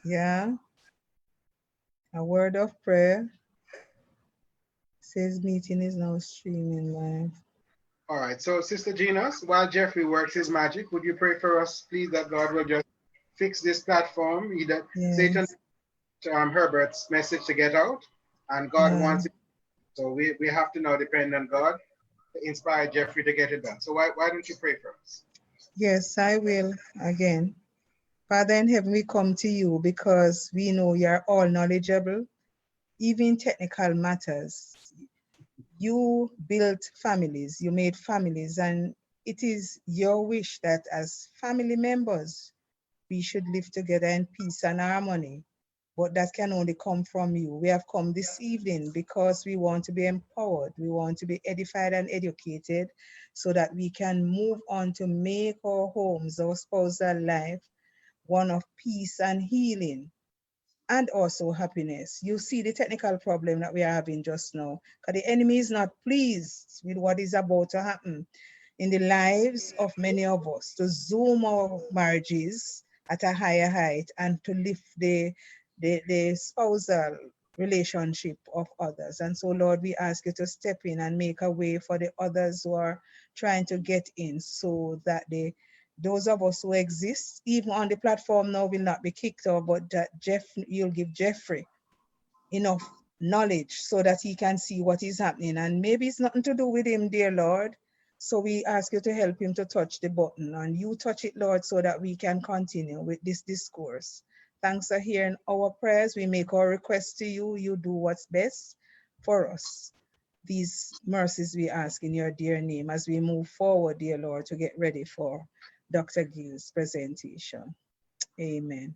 Yeah. A word of prayer. Says meeting is now streaming live. All right, so Sister Gina's, while Jeffrey works his magic, would you pray for us, please, that God will just fix this platform, either Satan, Yes. Herbert's message to get out, and God Yeah. wants it. So we have to now depend on God to inspire Jeffrey to get it done. So why don't you pray for us? Yes, I will again. Father in heaven, we come to you because we know you're all knowledgeable, even technical matters. You built families, you made families, and it is your wish that as family members, we should live together in peace and harmony. But that can only come from you. We have come this evening because we want to be empowered. We want to be edified and educated so that we can move on to make our homes, our spousal life, one of peace and healing and also happiness. You see the technical problem that we are having just now, because the enemy is not pleased with what is about to happen in the lives of many of us, to zoom our marriages at a higher height and to lift the spousal relationship of others. And so, Lord, we ask you to step in and make a way for the others who are trying to get in, so that those of us who exist, even on the platform now, will not be kicked off, but that you'll give Jeffrey enough knowledge so that he can see what is happening. And maybe it's nothing to do with him, dear Lord. So we ask you to help him to touch the button, and you touch it, Lord, so that we can continue with this discourse. Thanks for hearing our prayers. We make our requests to you. You do what's best for us. These mercies we ask in your dear name as we move forward, dear Lord, to get ready for Dr. Gill's presentation. Amen.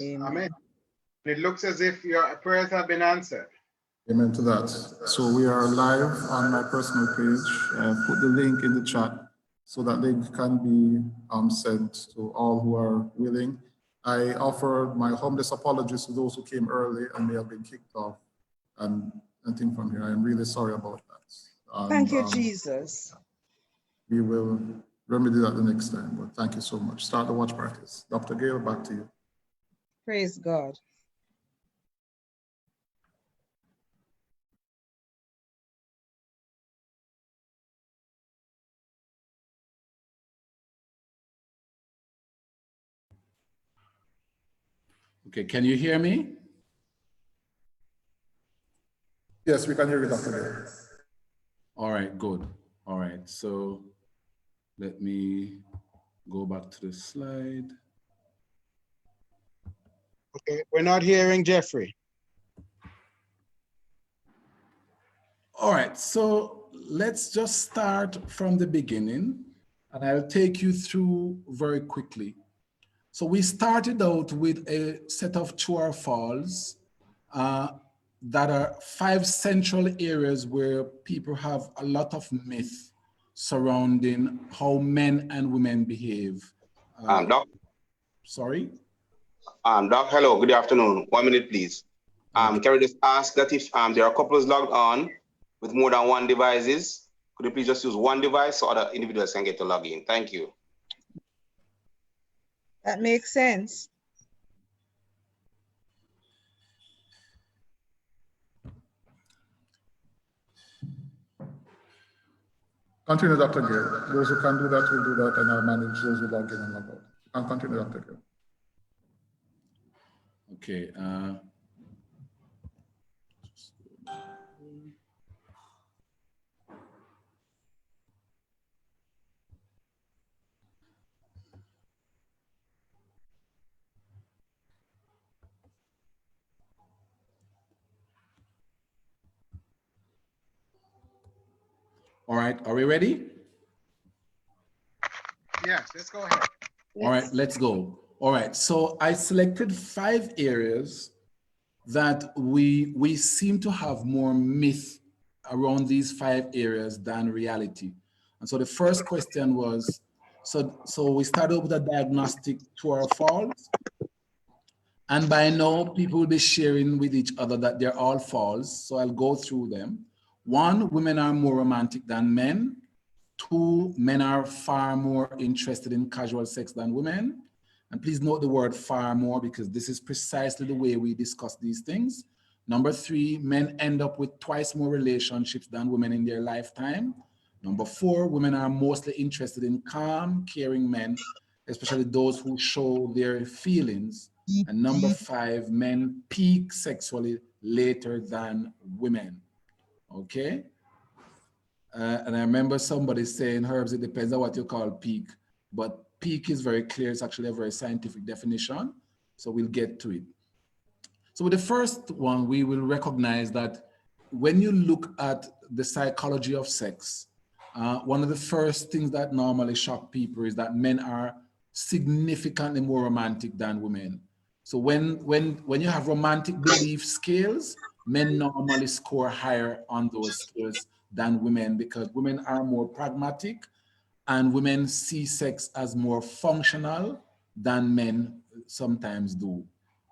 Amen. Amen. It looks as if your prayers have been answered. Amen to that. So we are live on my personal page. Put the link in the chat so that link can be sent to all who are willing. I offer my humblest apologies to those who came early and may have been kicked off and anything from here. I am really sorry about that. Thank you, Jesus. We will remedy that the next time, but thank you so much. Start the watch parties. Dr. Gayle, back to you. Praise God. Okay, can you hear me? Yes, we can hear you, Dr. Gayle. All right, good. All right, so let me go back to the slide. Okay, we're not hearing Jeffrey. All right, so let's just start from the beginning, and I'll take you through very quickly. So we started out with a set of true or false that are 5 central areas where people have a lot of myth surrounding how men and women behave. Doc? Sorry? Doc, hello, good afternoon. 1 minute, please. Okay. Can we just ask that if there are couples logged on with more than 1 devices, could you please just use 1 device so other individuals can get to log in? Thank you. That makes sense. Continue, Dr. Gayle. Those who can do that will do that, and I'll manage those who log in and log out. And continue, Dr. Gayle. Okay. All right, are we ready? Yes, let's go ahead. All right, let's go. All right, so I selected 5 areas that we seem to have more myth around these 5 areas than reality. And so the first question was, so we started with a diagnostic true or false. And by now, people will be sharing with each other that they're all false. So I'll go through them. 1, women are more romantic than men. 2, men are far more interested in casual sex than women. And please note the word far more, because this is precisely the way we discuss these things. Number 3, men end up with twice more relationships than women in their lifetime. Number 4, women are mostly interested in calm, caring men, especially those who show their feelings. And number 5, men peak sexually later than women. Okay? And I remember somebody saying, Herbs, it depends on what you call peak, but peak is very clear. It's actually a very scientific definition. So we'll get to it. So with the first one, we will recognize that when you look at the psychology of sex, one of the first things that normally shock people is that men are significantly more romantic than women. So when you have romantic belief scales, men normally score higher on those scales than women, because women are more pragmatic and women see sex as more functional than men sometimes do.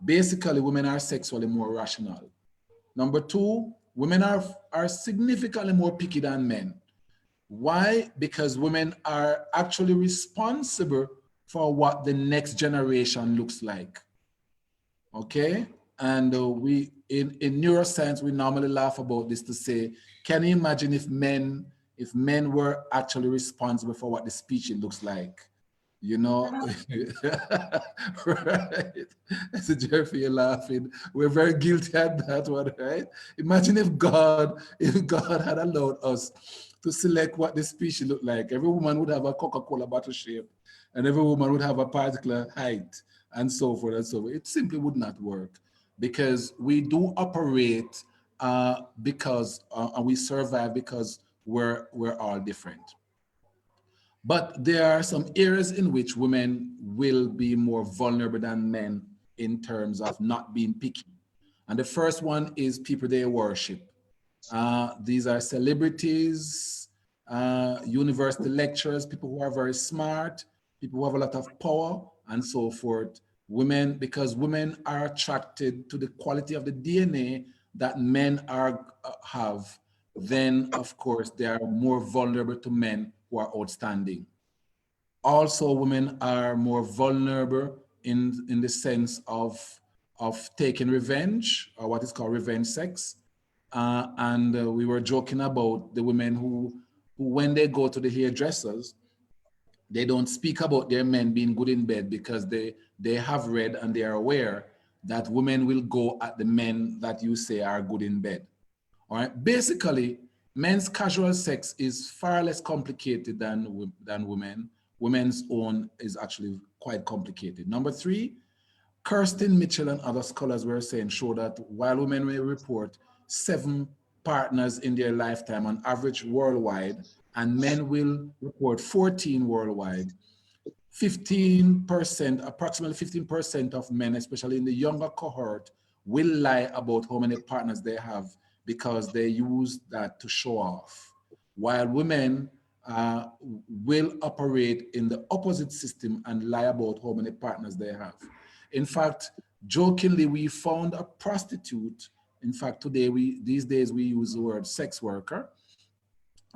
Basically, women are sexually more rational. Number 2, women are significantly more picky than men. Why? Because women are actually responsible for what the next generation looks like. Okay? And we in neuroscience, we normally laugh about this to say, can you imagine if men were actually responsible for what the species looks like? You know, right? So Jeffrey, you're laughing. We're very guilty at that one, right? Imagine if God had allowed us to select what the species looked like. Every woman would have a Coca-Cola bottle shape, and every woman would have a particular height, and so forth and so forth. It simply would not work, because we do operate because and we survive because we're all different. But there are some areas in which women will be more vulnerable than men in terms of not being picky. And the first one is people they worship. These are celebrities, university lecturers, people who are very smart, people who have a lot of power, and so forth. Women, because women are attracted to the quality of the DNA that men have, then of course they are more vulnerable to men who are outstanding. Also, women are more vulnerable in the sense of taking revenge, or what is called revenge sex. And we were joking about the women who when they go to the hairdressers, they don't speak about their men being good in bed, because they have read and they are aware that women will go at the men that you say are good in bed. All right. Basically, men's casual sex is far less complicated than women. Women's own is actually quite complicated. Number 3, Kirsten Mitchell and other scholars were saying show that while women may report 7 partners in their lifetime on average worldwide, and men will report 14 worldwide, 15%, approximately 15% of men, especially in the younger cohort, will lie about how many partners they have, because they use that to show off. While women will operate in the opposite system and lie about how many partners they have. In fact, jokingly, we found a prostitute. In fact, these days we use the word sex worker.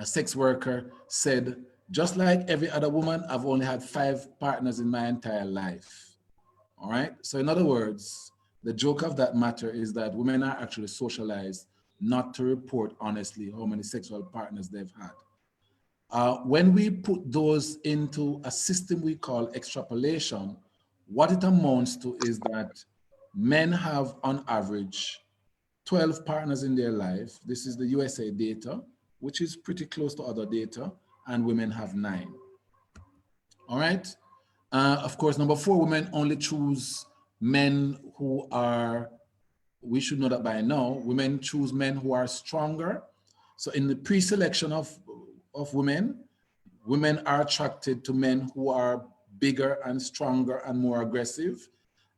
A sex worker said, just like every other woman, I've only had 5 partners in my entire life. All right. So in other words, the joke of that matter is that women are actually socialized not to report honestly how many sexual partners they've had. When we put those into a system we call extrapolation, what it amounts to is that men have on average 12 partners in their life. This is the USA data, which is pretty close to other data, and women have 9. All right. Of course, number 4, women only choose men who are, we should know that by now, women choose men who are stronger. So in the pre-selection of women, women are attracted to men who are bigger and stronger and more aggressive.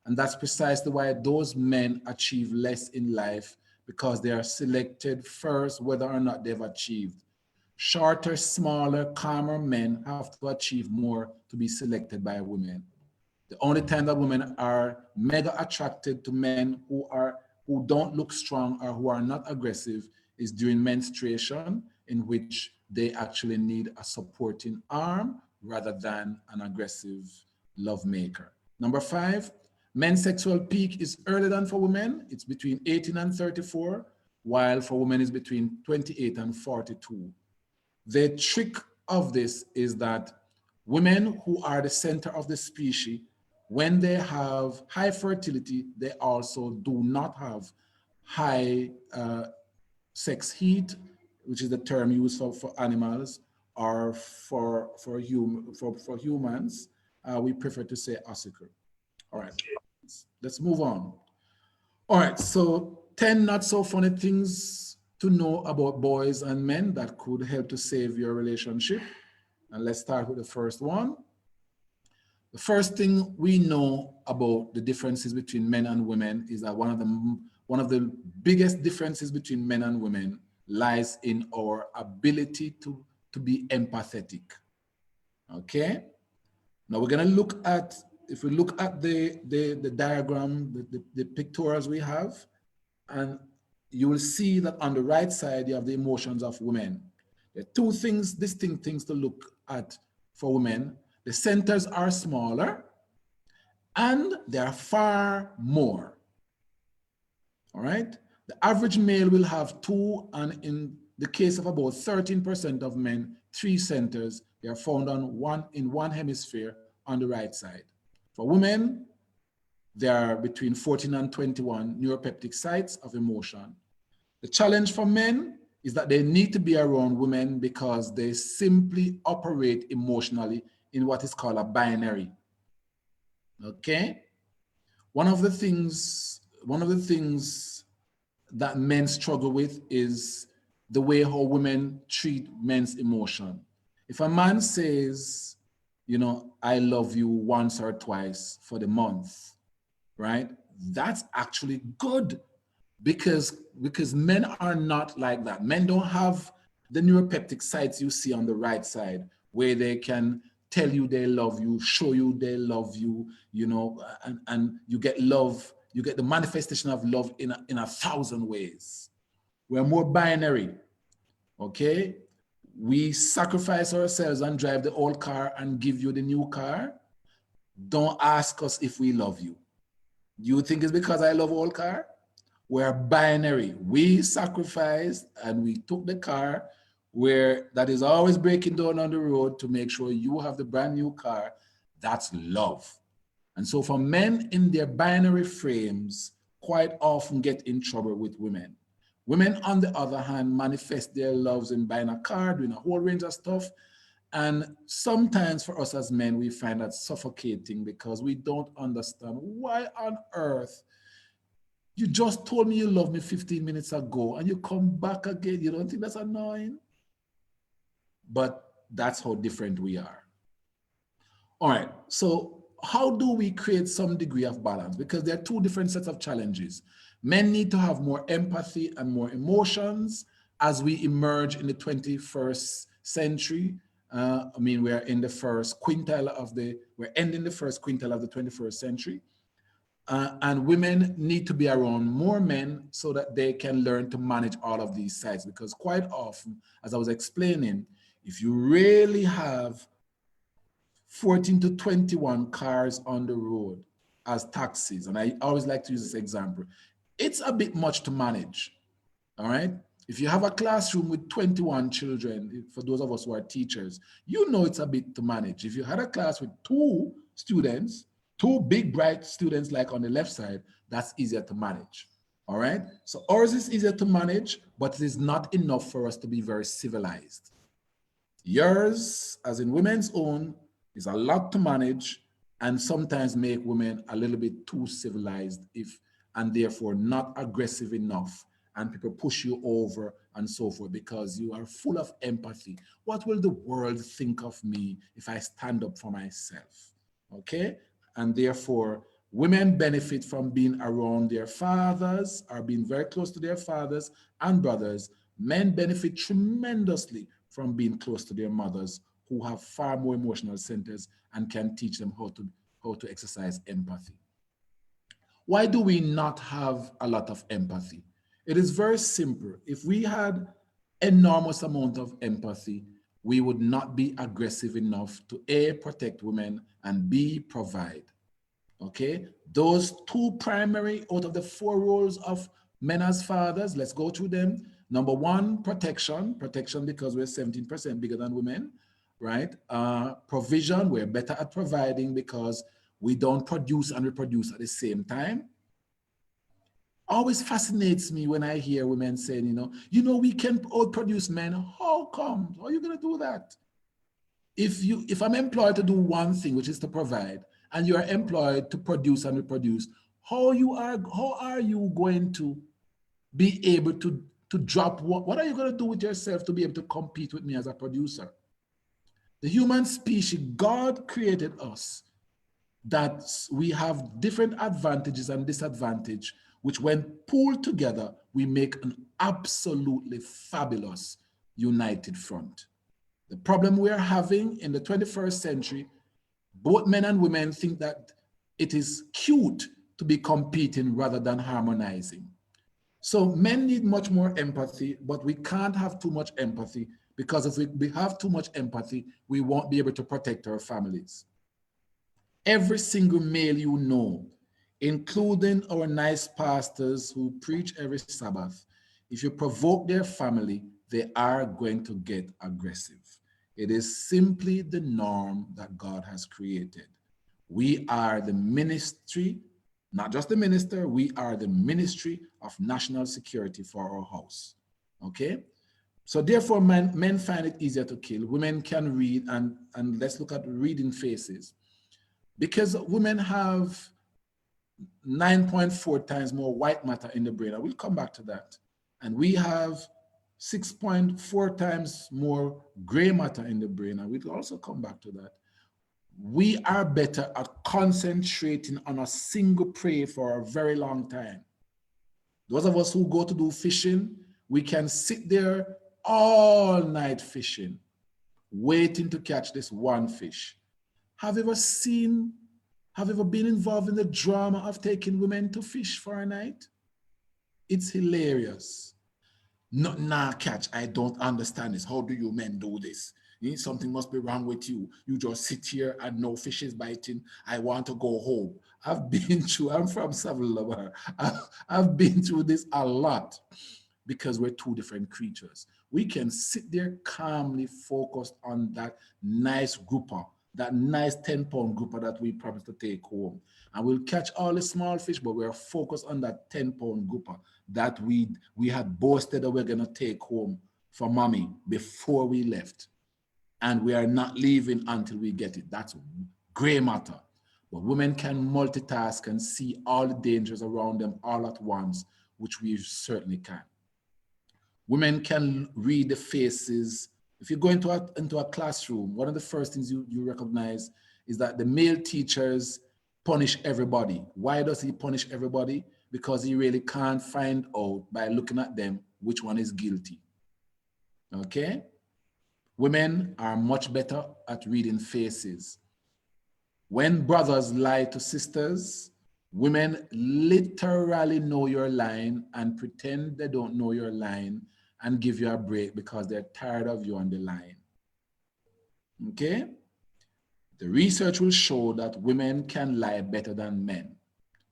And that's precisely why those men achieve less in life, because they are selected first whether or not they've achieved. Shorter, smaller, calmer men have to achieve more to be selected by women. The only time that women are mega attracted to men who don't look strong or who are not aggressive is during menstruation, in which they actually need a supporting arm rather than an aggressive love maker. Number 5, men's sexual peak is earlier than for women. It's between 18 and 34, while for women is between 28 and 42. The trick of this is that women who are the center of the species, when they have high fertility, they also do not have high sex heat, which is the term used for animals, or for humans. We prefer to say ossicle. All right, let's move on. All right, so 10 not so funny things to know about boys and men that could help to save your relationship. And let's start with the first one. The first thing we know about the differences between men and women is that one of the biggest differences between men and women lies in our ability to be empathetic. Okay? Now we're gonna look at, if we look at the diagram, the pictorials we have, and you will see that on the right side, you have the emotions of women. There are two things, distinct things to look at for women. The centers are smaller and they are far more. All right? The average male will have 2, and in the case of about 13% of men, 3 centers. They are found in one hemisphere on the right side. For women, there are between 14 and 21 neuropeptic sites of emotion. The challenge for men is that they need to be around women because they simply operate emotionally in what is called a binary. Okay? One of the things that men struggle with is the way how women treat men's emotion. If a man says, you know, I love you once or twice for the month, right? That's actually good because men are not like that. Men don't have the neuropeptic sites you see on the right side where they can tell you they love you, show you they love you, you know, and you get love, you get the manifestation of love in 1,000 ways. We're more binary, okay? We sacrifice ourselves and drive the old car and give you the new car. Don't ask us if we love you. You think it's because I love old car? We're binary. We sacrificed and we took the car where that is always breaking down on the road to make sure you have the brand new car. That's love. And so for men in their binary frames, quite often get in trouble with women. Women, on the other hand, manifest their loves in buying a car, doing a whole range of stuff. And sometimes for us as men, we find that suffocating because we don't understand why on earth you just told me you love me 15 minutes ago and you come back again. You don't think that's annoying? But that's how different we are. All right, so how do we create some degree of balance? Because there are 2 different sets of challenges. Men need to have more empathy and more emotions as we emerge in the 21st century. I mean, we're in the first quintile of we're ending the first quintile of the 21st century. And women need to be around more men so that they can learn to manage all of these sides. Because quite often, as I was explaining, if you really have 14 to 21 cars on the road as taxis, and I always like to use this example, it's a bit much to manage, all right? If you have a classroom with 21 children, for those of us who are teachers, you know it's a bit to manage. If you had a class with 2 students, 2 big, bright students like on the left side, that's easier to manage, all right? So ours is easier to manage, but it is not enough for us to be very civilized. Yours, as in women's own, is a lot to manage and sometimes make women a little bit too civilized and therefore not aggressive enough, and people push you over and so forth because you are full of empathy. What will the world think of me if I stand up for myself? Okay? And therefore, women benefit from being around their fathers or being very close to their fathers and brothers. Men benefit tremendously from being close to their mothers who have far more emotional centers and can teach them how to exercise empathy. Why do we not have a lot of empathy? It is very simple. If we had enormous amount of empathy, we would not be aggressive enough to A, protect women, and B, provide. Okay, those two primary out of the 4 roles of men as fathers, let's go through them. Number 1, protection because we're 17% bigger than women, right? Provision, we're better at providing because we don't produce and reproduce at the same time. Always fascinates me when I hear women saying, we can outproduce men. How come? How are you going to do that? If I'm employed to do one thing, which is to provide, and you are employed to produce and reproduce, how are you going to be able to drop what are you going to do with yourself to be able to compete with me as a producer? The human species, God created us that we have different advantages and disadvantages, which when pulled together, we make an absolutely fabulous united front. The problem we are having in the 21st century, both men and women think that it is cute to be competing rather than harmonizing. So men need much more empathy, but we can't have too much empathy because if we have too much empathy, we won't be able to protect our families. Every single male you know, including our nice pastors who preach every Sabbath, if you provoke their family, they are going to get aggressive. It is simply the norm that God has created. We are the ministry, not just the minister, we are the ministry of national security for our house, okay? So therefore, men find it easier to kill. Women can read, and let's look at reading faces. Because women have 9.4 times more white matter in the brain. I will come back to that. And we have 6.4 times more gray matter in the brain. And we'll also come back to that. We are better at concentrating on a single prey for a very long time. Those of us who go to do fishing, we can sit there all night fishing, waiting to catch this one fish. Have you ever been involved in the drama of taking women to fish for a night? It's hilarious. Nah, catch, I don't understand this. How do you men do this? Something must be wrong with you. You just sit here and no fish is biting. I want to go home. I'm from Savannah. I've been through this a lot because we're two different creatures. We can sit there calmly focused on that nice grouper, that nice 10-pound grouper that we promised to take home. And we'll catch all the small fish, but we're focused on that 10-pound grouper that we had boasted that we're gonna take home for mommy before we left. And we are not leaving until we get it. That's gray matter. But women can multitask and see all the dangers around them all at once, which we certainly can. Women can read the faces. If you go into a classroom, one of the first things you recognize is that the male teachers punish everybody. Why does he punish everybody? Because he really can't find out by looking at them which one is guilty. Okay? Women are much better at reading faces. When brothers lie to sisters, women literally know your line and pretend they don't know your line and give you a break because they're tired of you on the line. Okay? The research will show that women can lie better than men.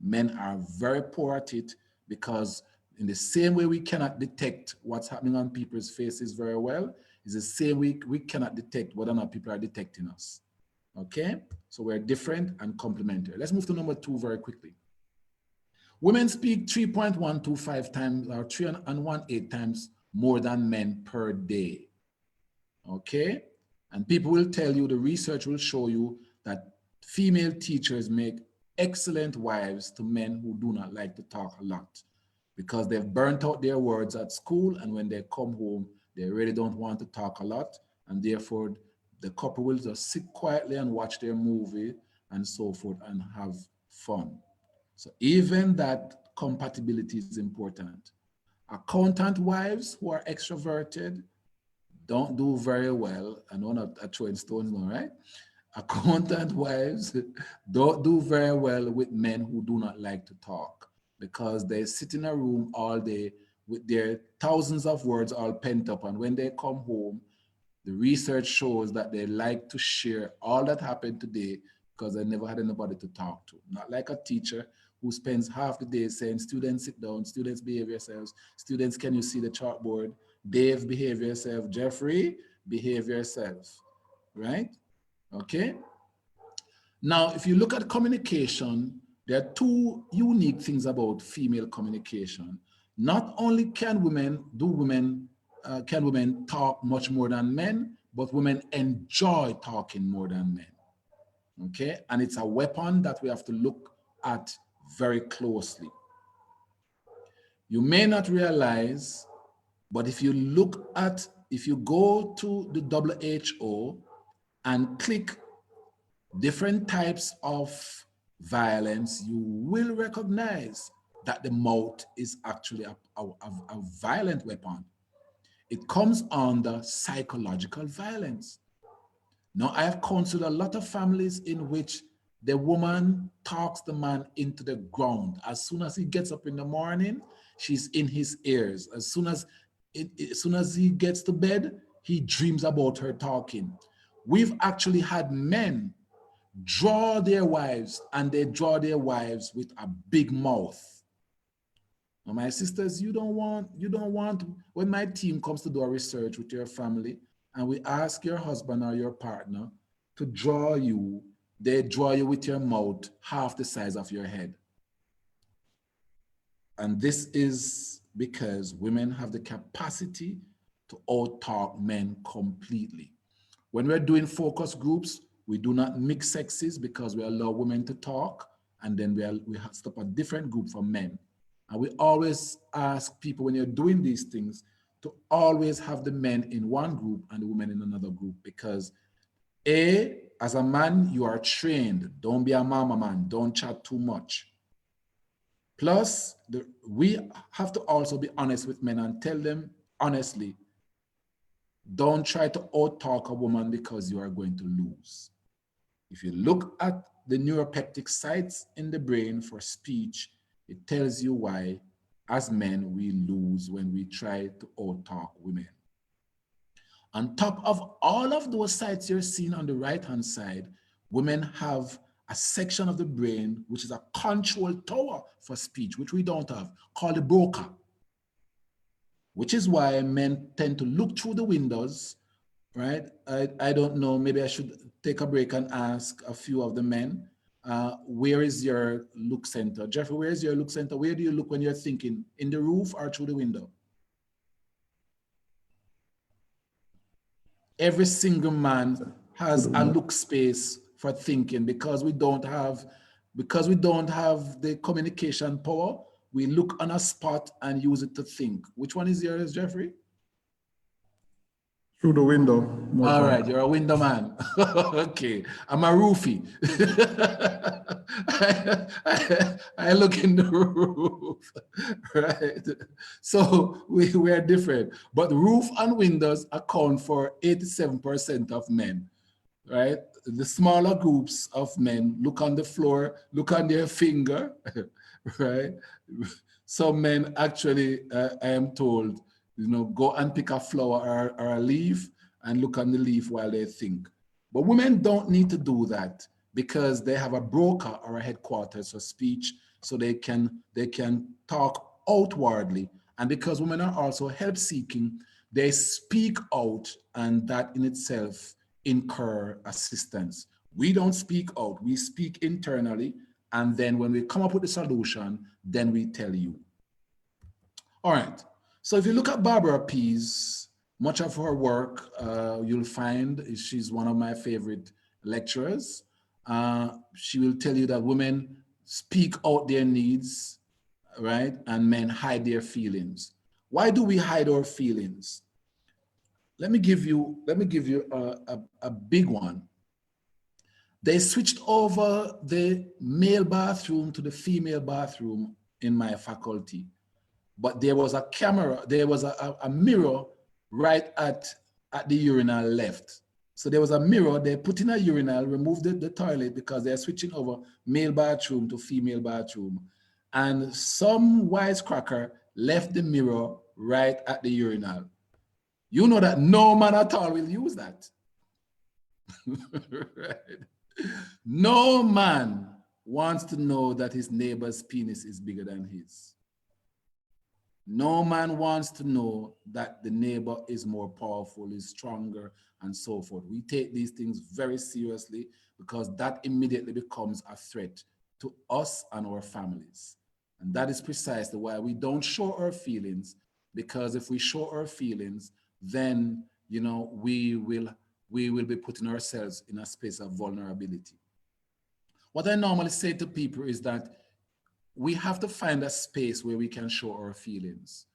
Men are very poor at it because in the same way we cannot detect what's happening on people's faces very well, is the same way we cannot detect whether or not people are detecting us. Okay? So we're different and complementary. Let's move to number 2 very quickly. Women speak 3.125 times or 3.18 times more than men per day. Okay? And people will tell you, the research will show you that female teachers make excellent wives to men who do not like to talk a lot because they've burnt out their words at school, and when they come home, they really don't want to talk a lot, and therefore the couple will just sit quietly and watch their movie and so forth and have fun. So even that compatibility is important. Accountant wives who are extroverted don't do very well. I know I'm not throwing stones now, right? Accountant wives don't do very well with men who do not like to talk because they sit in a room all day with their thousands of words all pent up. And when they come home, the research shows that they like to share all that happened today because they never had anybody to talk to. Not like a teacher who spends half the day saying, students sit down, students behave yourselves, students, can you see the chalkboard? Dave, behave yourself. Jeffrey, behave yourself, right? Okay. Now, if you look at communication, there are two unique things about female communication. Not only can women talk much more than men, but women enjoy talking more than men. Okay, and it's a weapon that we have to look at very closely. You may not realize, but if you go to the WHO and click different types of violence, you will recognize that the mouth is actually a violent weapon. It comes under psychological violence. Now, I have counseled a lot of families in which the woman talks the man into the ground. As soon as he gets up in the morning, she's in his ears. As soon as he gets to bed, he dreams about her talking. We've actually had men draw their wives, and they draw their wives with a big mouth. Now, my sisters, you don't want, when my team comes to do a research with your family, and we ask your husband or your partner to draw you, they draw you with your mouth half the size of your head. And this is because women have the capacity to out-talk men completely. When we're doing focus groups, we do not mix sexes because we allow women to talk, and then we have stop a different group from men. And we always ask people, when you're doing these things, to always have the men in one group and the women in another group, because as a man, you are trained. Don't be a mama man. Don't chat too much. Plus, we have to also be honest with men and tell them honestly, don't try to out-talk a woman because you are going to lose. If you look at the neuropeptic sites in the brain for speech, it tells you why, as men, we lose when we try to out-talk women. On top of all of those sites you're seeing on the right-hand side, women have a section of the brain which is a control tower for speech, which we don't have, called the broca, which is why men tend to look through the windows, right? I don't know, maybe I should take a break and ask a few of the men, where is your look center? Jeffrey, where is your look center? Where do you look when you're thinking? In the roof or through the window? Every single man has a look space for thinking, because we don't have the communication power. We look on a spot and use it to think. Which one is yours, Jeffrey? Through the window. All right, you're a window man. Okay, I'm a roofie. I look in the roof, right? So we are different. But roof and windows account for 87% of men, right? The smaller groups of men look on the floor, look on their finger, right? Some men actually, I am told, go and pick a flower or a leaf and look on the leaf while they think. But women don't need to do that because they have a broca or a headquarters for speech, so they can talk outwardly. And because women are also help-seeking, they speak out, and that in itself incur assistance. We don't speak out, we speak internally, and then when we come up with the solution, then we tell you. All right. So if you look at Barbara Pease, much of her work, you'll find she's one of my favorite lecturers. She will tell you that women speak out their needs, right? And men hide their feelings. Why do we hide our feelings? Let me give you a big one. They switched over the male bathroom to the female bathroom in my faculty. But there was a camera, there was a mirror right at the urinal left. So there was a mirror, they put in a urinal, removed the toilet because they're switching over male bathroom to female bathroom. And some wisecracker left the mirror right at the urinal. You know that no man at all will use that. Right? No man wants to know that his neighbor's penis is bigger than his. No man wants to know that the neighbor is more powerful, is stronger, and so forth. We take these things very seriously because that immediately becomes a threat to us and our families. And that is precisely why we don't show our feelings, because if we show our feelings, then, you know, we will be putting ourselves in a space of vulnerability. What I normally say to people is that we have to find a space where we can show our feelings.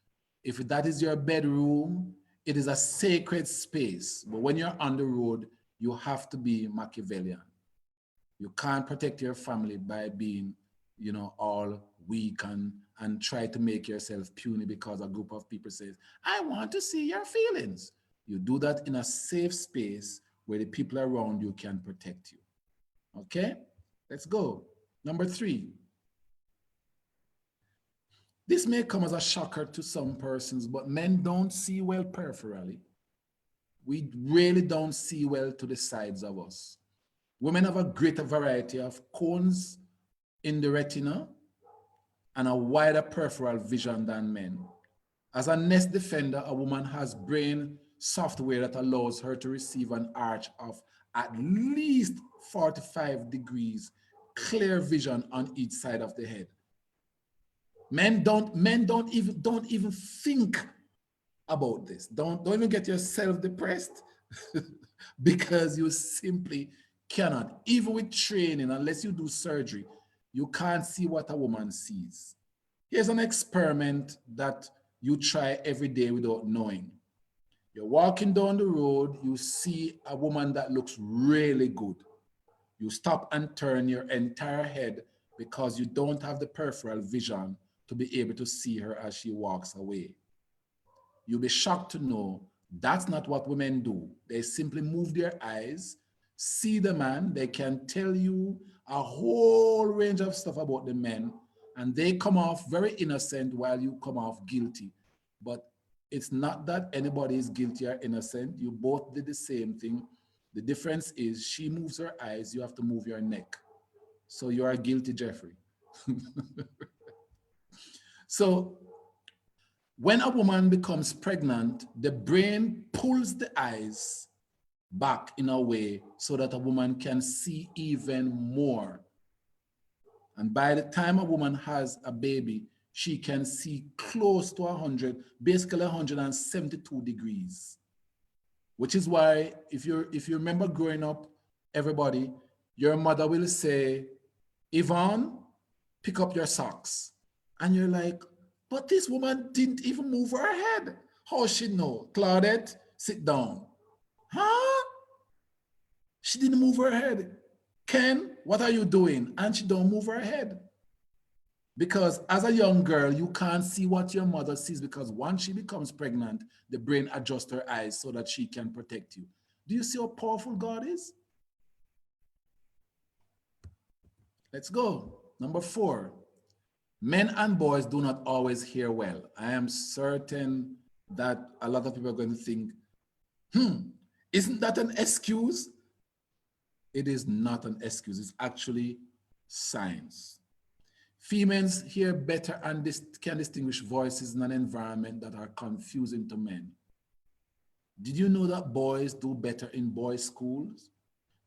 If that is your bedroom, it is a sacred space. But when you're on the road, you have to be Machiavellian. You can't protect your family by being, you know, all weak and try to make yourself puny because a group of people says, I want to see your feelings. You do that in a safe space where the people around you can protect you. Okay, let's go. Number 3. This may come as a shocker to some persons, but men don't see well peripherally. We really don't see well to the sides of us. Women have a greater variety of cones in the retina and a wider peripheral vision than men. As a nest defender, a woman has brain software that allows her to receive an arch of at least 45 degrees clear vision on each side of the head. Men don't even think about this. Don't even get yourself depressed because you simply cannot. Even with training, unless you do surgery, you can't see what a woman sees. Here's an experiment that you try every day without knowing. You're walking down the road, you see a woman that looks really good. You stop and turn your entire head because you don't have the peripheral vision to be able to see her as she walks away. You'll be shocked to know that's not what women do. They simply move their eyes, see the man, they can tell you a whole range of stuff about the men, and they come off very innocent while you come off guilty. But it's not that anybody is guilty or innocent. You both did the same thing. The difference is she moves her eyes, you have to move your neck. So you are guilty, Jeffrey. So when a woman becomes pregnant, the brain pulls the eyes back in a way so that a woman can see even more. And by the time a woman has a baby, she can see close to 100, basically 172 degrees. Which is why, if you remember growing up, everybody, your mother will say, Yvonne, pick up your socks. And you're like, but this woman didn't even move her head. How she know? Claudette, sit down. Huh? She didn't move her head. Ken, what are you doing? And she don't move her head. Because as a young girl, you can't see what your mother sees, because once she becomes pregnant, the brain adjusts her eyes so that she can protect you. Do you see how powerful God is? Let's go. Number 4. Men and boys do not always hear well. I am certain that a lot of people are going to think, isn't that an excuse? It is not an excuse. It's actually science. Females hear better and can distinguish voices in an environment that are confusing to men. Did you know that boys do better in boys' schools?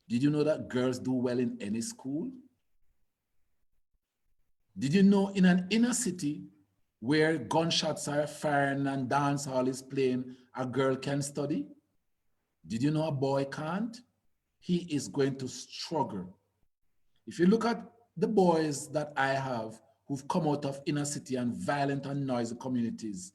Did you know that girls do well in any school? Did you know in an inner city where gunshots are firing and dance hall is playing, a girl can study? Did you know a boy can't? He is going to struggle. If you look at the boys that I have who've come out of inner city and violent and noisy communities,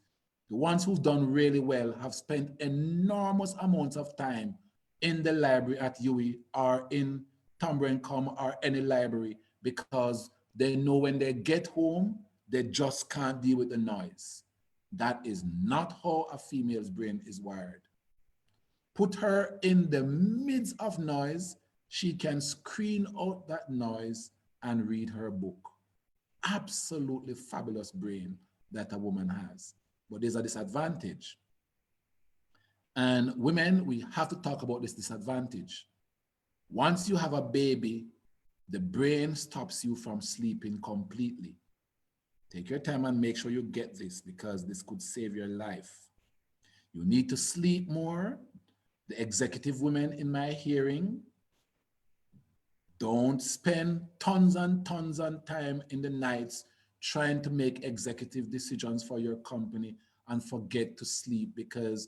the ones who've done really well have spent enormous amounts of time in the library at UWI or in Tombre-and-Combe or any library, because they know when they get home, they just can't deal with the noise. That is not how a female's brain is wired. Put her in the midst of noise, she can screen out that noise and read her book. Absolutely fabulous brain that a woman has. But there's a disadvantage. And women, we have to talk about this disadvantage. Once you have a baby, the brain stops you from sleeping completely. Take your time and make sure you get this, because this could save your life. You need to sleep more. The executive women in my hearing, don't spend tons and tons of time in the nights trying to make executive decisions for your company and forget to sleep, because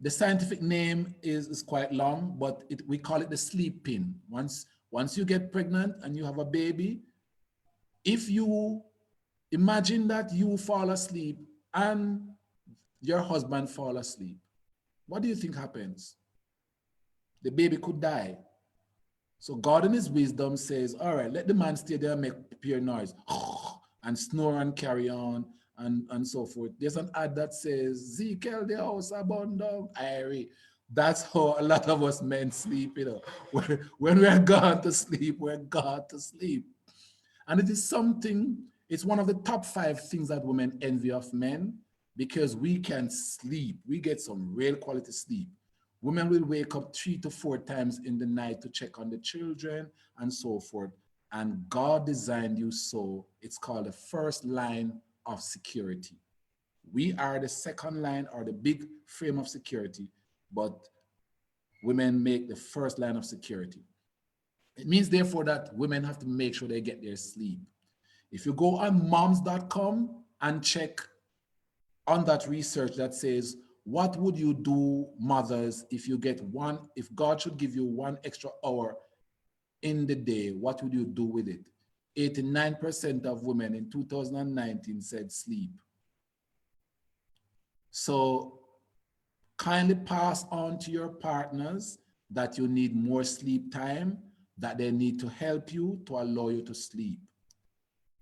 the scientific name is quite long, but we call it the sleep pin. Once you get pregnant and you have a baby, if you imagine that you fall asleep and your husband fall asleep, what do you think happens? The baby could die. So God in his wisdom says, all right, let the man stay there and make pure noise and snore and carry on and so forth. There's an ad that says, Ezekiel, the house abandoned. That's how a lot of us men sleep, you know. When we're gone to sleep, we're gone to sleep. And it is something, it's one of the top 5 things that women envy of men, because we can sleep. We get some real quality sleep. Women will wake up 3 to 4 times in the night to check on the children and so forth. And God designed you so. It's called the first line of security. We are the second line, or the big frame of security, but women make the first line of security. It means, therefore, that women have to make sure they get their sleep. If you go on moms.com and check on that research that says, what would you do, mothers, if God should give you 1 extra hour in the day, what would you do with it? 89% of women in 2019 said sleep. So kindly pass on to your partners that you need more sleep time, that they need to help you to allow you to sleep.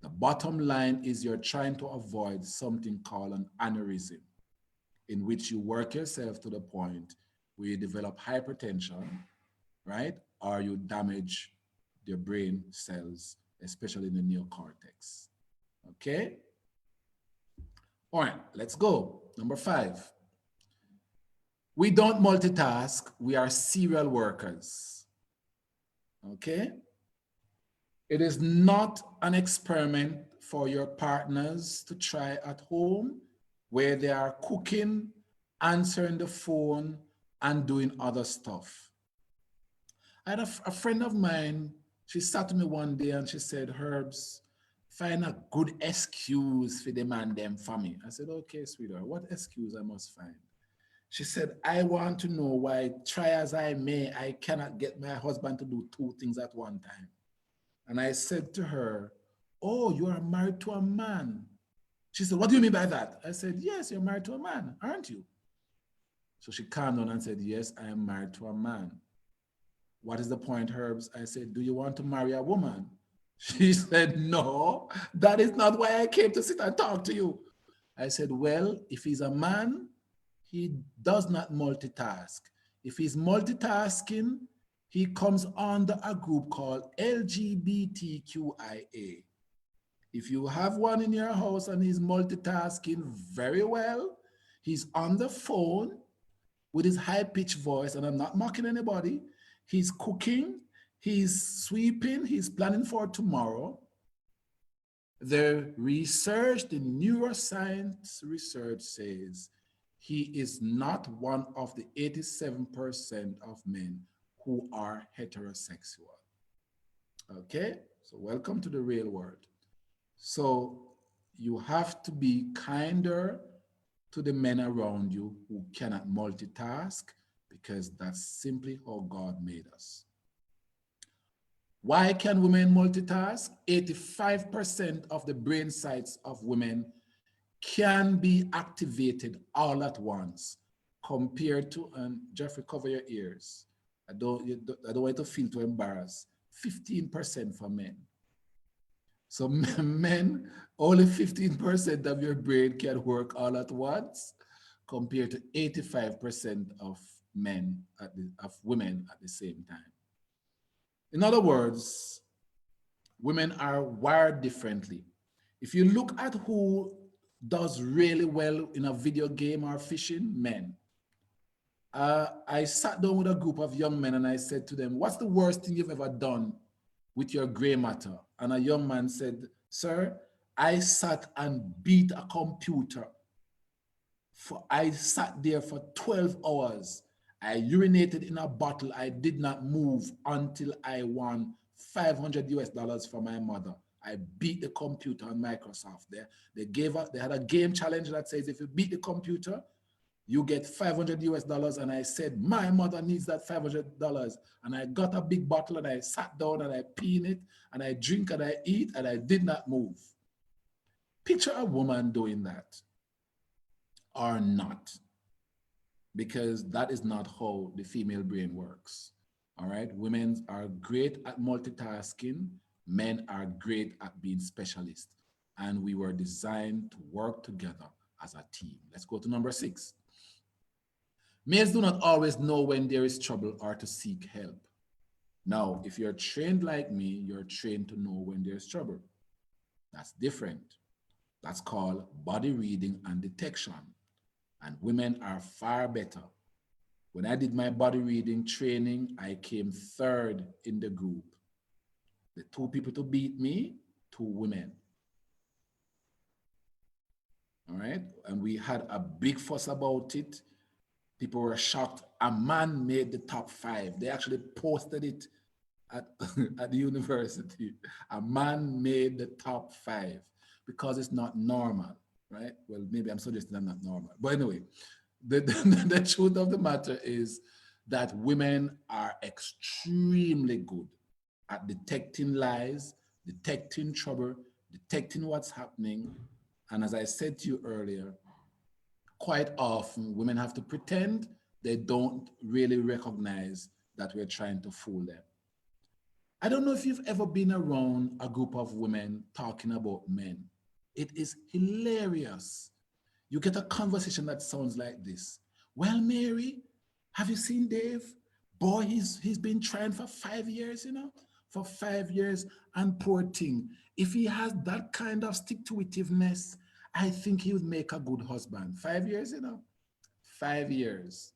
The bottom line is you're trying to avoid something called an aneurysm, in which you work yourself to the point where you develop hypertension, right? Or you damage your brain cells, especially in the neocortex. Okay? All right, let's go. Number 5. We don't multitask, we are serial workers. Okay? It is not an experiment for your partners to try at home, where they are cooking, answering the phone, and doing other stuff. I had a friend of mine, she sat to me one day and she said, Herbs, find a good excuse for the man them for me. I said, okay, sweetheart, what excuse I must find? She said, I want to know why, try as I may, I cannot get my husband to do 2 things at one time. And I said to her, oh, you are married to a man. She said, what do you mean by that? I said, yes, you're married to a man, aren't you? So she calmed down and said, yes, I am married to a man. What is the point, Herbs? I said, do you want to marry a woman? She said, no, that is not why I came to sit and talk to you. I said, well, if he's a man, he does not multitask. If he's multitasking, he comes under a group called LGBTQIA. If you have one in your house and he's multitasking very well, he's on the phone with his high-pitched voice, and I'm not mocking anybody, he's cooking, he's sweeping, he's planning for tomorrow. The research, the neuroscience research says he is not one of the 87% of men who are heterosexual. Okay, so welcome to the real world. So you have to be kinder to the men around you who cannot multitask, because that's simply how God made us. Why can women multitask? 85% of the brain sites of women can be activated all at once, compared to, and Jeffrey, cover your ears. I don't want you to feel too embarrassed. 15% for men. So men, only 15% of your brain can work all at once, compared to 85% of women at the same time. In other words, women are wired differently. If you look at who does really well in a video game or fishing, men. I sat down with a group of young men and I said to them, what's the worst thing you've ever done with your gray matter? And a young man said, sir, I sat and beat a computer. I sat there for 12 hours. I urinated in a bottle. I did not move until I won $500 for my mother. I beat the computer on Microsoft there. They had a game challenge that says if you beat the computer, you get $500 and I said, my mother needs that $500. And I got a big bottle and I sat down and I pee in it and I drink and I eat and I did not move. Picture a woman doing that or not, because that is not how the female brain works. All right, women are great at multitasking, men are great at being specialists, and we were designed to work together as a team. Let's go to number 6. Males do not always know when there is trouble or to seek help. Now, if you're trained like me, you're trained to know when there's trouble. That's different. That's called body reading and detection. And women are far better. When I did my body reading training, I came 3rd in the group. The 2 people to beat me, 2 women. All right, and we had a big fuss about it. People were shocked. A man made the top 5. They actually posted it at, at the university. A man made the top 5 because it's not normal, right? Well, maybe I'm suggesting I'm not normal. But anyway, the truth of the matter is that women are extremely good at detecting lies, detecting trouble, detecting what's happening. And as I said to you earlier, quite often women have to pretend they don't really recognize that we're trying to fool them. I don't know if you've ever been around a group of women talking about men. It is hilarious. You get a conversation that sounds like this. Well, Mary, have you seen Dave? Boy, he's been trying for 5 years, for 5 years, and poor thing. If he has that kind of stick-to-itiveness, I think he would make a good husband. 5 years, 5 years.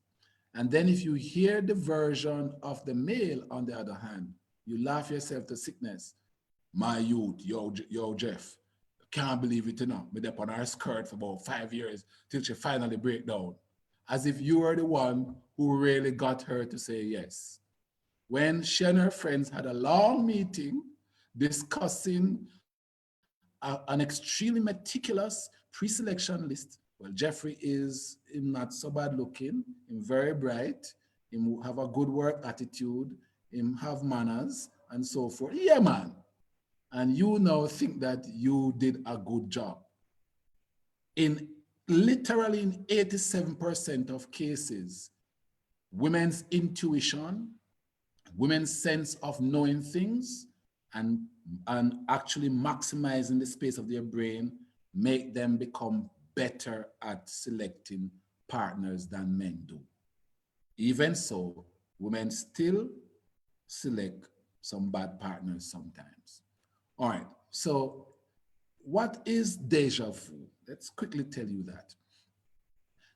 And then if you hear the version of the male, on the other hand, you laugh yourself to sickness. My youth, yo, Jeff, can't believe it, We're up on her skirt for about 5 years till she finally break down. As if you were the one who really got her to say yes. When she and her friends had a long meeting discussing an extremely meticulous pre-selection list. Well, Jeffrey is not so bad looking, him very bright, him have a good work attitude, him have manners, and so forth. Yeah, man. And you now think that you did a good job. Literally in 87% of cases, women's intuition, women's sense of knowing things, and actually maximizing the space of their brain make them become better at selecting partners than men do. Even so, women still select some bad partners sometimes. All right, so what is déjà vu? Let's quickly tell you that.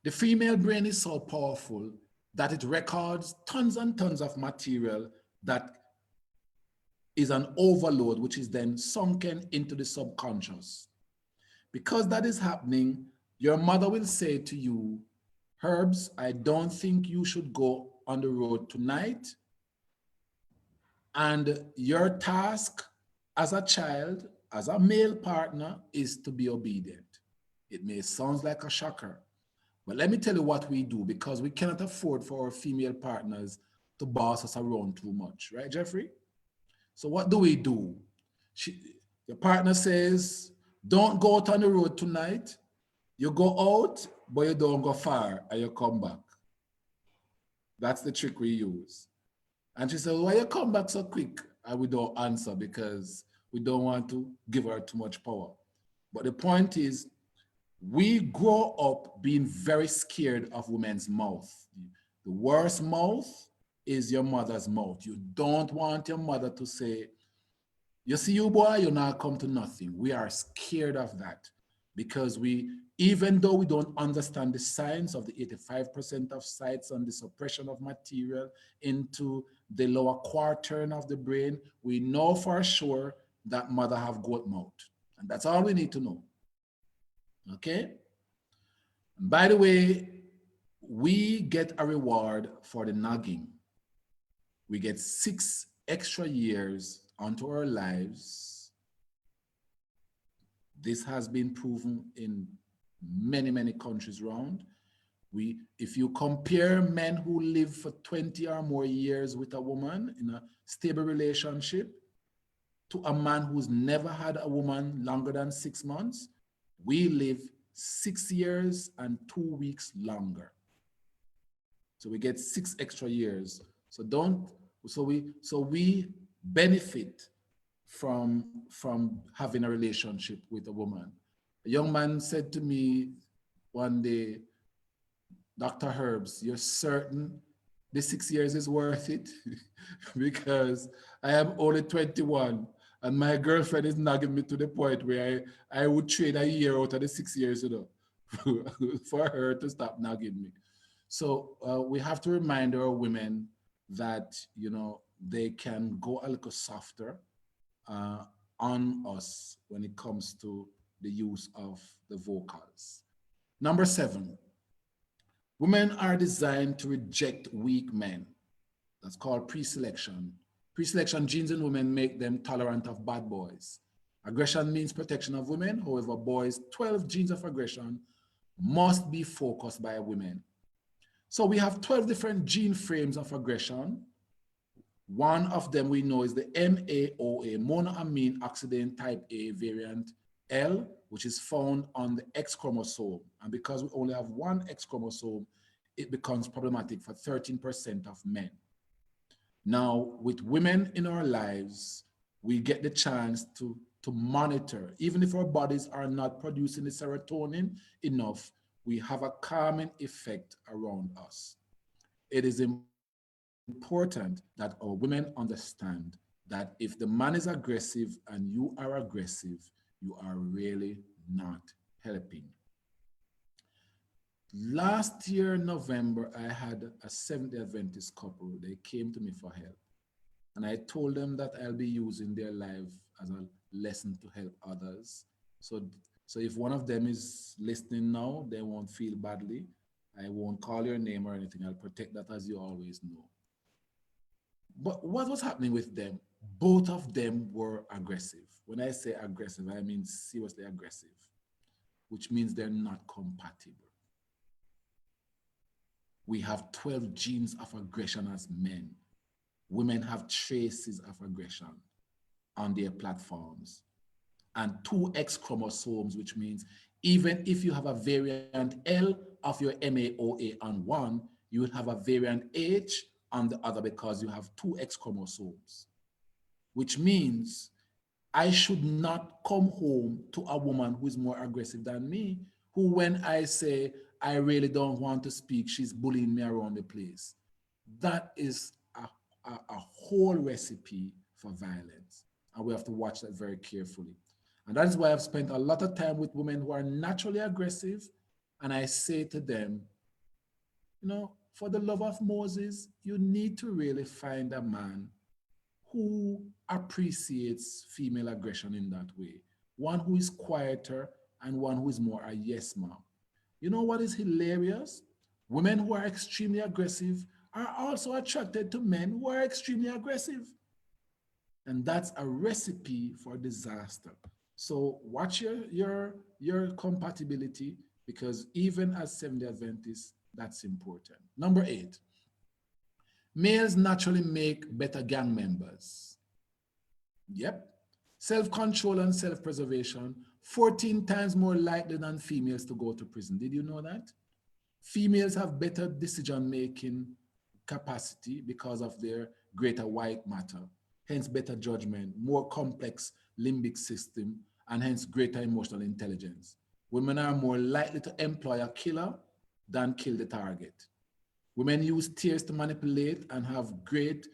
The female brain is so powerful that it records tons and tons of material that is an overload, which is then sunken into the subconscious. Because that is happening, your mother will say to you, Herbs, I don't think you should go on the road tonight. And your task as a child, as a male partner, is to be obedient. It may sound like a shocker, but let me tell you what we do, because we cannot afford for our female partners to boss us around too much, right, Jeffrey? So what do we do? Your partner says, don't go out on the road tonight. You go out, but you don't go far, and you come back. That's the trick we use. And she says, why you come back so quick? And we don't answer because we don't want to give her too much power. But the point is, we grow up being very scared of women's mouth. The worst mouth is your mother's mouth. You don't want your mother to say, you see you boy, you not come to nothing. We are scared of that. because even though we don't understand the science of the 85% of sites on the suppression of material into the lower quadrant of the brain, we know for sure that mother have goat mouth. And that's all we need to know. Okay? And by the way, we get a reward for the nagging. We get 6 extra years onto our lives. This has been proven in many, many countries around. If you compare men who live for 20 or more years with a woman in a stable relationship to a man who's never had a woman longer than 6 months, we live 6 years and 2 weeks longer. So we get 6 extra years. So we benefit from having a relationship with a woman. A young man said to me one day, Dr. Herbs, you're certain the 6 years is worth it? Because I am only 21 and my girlfriend is nagging me to the point where I would trade a year out of the 6 years, for her to stop nagging me. So we have to remind our women that, they can go a little softer on us when it comes to the use of the vocals. Number 7, women are designed to reject weak men. That's called preselection. Preselection genes in women make them tolerant of bad boys. Aggression means protection of women. However, boys' 12 genes of aggression must be focused by women. So we have 12 different gene frames of aggression. One of them we know is the MAOA, monoamine oxidase type A variant L, which is found on the X chromosome. And because we only have one X chromosome, it becomes problematic for 13% of men. Now, with women in our lives, we get the chance to monitor. Even if our bodies are not producing the serotonin enough, we have a calming effect around us. It is important that our women understand that if the man is aggressive and you are aggressive, you are really not helping. Last year, November, I had a Seventh-day Adventist couple. They came to me for help. And I told them that I'll be using their life as a lesson to help others. So if one of them is listening now, they won't feel badly. I won't call your name or anything. I'll protect that, as you always know. But what was happening with them? Both of them were aggressive. When I say aggressive, I mean seriously aggressive, which means they're not compatible. We have 12 genes of aggression as men. Women have traces of aggression on their platforms. And 2 X chromosomes, which means even if you have a variant L of your MAOA on one, you will have a variant H on the other because you have 2 X chromosomes, which means I should not come home to a woman who is more aggressive than me, who when I say, I really don't want to speak, she's bullying me around the place. That is a whole recipe for violence. And we have to watch that very carefully. And that is why I've spent a lot of time with women who are naturally aggressive. And I say to them, for the love of Moses, you need to really find a man who appreciates female aggression in that way. One who is quieter and one who is more a yes ma'am. You know what is hilarious? Women who are extremely aggressive are also attracted to men who are extremely aggressive. And that's a recipe for disaster. So watch your compatibility, because even as Seventh-day Adventists, that's important. Number 8, males naturally make better gang members. Yep. Self-control and self-preservation, 14 times more likely than females to go to prison. Did you know that? Females have better decision-making capacity because of their greater white matter, hence better judgment, more complex limbic system, and hence greater emotional intelligence. Women are more likely to employ a killer than kill the target. Women use tears to manipulate and have great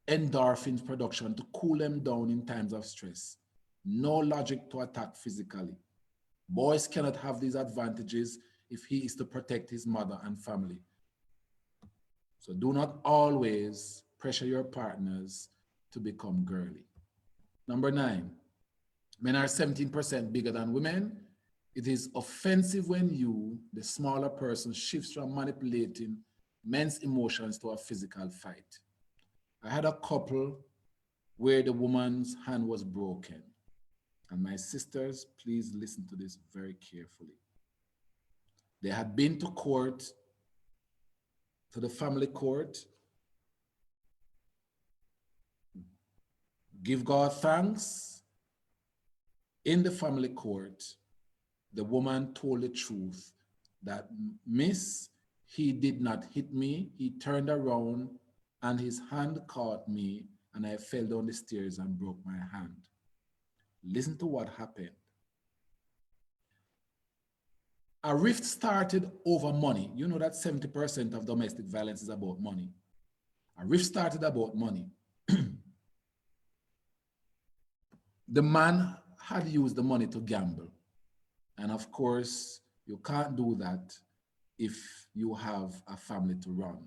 endorphins production to cool them down in times of stress. No logic to attack physically. Boys cannot have these advantages if he is to protect his mother and family. So do not always pressure your partners to become girly. Number 9, men are 17% bigger than women. It is offensive when you, the smaller person, shifts from manipulating men's emotions to a physical fight. I had a couple where the woman's hand was broken. And my sisters, please listen to this very carefully. They had been to court, to the family court. Give God thanks. In the family court, the woman told the truth that, Miss, he did not hit me. He turned around and his hand caught me and I fell down the stairs and broke my hand. Listen to what happened. A rift started over money. You know that 70% of domestic violence is about money. A rift started about money. The man had used the money to gamble. And of course, you can't do that if you have a family to run.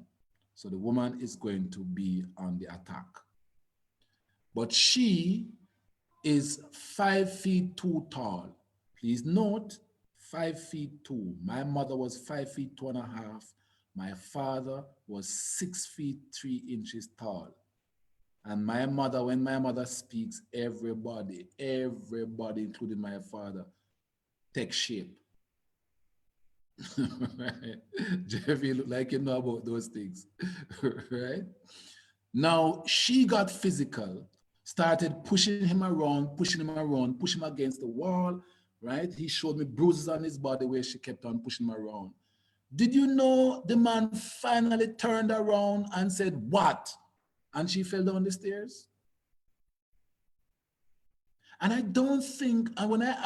So the woman is going to be on the attack. But she is 5 feet 2 tall. Please note, 5 feet 2. My mother was 5 feet 2 and a half. My father was 6 feet 3 inches tall. And my mother, when my mother speaks, everybody, including my father, takes shape. Right? Jeffy, look like you know about those things, right? Now, she got physical, started pushing him around, push him against the wall, right? He showed me bruises on his body where she kept on pushing him around. Did you know the man finally turned around and said, what? And she fell down the stairs? And I don't think, and when I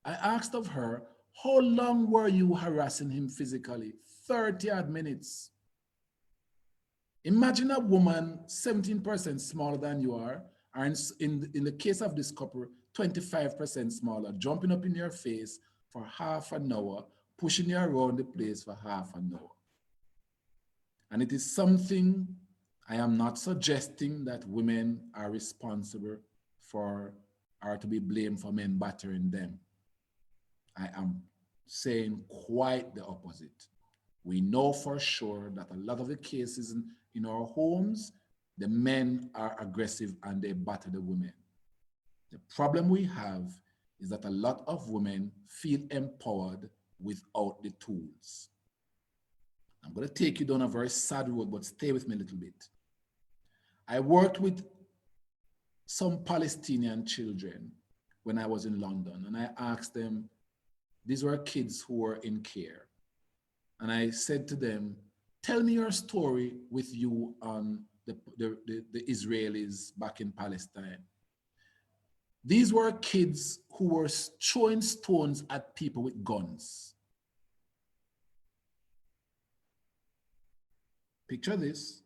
asked of her, how long were you harassing him physically? 30 odd minutes. Imagine a woman 17% smaller than you are, or in the case of this couple, 25% smaller, jumping up in your face for half an hour, pushing you around the place for half an hour. And it is something I am not suggesting that women are responsible for or to be blamed for men battering them. I am saying quite the opposite. We know for sure that a lot of the cases in our homes, the men are aggressive and they batter the women. The problem we have is that a lot of women feel empowered without the tools. I'm going to take you down a very sad road, but stay with me a little bit. I worked with some Palestinian children when I was in London, and I asked them, these were kids who were in care. And I said to them, tell me your story with you on the Israelis back in Palestine. These were kids who were throwing stones at people with guns. Picture this.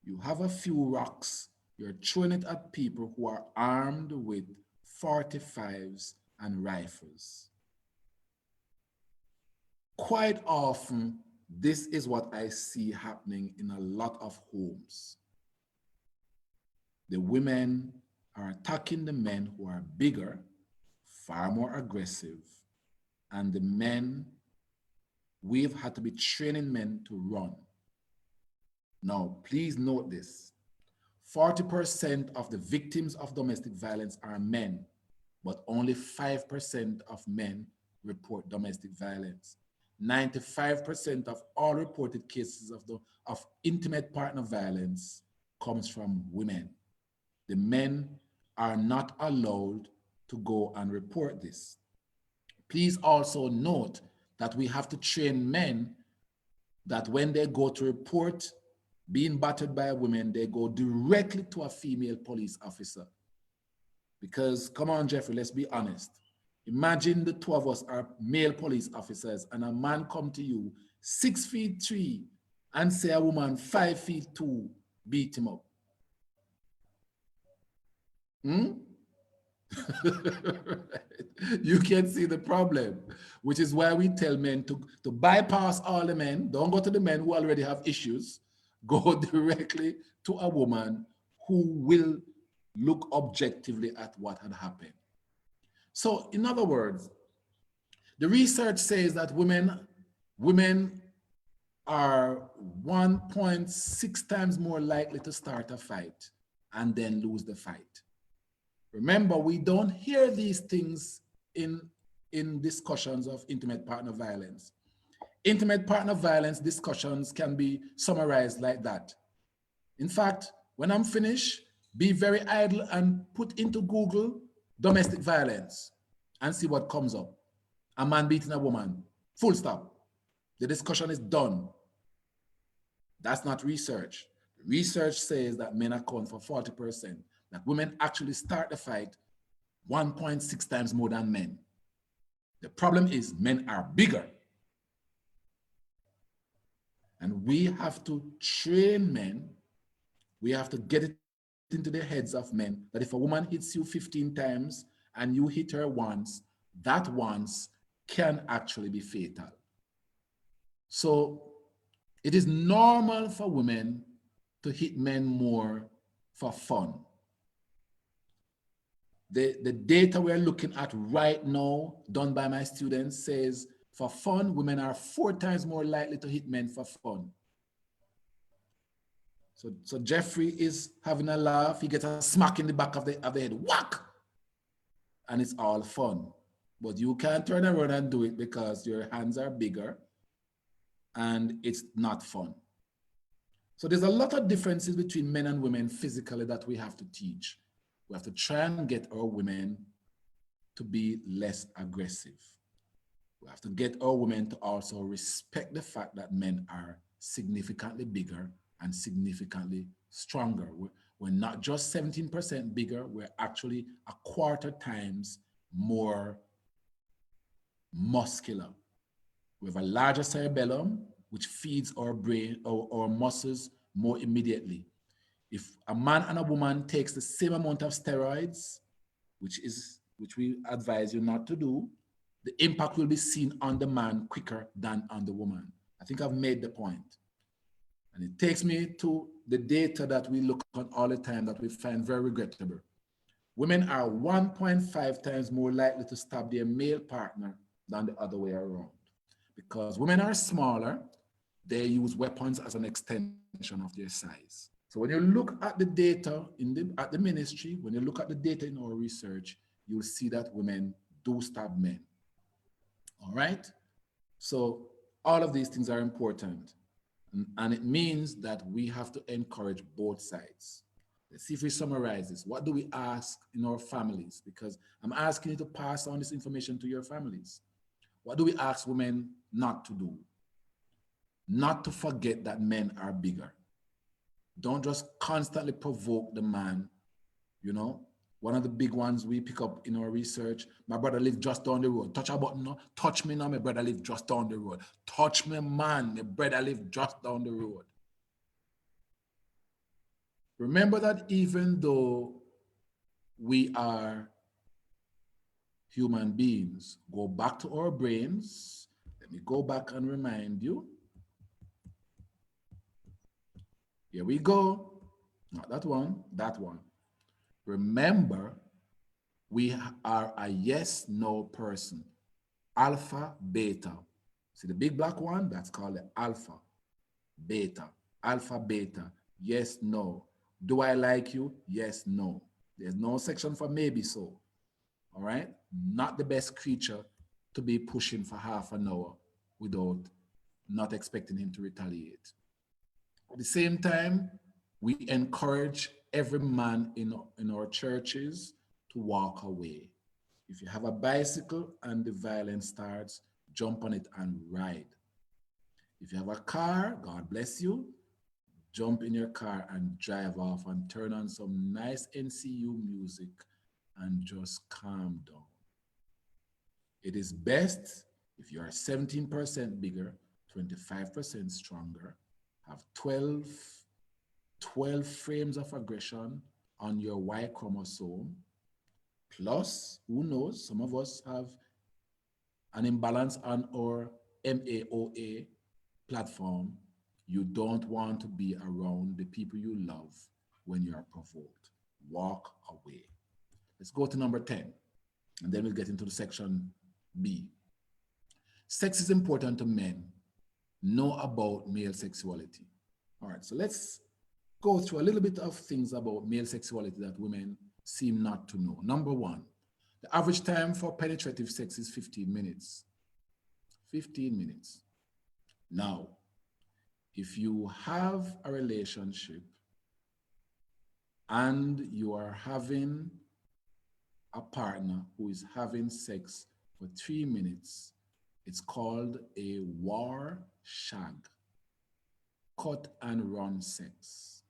You have a few rocks. You're throwing it at people who are armed with 45s and rifles. Quite often, this is what I see happening in a lot of homes. The women are attacking the men who are bigger, far more aggressive, and the men, we've had to be training men to run. Now, please note this. 40% of the victims of domestic violence are men, but only 5% of men report domestic violence. 95% of all reported cases of intimate partner violence comes from women. The men are not allowed to go and report this. Please also note that we have to train men that when they go to report being battered by women, they go directly to a female police officer. Because, come on, Jeffrey, let's be honest. Imagine the two of us are male police officers and a man come to you 6 feet 3 and say a woman 5 feet 2 beat him up. You can see the problem, which is why we tell men to bypass all the men. Don't go to the men who already have issues. Go directly to a woman who will look objectively at what had happened. So in other words, the research says that women are 1.6 times more likely to start a fight and then lose the fight. Remember, we don't hear these things in discussions of intimate partner violence. Intimate partner violence discussions can be summarized like that. In fact, when I'm finished, be very idle and put into Google domestic violence and see what comes up. A man beating a woman, full stop. The discussion is done. That's not research. Research says that men account for 40%, that women actually start the fight 1.6 times more than men. The problem is men are bigger. And we have to train men, we have to get it into the heads of men that if a woman hits you 15 times and you hit her once, that once can actually be fatal. So it is normal for women to hit men more for fun. The data we're looking at right now, done by my students, says for fun, women are 4 times more likely to hit men for fun. So Jeffrey is having a laugh, he gets a smack in the back of the head, whack! And it's all fun. But you can't turn around and do it because your hands are bigger and it's not fun. So there's a lot of differences between men and women physically that we have to teach. We have to try and get our women to be less aggressive. We have to get our women to also respect the fact that men are significantly bigger and significantly stronger. We're not just 17% bigger, we're actually 1/4 times more muscular. We have a larger cerebellum, which feeds our brain, our muscles more immediately. If a man and a woman takes the same amount of steroids, which we advise you not to do, the impact will be seen on the man quicker than on the woman. I think I've made the point. And it takes me to the data that we look on all the time that we find very regrettable. Women are 1.5 times more likely to stab their male partner than the other way around. Because women are smaller, they use weapons as an extension of their size. So when you look at the data at the ministry, when you look at the data in our research, you'll see that women do stab men. All right? So all of these things are important. And it means that we have to encourage both sides. Let's see if we summarize this. What do we ask in our families? Because I'm asking you to pass on this information to your families. What do we ask women not to do? Not to forget that men are bigger. Don't just constantly provoke the man, you know. One of the big ones we pick up in our research, my brother lives just down the road. Touch a button, no? Touch me now, my brother lives just down the road. Touch me, man, my brother lives just down the road. Remember that even though we are human beings, go back to our brains. Let me go back and remind you. Here we go. Not that one, that one. Remember, we are a yes, no person. Alpha, beta. See the big black one? That's called the alpha, beta. Alpha, beta. Yes, no. Do I like you? Yes, no. There's no section for maybe so. All right? Not the best creature to be pushing for half an hour without not expecting him to retaliate. At the same time, we encourage every man in our churches to walk away. If you have a bicycle and the violence starts, jump on it and ride. If you have a car, God bless you, jump in your car and drive off and turn on some nice NCU music and just calm down. It is best if you are 17% bigger, 25% stronger, have 12 frames of aggression on your Y chromosome, Plus, who knows, some of us have an imbalance on our MAOA platform. You don't want to be around the people you love when you are provoked. Walk away. Let's go to number 10, and then we'll get into the section B. Sex is important to men. Know about male sexuality. All right, so let's go through a little bit of things about male sexuality that women seem not to know. Number one, the average time for penetrative sex is 15 minutes. 15 minutes. Now, if you have a relationship and you are having a partner who is having sex for 3 minutes, it's called a war shag, cut and run sex.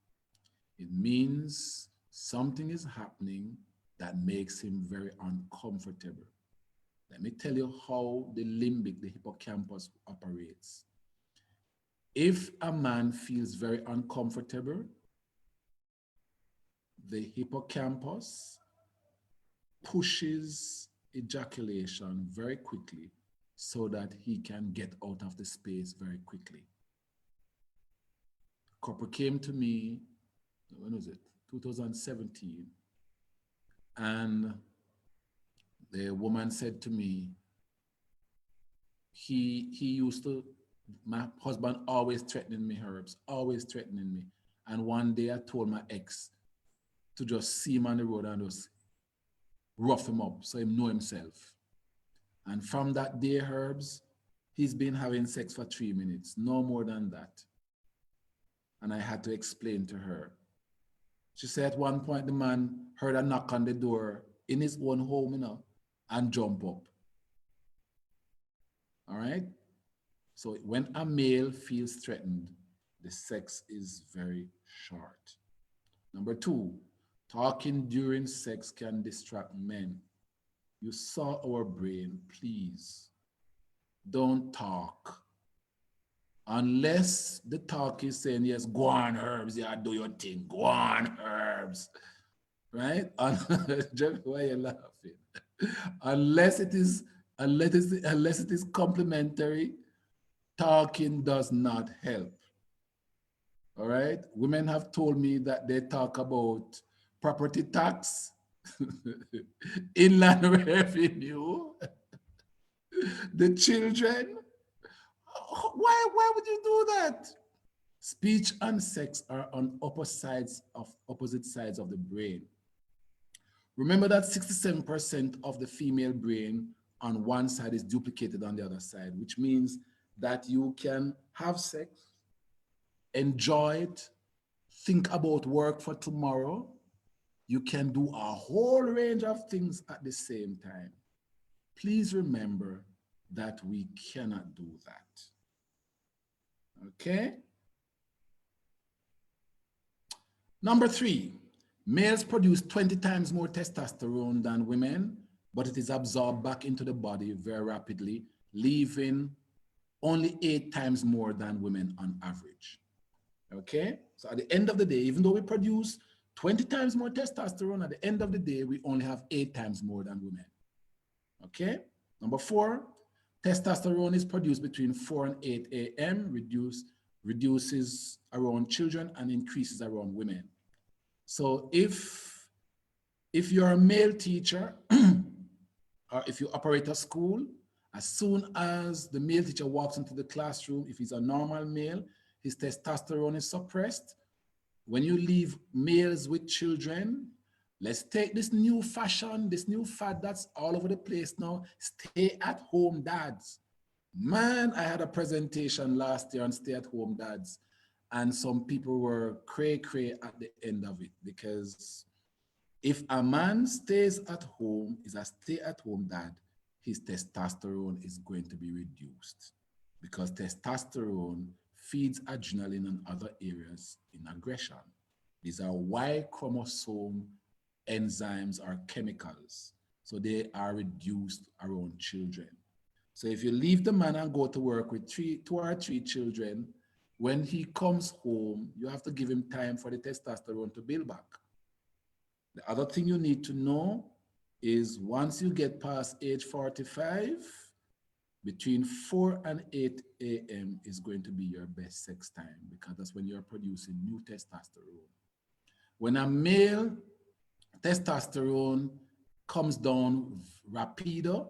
It means something is happening that makes him very uncomfortable. Let me tell you how the limbic, the hippocampus operates. If a man feels very uncomfortable, the hippocampus pushes ejaculation very quickly so that he can get out of the space very quickly. A couple came to me, when was it? 2017. And the woman said to me, he used to, my husband always threatening me, Herbs, always threatening me. And one day I told my ex to just see him on the road and just rough him up so he know himself. And from that day, Herbs, he's been having sex for 3 minutes, no more than that. And I had to explain to her. She said at one point the man heard a knock on the door in his own home, you know, and jump up. All right? So when a male feels threatened, the sex is very short. Number two, talking during sex can distract men. You saw our brain, please. Don't talk. Unless the talk is saying, yes, go on, Herbs, yeah, do your thing, go on, Herbs. Right? Jeff, why are you laughing? Unless it is complimentary, talking does not help. All right? Women have told me that they talk about property tax, inland revenue, the children. Why would you do that? Speech and sex are on opposite sides of the brain. Remember that 67% of the female brain on one side is duplicated on the other side, which means that you can have sex, enjoy it, think about work for tomorrow. You can do a whole range of things at the same time. Please remember that we cannot do that. Okay? Number three, males produce 20 times more testosterone than women, but it is absorbed back into the body very rapidly, leaving only 8 times more than women on average. Okay? So at the end of the day, even though we produce 20 times more testosterone, at the end of the day, we only have 8 times more than women. Okay? Number four, testosterone is produced between 4 and 8 a.m., reduces around children and increases around women. So if you're a male teacher, or if you operate a school, as soon as the male teacher walks into the classroom, if he's a normal male, his testosterone is suppressed. When you leave males with children, let's take this new fashion, this new fad that's all over the place now, stay at home dads. Man, I had a presentation last year on stay at home dads, and some people were cray-cray at the end of it, because if a man stays at home, is a stay-at-home dad, his testosterone is going to be reduced, because testosterone feeds adrenaline and other areas in aggression. These are Y chromosome enzymes or chemicals, so they are reduced around children. So if you leave the man and go to work with 2 or 3 children, when he comes home, you have to give him time for the testosterone to build back. The other thing you need to know is once you get past age 45, between 4 and 8 a.m. is going to be your best sex time, because that's when you're producing new testosterone. When a male testosterone comes down rapido,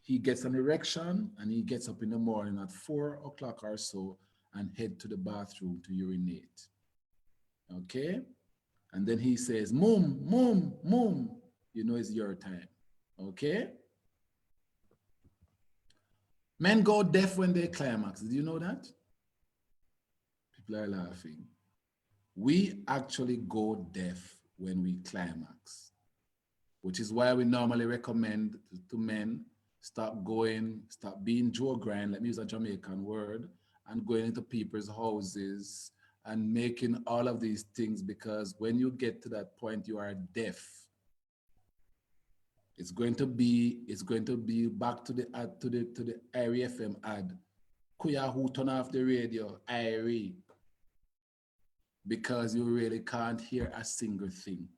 he gets an erection and he gets up in the morning at 4 o'clock or so and head to the bathroom to urinate. Okay? And then he says, mom, mom, mom, you know it's your time. Okay? Men go deaf when they climax. Did you know that? People are laughing. We actually go deaf when we climax, which is why we normally recommend to men stop being Joe grind, let me use a Jamaican word, and going into people's houses and making all of these things, because when you get to that point, you are deaf. It's going to be back to the Irie FM ad. Kuya who turn off the radio, Irie. Because you really can't hear a single thing.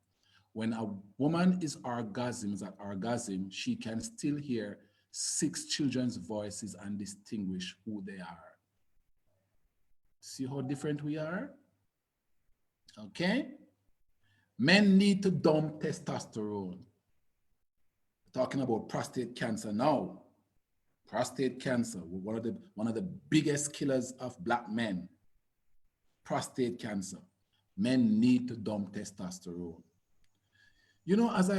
When a woman is at orgasm, she can still hear 6 children's voices and distinguish who they are. See how different we are? Okay? Men need to dump testosterone. Talking about prostate cancer now. Prostate cancer, one of the biggest killers of Black men. Prostate cancer. Men need to dump testosterone. You know, as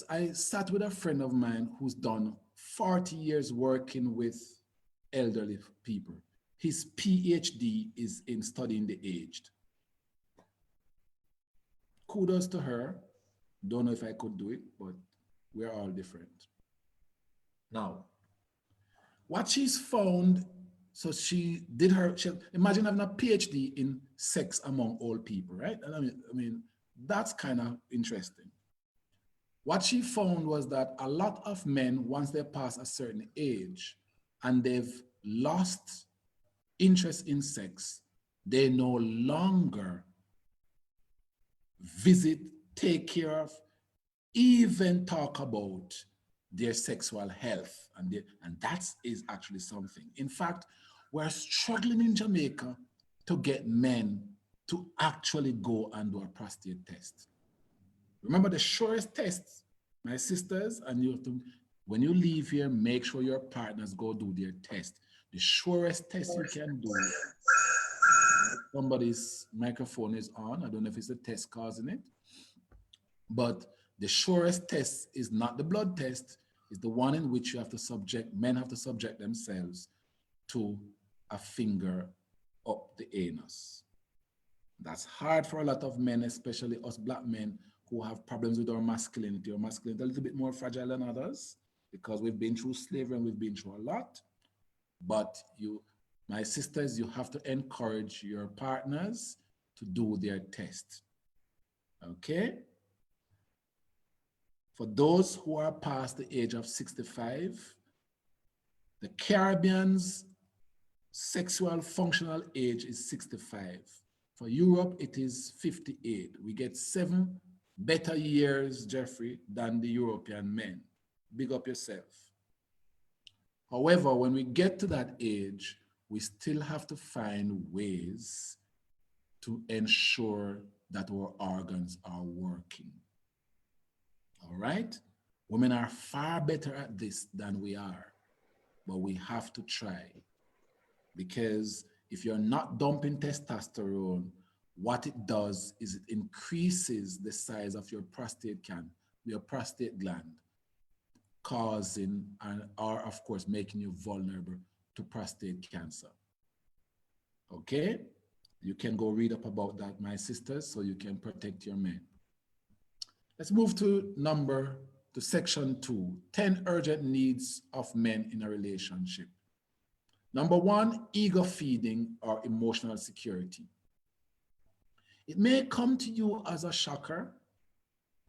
I sat with a friend of mine who's done 40 years working with elderly people. His PhD is in studying the aged. Kudos to her. Don't know if I could do it, but we're all different. Now, what she's found, so imagine having a PhD in sex among old people, right? And I mean, that's kind of interesting. What she found was that a lot of men, once they pass a certain age and they've lost interest in sex, they no longer visit, take care of, even talk about their sexual health. And that is actually something. In fact, we're struggling in Jamaica to get men to actually go and do a prostate test. Remember, the surest test, my sisters, and you have to, when you leave here, make sure your partners go do their test. The surest test you can do. Somebody's microphone is on. I don't know if it's the test causing it, but the surest test is not the blood test. It's the one in which men have to subject themselves to a finger up the anus. That's hard for a lot of men, especially us Black men who have problems with our masculinity. Our masculinity is a little bit more fragile than others because we've been through slavery and we've been through a lot. But my sisters, you have to encourage your partners to do their test. Okay? For those who are past the age of 65, the Caribbean's sexual functional age is 65. For Europe, it is 58. We get 7 better years, Jeffrey, than the European men. Big up yourself. However, when we get to that age, we still have to find ways to ensure that our organs are working. All right? Women are far better at this than we are, but we have to try. Because if you're not dumping testosterone, what it does is it increases the size of your prostate gland, causing or of course making you vulnerable to prostate cancer. Okay? You can go read up about that, my sisters, so you can protect your men. Let's move to section 2, 10 urgent needs of men in a relationship. Number 1, ego feeding or emotional security. It may come to you as a shocker,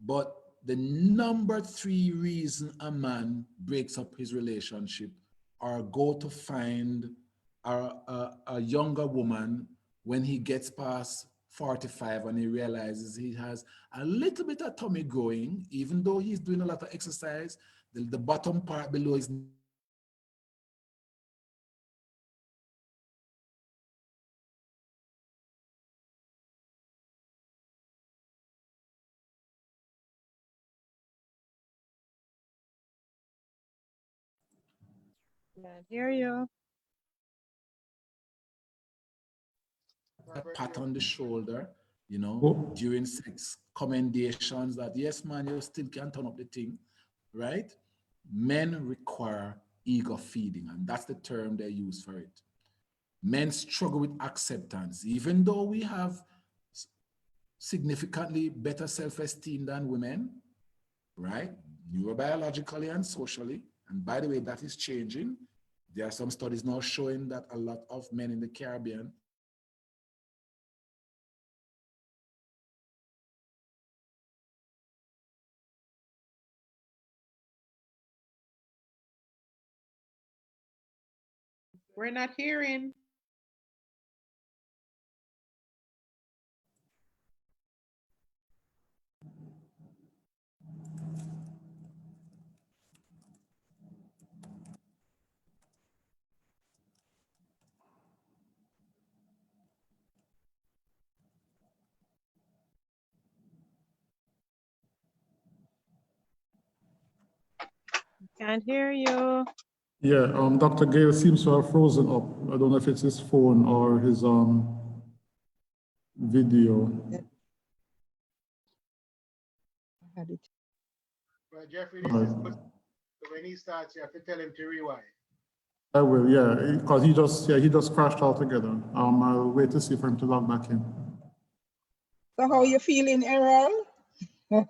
but the number 3 reason a man breaks up his relationship or go to find a younger woman when he gets past 45 when he realizes he has a little bit of tummy growing, even though he's doing a lot of exercise. The bottom part below is Can't hear you. a pat on the shoulder, you know, Oh. during sex, commendations that, yes, man, you still can turn up the thing, right? Men require ego feeding, and that's the term they use for it. Men struggle with acceptance, even though we have significantly better self-esteem than women, right? Neurobiologically and socially. And by the way, that is changing. There are some studies now showing that a lot of men in the Caribbean We're not hearing. Can't hear you. Yeah, Dr. Gayle seems to have frozen up. I don't know if it's his phone or his video. I had it. Well, Jeffrey, this Right. is good. So when he starts, you have to tell him to rewind. I will, yeah, because he just crashed altogether. I'll wait to see for him to log back in. So how you feeling, Errol? I'm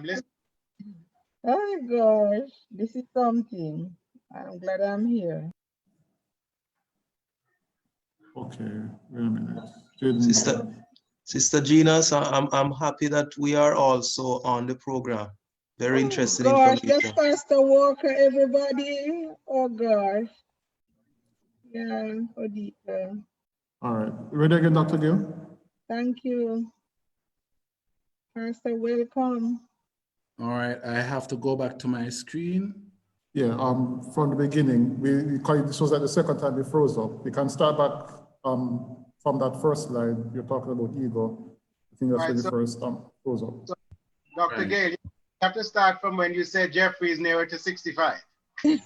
listening. Oh gosh, this is something. I'm glad I'm here. Okay, wait a minute. Sister Gina, so I'm happy that we are also on the program. Very interesting Gosh, information. that's Pastor Walker, everybody. Oh gosh. Yeah, Odita. All right, ready again, Dr. Gayle? Thank you. Pastor, welcome. All right, I have to go back to my screen. Yeah, from the beginning, this was like the second time we froze up. We can start back from that first slide. You're talking about ego. I think that's Right, when you so- first froze up. So, Dr. Right. Gayle, you have to start from when you said Jeffrey is nearer to 65. I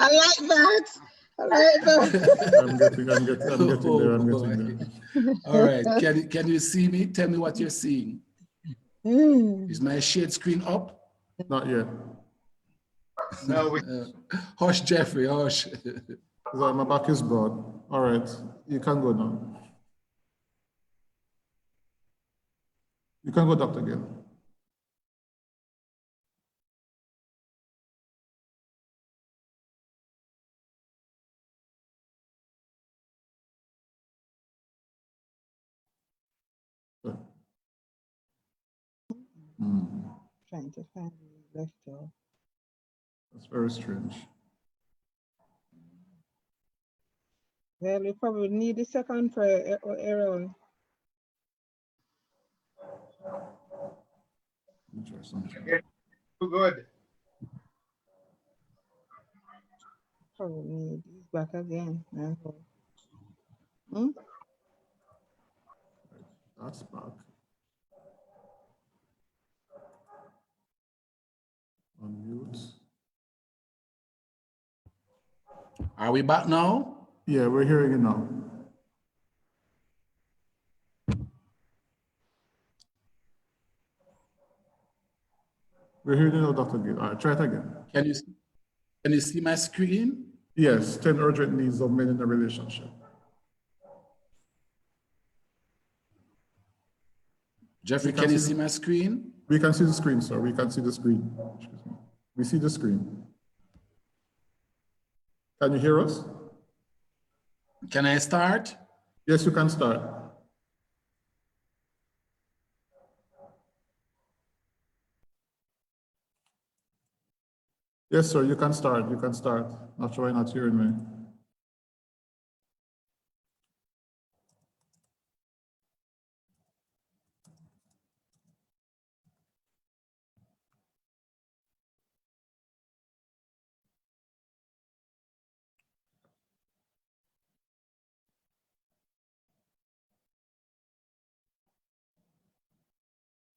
like that. I like that. I'm getting there. I'm getting there. All right, can you see me? Tell me what you're seeing. Is my shade screen up? Not yet. No, we, Hush, Jeffrey, hush. My back is broad. All right, you can go now. You can go, Dr. Gayle. Trying to find the left off. That's very strange. Well, we probably need a second prayer, Errol. Let me try something. too good. Probably need this back again. Hmm? That's back. Unmute. Are we back now? Yeah, we're hearing it now. We're hearing it now, Dr. Gayle. All right, try it again. Can you see my screen? Yes, 10 urgent needs of men in a relationship. Jeffrey, can you see my screen? We can see the screen, sir. We can see the screen. Excuse me. We see the screen. Can you hear us? Can I start? Yes, you can start. Yes, sir, you can start. You can start. Not sure why not hearing me.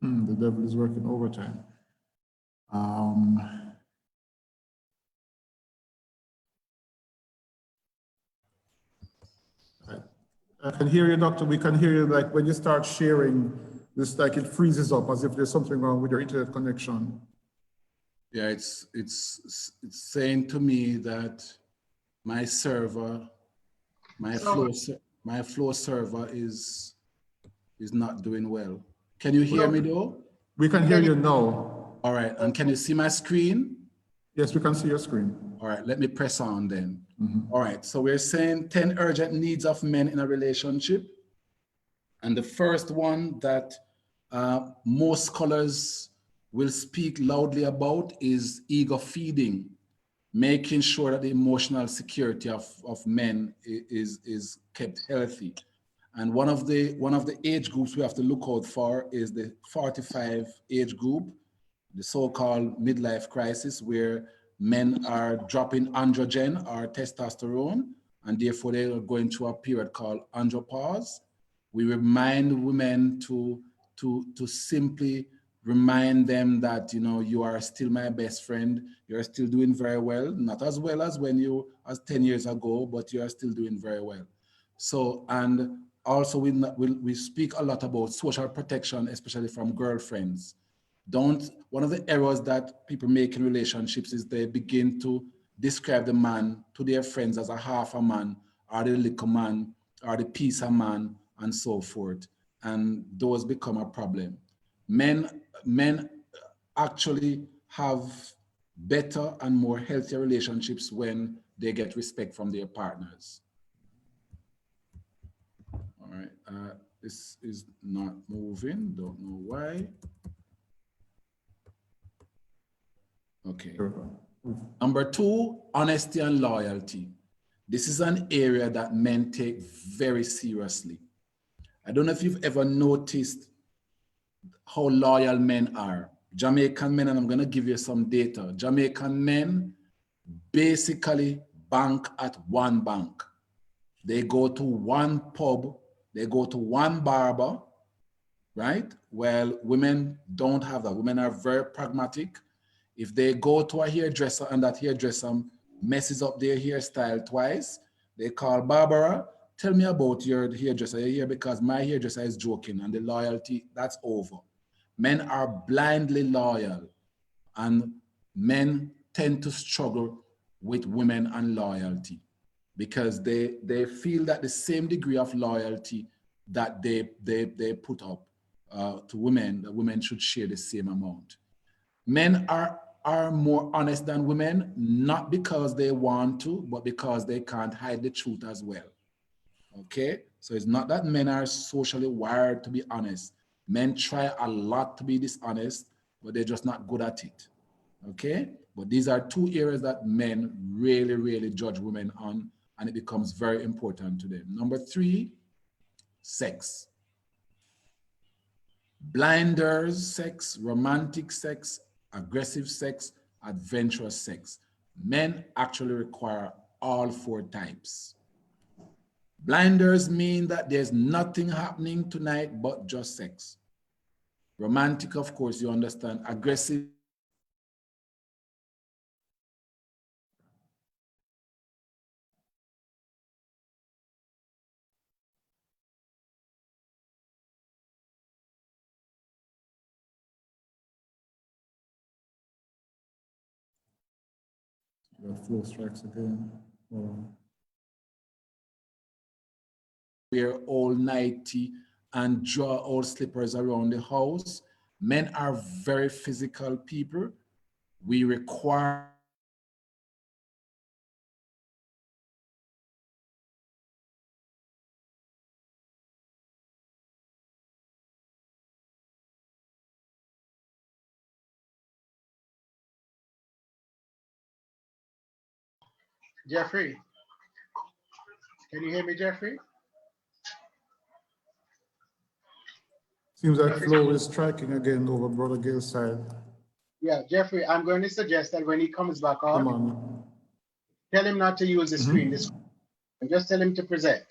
The devil is working overtime. I can hear you, doctor. We can hear you, like when you start sharing this, like it freezes up as if there's something wrong with your internet connection. Yeah, it's saying to me that my server, my flow server is not doing well. Can you hear me though? We can hear you now. All right, and can you see my screen? Yes, we can see your screen. All right, let me press on then. All right, so we're saying 10 urgent needs of men in a relationship. And the first one that most scholars will speak loudly about is ego feeding, making sure that the emotional security of men is kept healthy. And one of the age groups we have to look out for is the 45 age group, the so-called midlife crisis, where men are dropping androgen or testosterone, and therefore they are going through a period called andropause. We remind women to simply remind them that, you know, you are still my best friend, you're still doing very well, not as well as when you, as 10 years ago, but you are still doing very well. So, and also we speak a lot about social protection, especially from girlfriends. One of the errors that people make in relationships is they begin to describe the man to their friends as a half a man, or the little man, or the piece of man, and so forth. And those become a problem. Men actually have better and more healthier relationships when they get respect from their partners. All right, this is not moving, don't know why. Okay. Number 2, honesty and loyalty. This is an area that men take very seriously. I don't know if you've ever noticed how loyal men are. Jamaican men, and I'm going to give you some data. Jamaican men basically bank at one bank. They go to one pub, they go to one barber, right? Well, women don't have that. Women are very pragmatic. If they go to a hairdresser and that hairdresser messes up their hairstyle twice, they call Barbara, tell me about your hairdresser. You're here because my hairdresser is joking, and the loyalty, that's over. Men are blindly loyal, and men tend to struggle with women and loyalty because they feel that the same degree of loyalty that they put up to women, that women should share the same amount. Men are more honest than women, not because they want to, but because they can't hide the truth as well. Okay? So it's not that men are socially wired to be honest. Men try a lot to be dishonest, but they're just not good at it. Okay? But these are 2 areas that men really, really judge women on, and it becomes very important to them. Number 3, sex. Blinders sex, romantic sex, aggressive sex, adventurous sex. Men actually require all 4 types. Blinders mean that there's nothing happening tonight but just sex. Romantic, of course, you understand. Aggressive. Got flow strikes again. Wear all nighty and draw all slippers around the house. Men are very physical people. We require Jeffrey, can you hear me, Jeffrey? Seems like flow is striking again over Brother Gayle's side. Yeah, Jeffrey, I'm going to suggest that when he comes back Come on, on. tell him not to use the screen, and just tell him to present.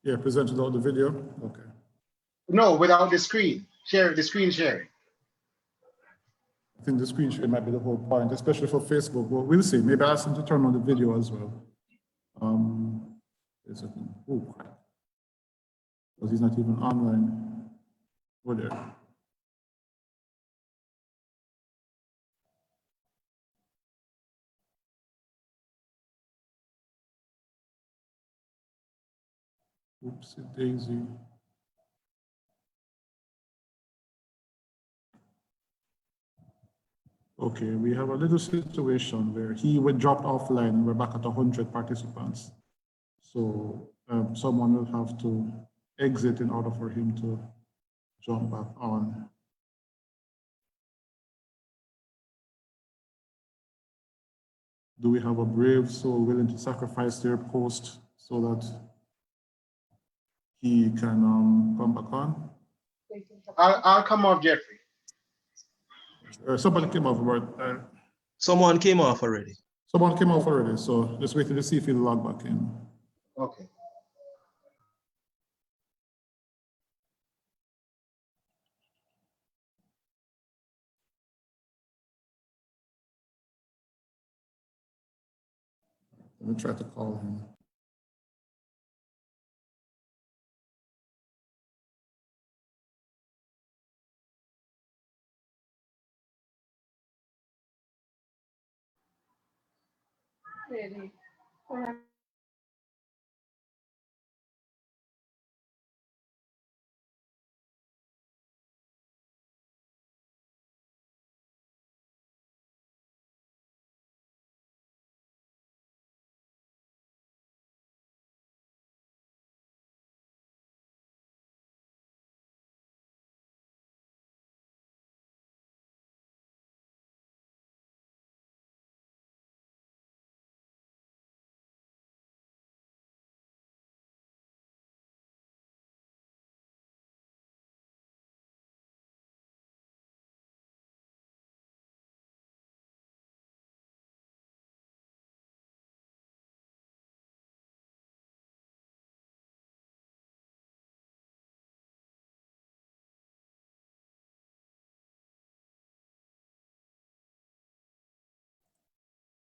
Yeah, present without the video. Okay. No, without the screen. share the screen sharing. I think the screen share might be the whole point, especially for Facebook. Well, we'll see. Maybe ask them to turn on the video as well. Is it? Oh, because he's not even online. Oh, there. Oopsie daisy. Okay, we have a little situation where he would drop offline and we're back at 100 participants. So someone will have to exit in order for him to jump back on. Do we have a brave soul willing to sacrifice their post so that he can come back on? I'll come off, Jeffrey. Somebody came off. Someone came off already. Someone came off already, so just waiting to see if he'll log back in. Okay. Let me try to call him.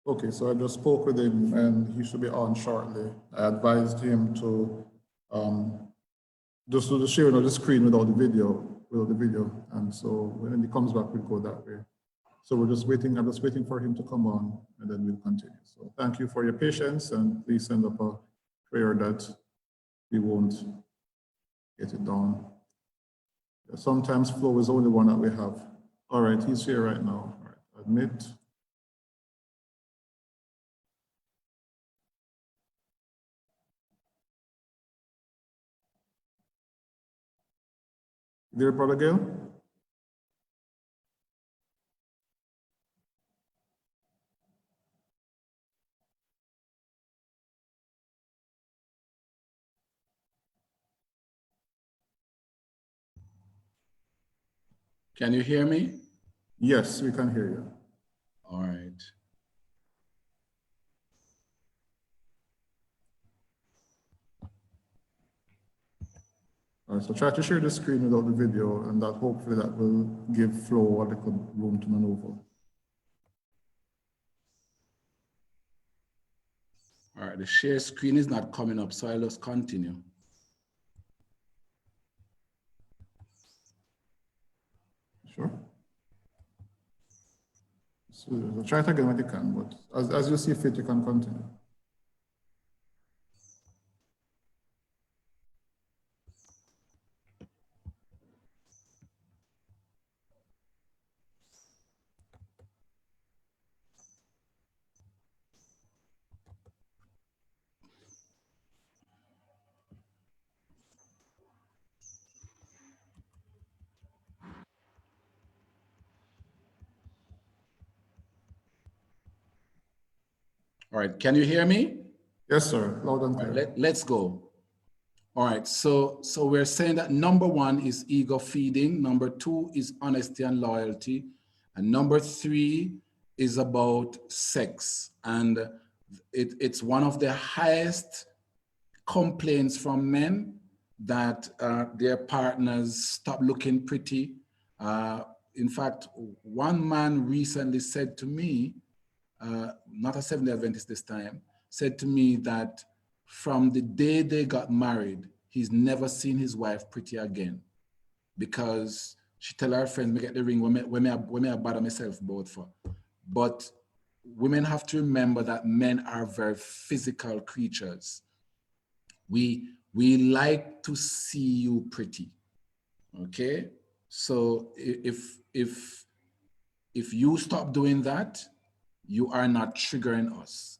Okay, so I just spoke with him and he should be on shortly. I advised him to just do the sharing of the screen without the video. And so when he comes back, we'll go that way. So we're just waiting, I'm just waiting for him to come on and then we'll continue. So thank you for your patience and please send up a prayer that we won't get it down. Sometimes flow is the only one that we have. All right, he's here right now. All right, admit. Dear Brother Gayle? Can you hear me? Yes, we can hear you. All right. All right, so try to share the screen without the video and that hopefully that will give flow a little room to maneuver. All right, the share screen is not coming up, so I'll just continue. Sure. So try it again when you can, but as you see fit, you can continue. All right, can you hear me? Yes, sir, loud and clear. All right, let's go. All right, so we're saying that number 1 is ego feeding, number 2 is honesty and loyalty, and number 3 is about sex. And it's one of the highest complaints from men that their partners stop looking pretty. In fact, one man recently said to me, not a Seventh-day Adventist this time, said to me that from the day they got married, he's never seen his wife pretty again, because she tell her friends, me get the ring when I bother myself both for. But women have to remember that men are very physical creatures. We like to see you pretty, okay? So if you stop doing that, you are not triggering us.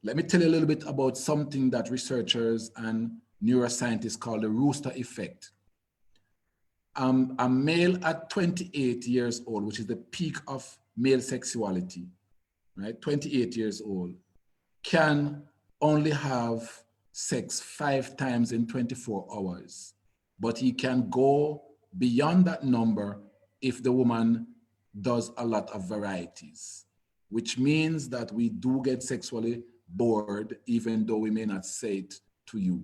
Let me tell you a little bit about something that researchers and neuroscientists call the rooster effect. A male at 28 years old, which is the peak of male sexuality, right? 28 years old, can only have sex 5 times in 24 hours, but he can go beyond that number if the woman does a lot of varieties, which means that we do get sexually bored, even though we may not say it to you.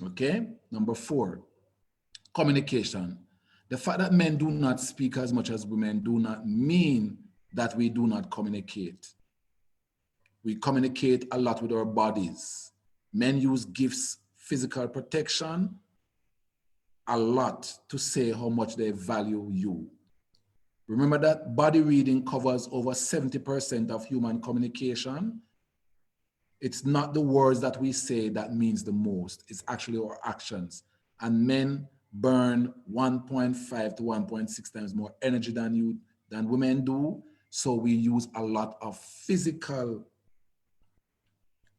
Okay, number 4, communication. The fact that men do not speak as much as women do not mean that we do not communicate. We communicate a lot with our bodies. Men use gifts, physical protection, a lot to say how much they value you. Remember that body reading covers over 70% of human communication. It's not the words that we say that means the most, it's actually our actions. And men burn 1.5 to 1.6 times more energy than women do. So we use a lot of physical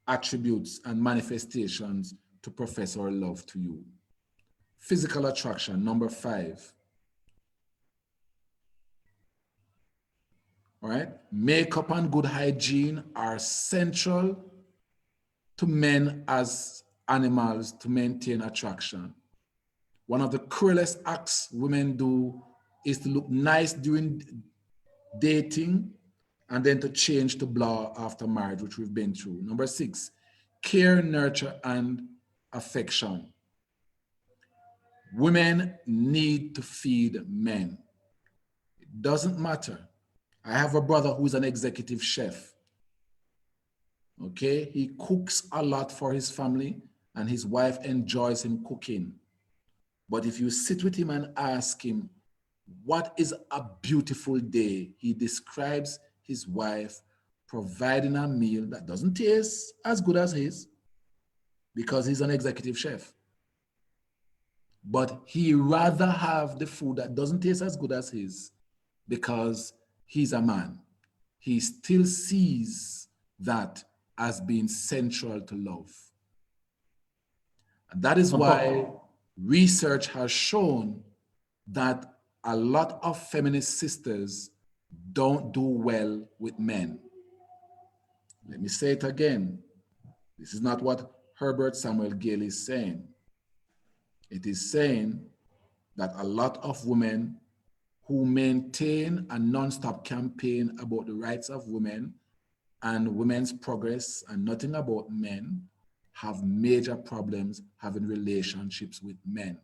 attributes and manifestations to profess our love to you. Physical attraction, number 5. All right, makeup and good hygiene are central to men as animals to maintain attraction. One of the cruelest acts women do is to look nice during dating and then to change to blah after marriage, which we've been through. Number 6, care, nurture, and affection. Women need to feed men. It doesn't matter. I have a brother who's an executive chef. Okay, he cooks a lot for his family and his wife enjoys him cooking. But if you sit with him and ask him, what is a beautiful day? He describes his wife providing a meal that doesn't taste as good as his because he's an executive chef. But he rather have the food that doesn't taste as good as his because he's a man. He still sees that as being central to love. And that is why research has shown that a lot of feminist sisters don't do well with men. Let me say it again. This is not what Herbert Gayle is saying. It is saying that a lot of women who maintain a non-stop campaign about the rights of women and women's progress and nothing about men have major problems having relationships with men.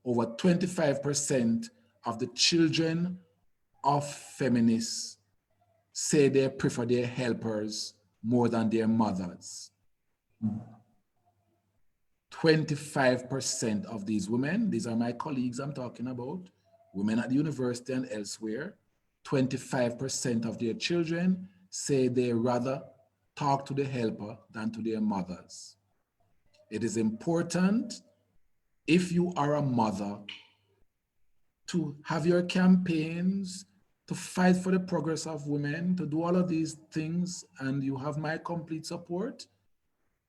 Over 25% of the children of feminists say they prefer their helpers more than their mothers. 25% of these women, these are my colleagues I'm talking about, women at the university and elsewhere, 25% of their children say they rather talk to the helper than to their mothers. It is important, if you are a mother, to have your campaigns, to fight for the progress of women, to do all of these things, and you have my complete support.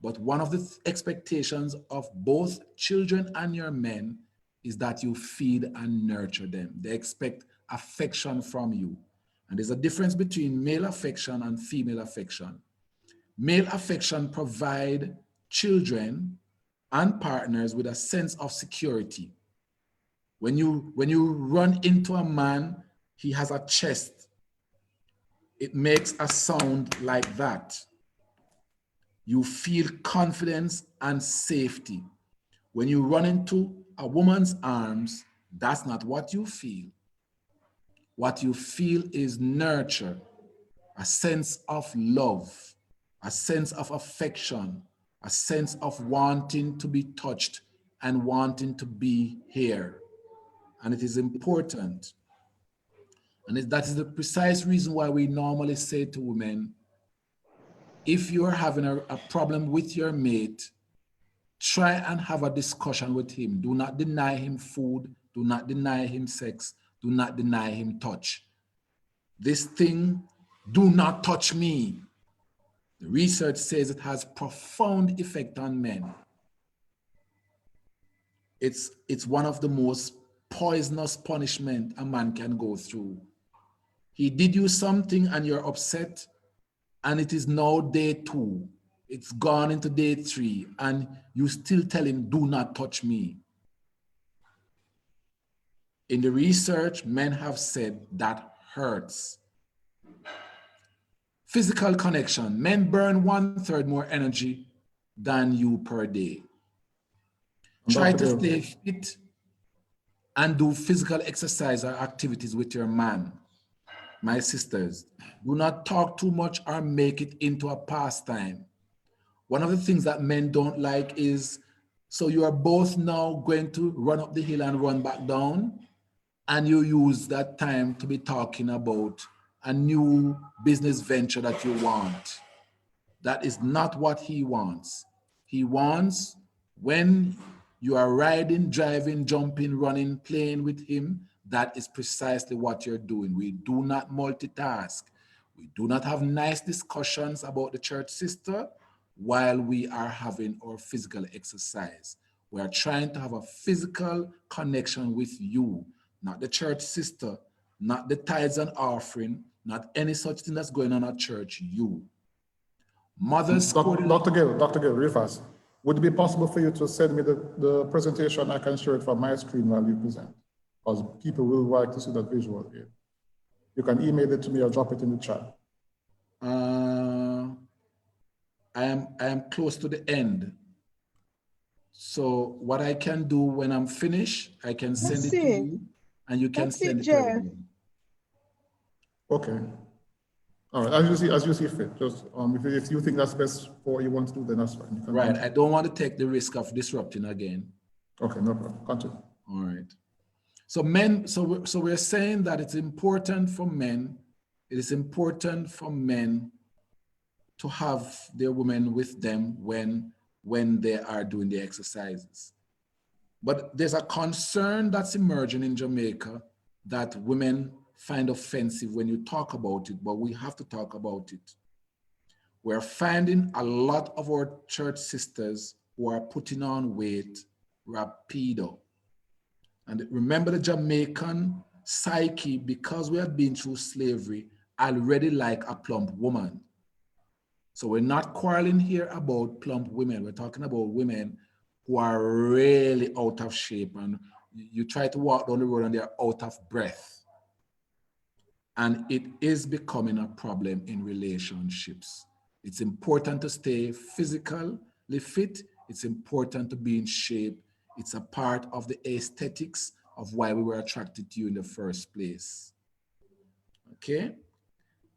But one of the expectations of both children and your men is that you feed and nurture them. They expect affection from you. And there's a difference between male affection and female affection. Male affection provides children and partners with a sense of security. When you run into a man, he has a chest. It makes a sound like that. You feel confidence and safety. When you run into a woman's arms, that's not what you feel. What you feel is nurture, a sense of love, a sense of affection, a sense of wanting to be touched and wanting to be here. And it is important. And that is the precise reason why we normally say to women, if you're having a problem with your mate, try and have a discussion with him. Do not deny him food. Do not deny him sex. Do not deny him touch. This thing, do not touch me. The research says it has profound effect on men. It's one of the most poisonous punishment a man can go through. He did you something and you're upset, and it is now day 2. It's gone into day 3, and you still tell him, do not touch me. In the research, men have said that hurts. Physical connection. Men burn 1/3 more energy than you per day. Try to stay fit and do physical exercise or activities with your man. My sisters, do not talk too much or make it into a pastime. One of the things that men don't like is, so you are both now going to run up the hill and run back down, and you use that time to be talking about a new business venture that you want. That is not what he wants. He wants, when you are riding, driving, jumping, running, playing with him, that is precisely what you're doing. We do not multitask. We do not have nice discussions about the church sister while we are having our physical exercise. We are trying to have a physical connection with you, not the church sister, not the tithes and offering, not any such thing that's going on at church, you. Mothers. Dr. Gayle, real fast. Would it be possible for you to send me the presentation? I can share it from my screen while you present, because people will like to see that visual here. You can email it to me or drop it in the chat. I am close to the end. So what I can do when I'm finished, I can send it to you, and you can send it to everyone. Okay. All right, as you see fit. Just if you think that's best for what you want to do, then that's fine. Right. Continue. I don't want to take the risk of disrupting again. Okay, no problem. Continue. All right. So men. So we're saying that it's important for men. It is important for men to have their women with them when they are doing the exercises. But there's a concern that's emerging in Jamaica that women find offensive when you talk about it, but we have to talk about it. We're finding a lot of our church sisters who are putting on weight rapido. And remember the Jamaican psyche, because we have been through slavery, already like a plump woman. So we're not quarreling here about plump women. We're talking about women who are really out of shape, and you try to walk down the road and they're out of breath. And it is becoming a problem in relationships. It's important to stay physically fit. It's important to be in shape. It's a part of the aesthetics of why we were attracted to you in the first place. Okay?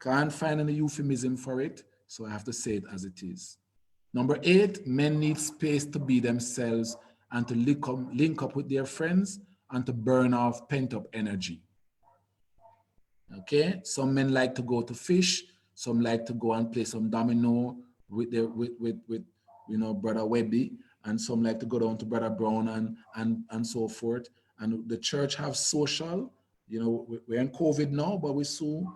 Can't find any euphemism for it, so I have to say it as it is. Number 8, men need space to be themselves and to link up with their friends and to burn off pent-up energy. Okay, some men like to go to fish, some like to go and play some domino with Brother Webby, and some like to go down to Brother Brown and so forth. And the church have social, we're in COVID now, but we soon,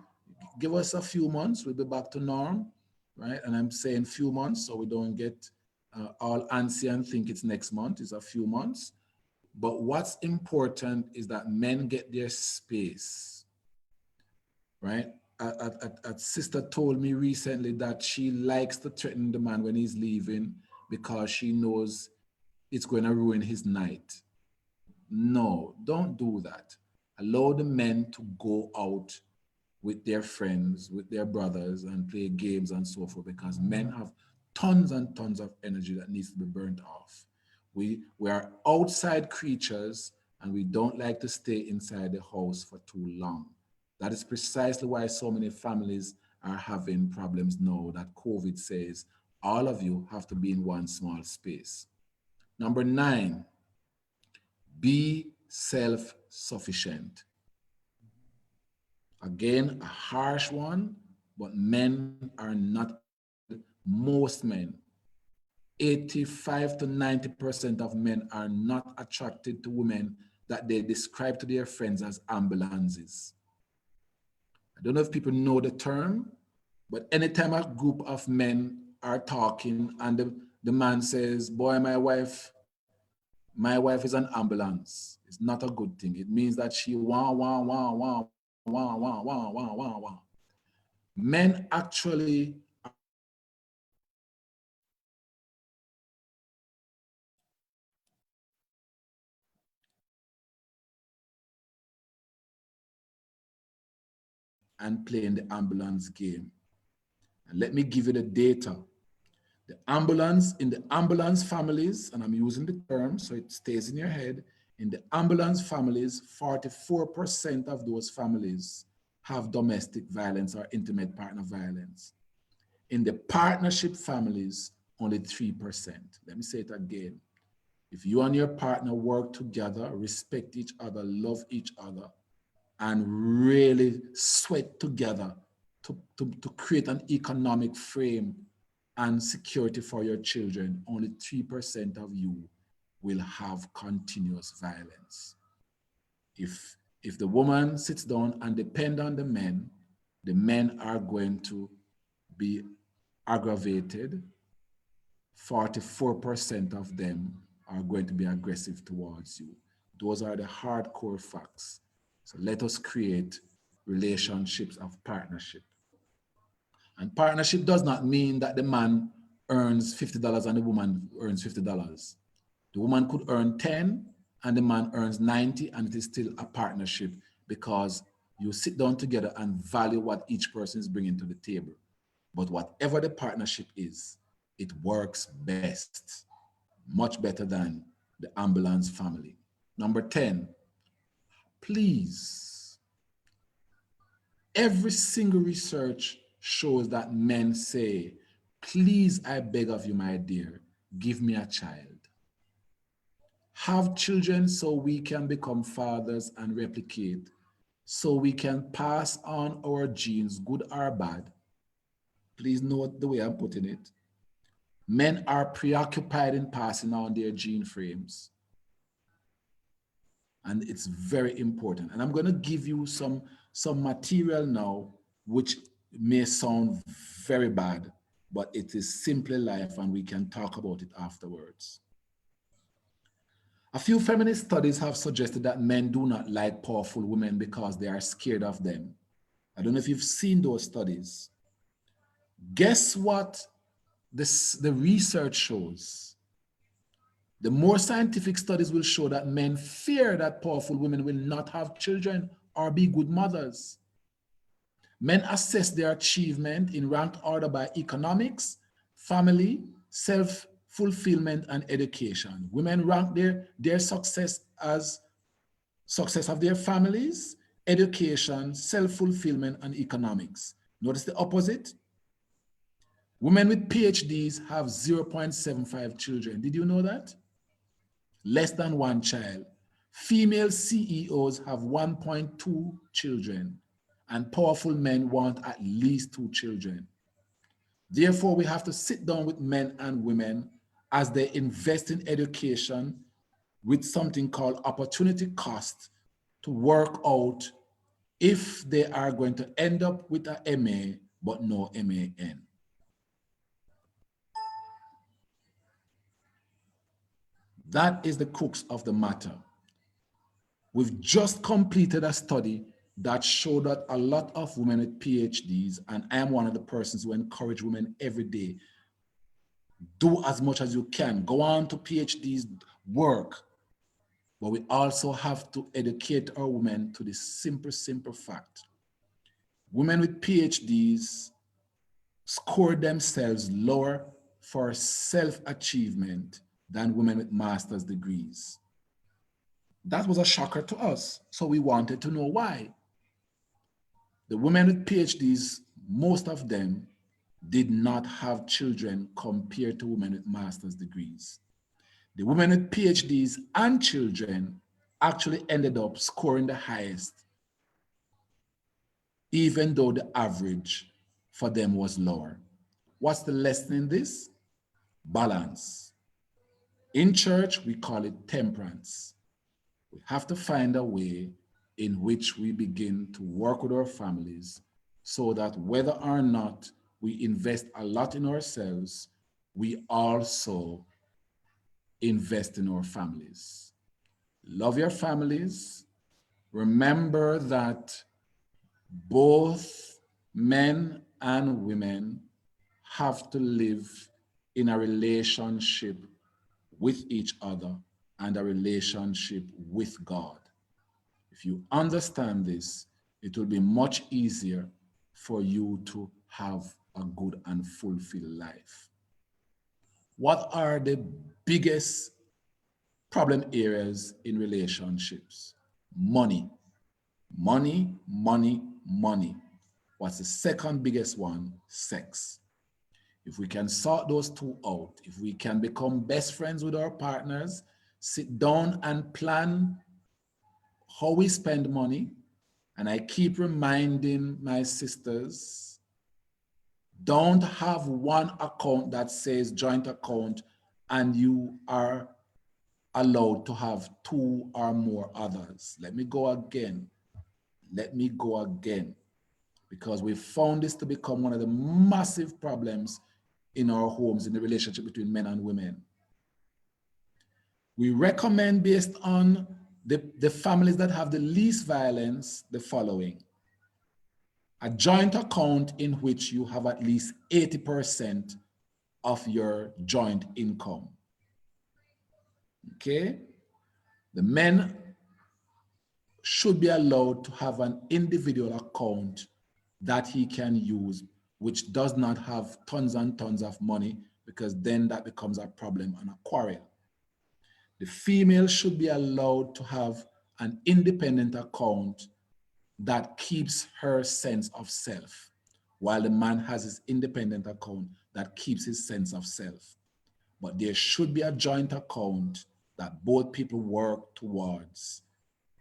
give us a few months, we'll be back to norm, right? And I'm saying few months, so we don't get all antsy and think it's next month, it's a few months. But what's important is that men get their space. Right? A sister told me recently that she likes to threaten the man when he's leaving because she knows it's going to ruin his night. No, don't do that. Allow the men to go out with their friends, with their brothers, and play games and so forth, because men have tons and tons of energy that needs to be burnt off. We are outside creatures, and we don't like to stay inside the house for too long. That is precisely why so many families are having problems now that COVID says all of you have to be in one small space. Number 9, be self-sufficient. Again, a harsh one, but men are not, most men, 85 to 90% of men are not attracted to women that they describe to their friends as ambulances. I don't know if people know the term, but anytime a group of men are talking and the man says, boy, my wife is an ambulance, it's not a good thing. It means that she wah, wah, wah, wah, wah, wah, wah, wah, wah, wah. Men actually and playing the ambulance game. And let me give you the data. The ambulance, in the ambulance families, and I'm using the term so it stays in your head, in the ambulance families, 44% of those families have domestic violence or intimate partner violence. In the partnership families, only 3%. Let me say it again. If you and your partner work together, respect each other, love each other, and really sweat together to create an economic frame and security for your children, only 3% of you will have continuous violence. If the woman sits down and depend on the men are going to be aggravated. 44% of them are going to be aggressive towards you. Those are the hardcore facts. So let us create relationships of partnership. And partnership does not mean that the man earns $50 and the woman earns $50. The woman could earn 10 and the man earns 90, and it is still a partnership because you sit down together and value what each person is bringing to the table. But whatever the partnership is, it works best, much better than the ambulance family. Number 10, please. Every single research shows that men say, please, I beg of you, my dear, give me a child. Have children so we can become fathers and replicate, so we can pass on our genes, good or bad. Please note the way I'm putting it. Men are preoccupied in passing on their gene frames. And it's very important. And I'm going to give you some material now, which may sound very bad, but it is simply life and we can talk about it afterwards. A few feminist studies have suggested that men do not like powerful women because they are scared of them. I don't know if you've seen those studies. Guess what the research shows? The more scientific studies will show that men fear that powerful women will not have children or be good mothers. Men assess their achievement in ranked order by economics, family, self-fulfillment, and education. Women rank their success as success of their families, education, self-fulfillment, and economics. Notice the opposite. Women with PhDs have 0.75 children. Did you know that? Less than 1 child. Female CEOs have 1.2 children, and powerful men want at least 2 children. Therefore, we have to sit down with men and women as they invest in education with something called opportunity cost to work out if they are going to end up with a MA, but no MAN. That is the crux of the matter. We've just completed a study that showed that a lot of women with PhDs, and I am one of the persons who encourage women every day, do as much as you can. Go on to PhDs, work. But we also have to educate our women to this simple fact. Women with PhDs score themselves lower for self-achievement than women with master's degrees. That was a shocker to us, so we wanted to know why. The women with PhDs, most of them did not have children compared to women with master's degrees. The women with PhDs and children actually ended up scoring the highest, even though the average for them was lower. What's the lesson in this? Balance. In church, we call it temperance. We have to find a way in which we begin to work with our families so that whether or not we invest a lot in ourselves, we also invest in our families. Love your families. Remember that both men and women have to live in a relationship with each other and a relationship with God. If you understand this, it will be much easier for you to have a good and fulfilled life. What are the biggest problem areas in relationships? Money. Money, money, money. What's the second biggest one? Sex. If we can sort those two out, if we can become best friends with our partners, sit down and plan how we spend money, and I keep reminding my sisters, don't have one account that says joint account and you are allowed to have two or more others. Let me go again. Let me go again. Because we found this to become one of the massive problems in our homes, in the relationship between men and women. We recommend, based on the families that have the least violence, the following. A joint account in which you have at least 80% of your joint income. Okay? The men should be allowed to have an individual account that he can use, which does not have tons and tons of money, because then that becomes a problem and a quarrel. The female should be allowed to have an independent account that keeps her sense of self, while the man has his independent account that keeps his sense of self. But there should be a joint account that both people work towards,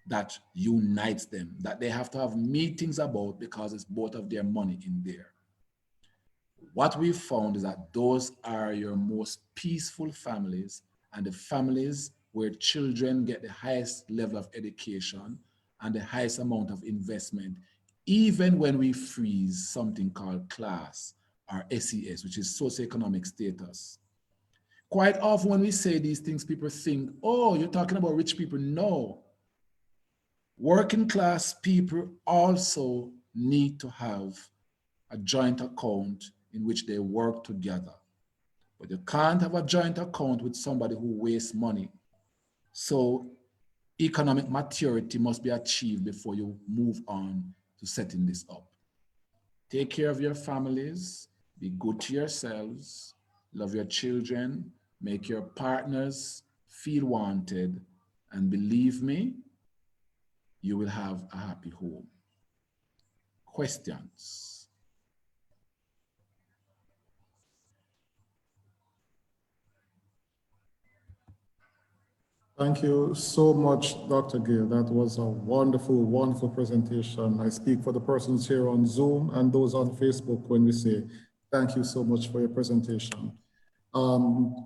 that unites them, that they have to have meetings about because it's both of their money in there. What we've found is that those are your most peaceful families, and the families where children get the highest level of education and the highest amount of investment, even when we freeze something called class or SES, which is socioeconomic status. Quite often when we say these things, people think, oh, you're talking about rich people. No. Working class people also need to have a joint account in which they work together. But you can't have a joint account with somebody who wastes money. So economic maturity must be achieved before you move on to setting this up. Take care of your families, be good to yourselves, love your children, make your partners feel wanted, and believe me, you will have a happy home. Questions? Thank you so much, Dr. Gayle. That was a wonderful, wonderful presentation. I speak for the persons here on Zoom and those on Facebook when we say thank you so much for your presentation.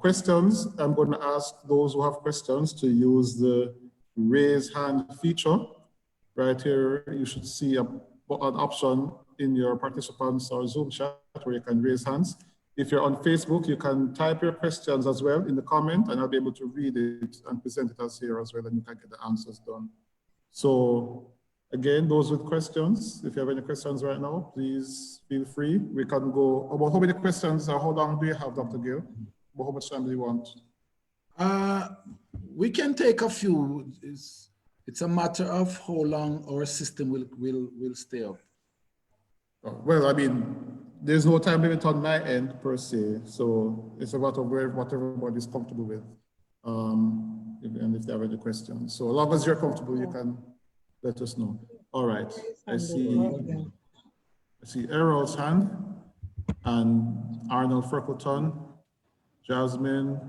Questions, I'm going to ask those who have questions to use the raise hand feature. Right here, you should see an option in your participants or Zoom chat where you can raise hands. If you're on Facebook, you can type your questions as well in the comment, and I'll be able to read it and present it as here as well, and you can get the answers done. So again, those with questions, if you have any questions right now, please feel free. We can go about how many questions or how long do you have, Dr. Gayle? About how much time do you want? We can take a few. It's a matter of how long our system will stay up. Well, I mean, there's no time limit on my end per se, so it's a matter of what everybody's comfortable with. And if they have any questions. So as long as you're comfortable, you can let us know. All right. I see Errol's hand and Arnold Freckleton, Jasmine.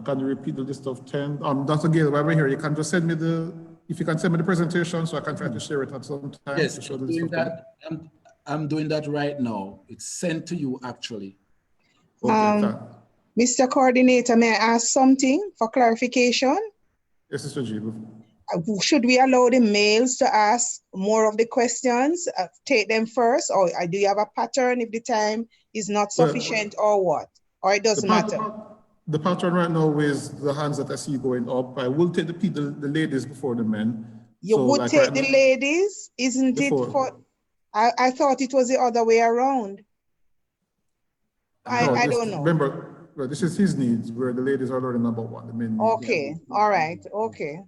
Can you repeat the list of 10? Dr. Gayle, while we're here, you can just send me if you can send me the presentation so I can try to share it at some time. Yes, to show the list of 10. I'm doing that right now. It's sent to you actually. Okay, Mr. Coordinator, may I ask something for clarification? Yes, Mr. G. Should we allow the males to ask more of the questions, take them first, or do you have a pattern if the time is not sufficient, or what? Or it doesn't matter? The pattern right now is the hands that I see going up. I will take the ladies before the men. You would take the ladies, isn't it? I thought it was the other way around. I don't know. Remember, this is his needs, where the ladies are learning about what the men need. Okay, all right, okay.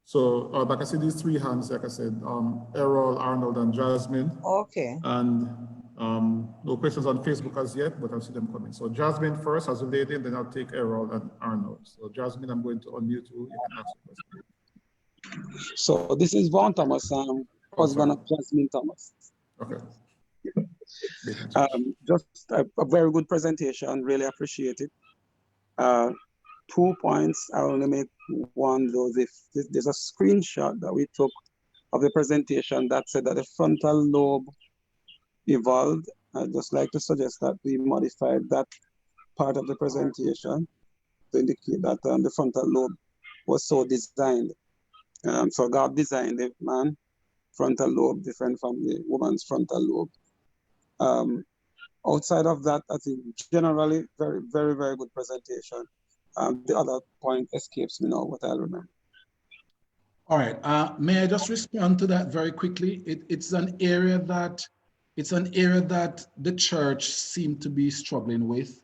So, like I said, these three hands, like I said, Errol, Arnold, and Jasmine. Okay. And no questions on Facebook as yet, but I'll see them coming. So Jasmine first as a lady, and then I'll take Errol and Arnold. So Jasmine, I'm going to unmute you. You can ask a question. So this is Vaughn Thomas, husband of Jasmine Thomas. Okay. Just a very good presentation, really appreciate it. 2 points, I only make one, though. There's a screenshot that we took of the presentation that said that the frontal lobe evolved. I'd just like to suggest that we modified that part of the presentation to indicate that the frontal lobe was so designed. So God designed the man frontal lobe different from the woman's frontal lobe. Outside of that, I think generally very, very, very good presentation. The other point escapes me now, what I'll remember. All right, may I just respond to that very quickly? It's an area that the church seemed to be struggling with.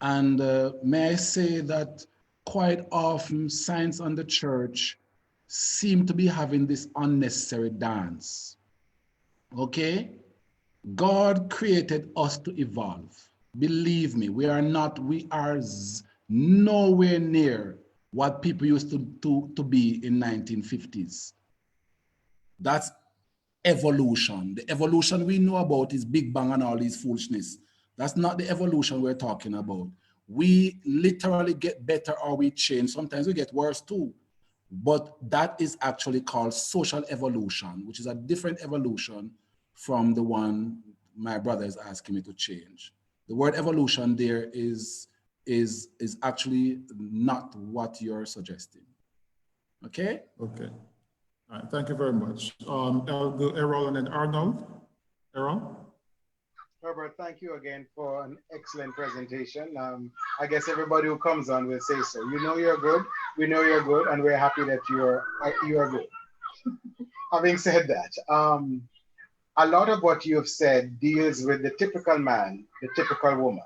And may I say that quite often science and the church seem to be having this unnecessary dance. Okay? God created us to evolve. Believe me, we are nowhere near what people used to be in 1950s. That's evolution. The evolution we know about is Big Bang and all these foolishness. That's not the evolution we're talking about. We literally get better or we change. Sometimes we get worse too. But that is actually called social evolution, which is a different evolution from the one my brother is asking me to change. The word evolution there is actually not what you're suggesting. Okay? Okay. All right, thank you very much. I'll go Errol and then Arnold. Errol? Herbert, thank you again for an excellent presentation. I guess everybody who comes on will say so. You know you're good, we know you're good, and we're happy that you are good. Having said that, a lot of what you have said deals with the typical man, the typical woman.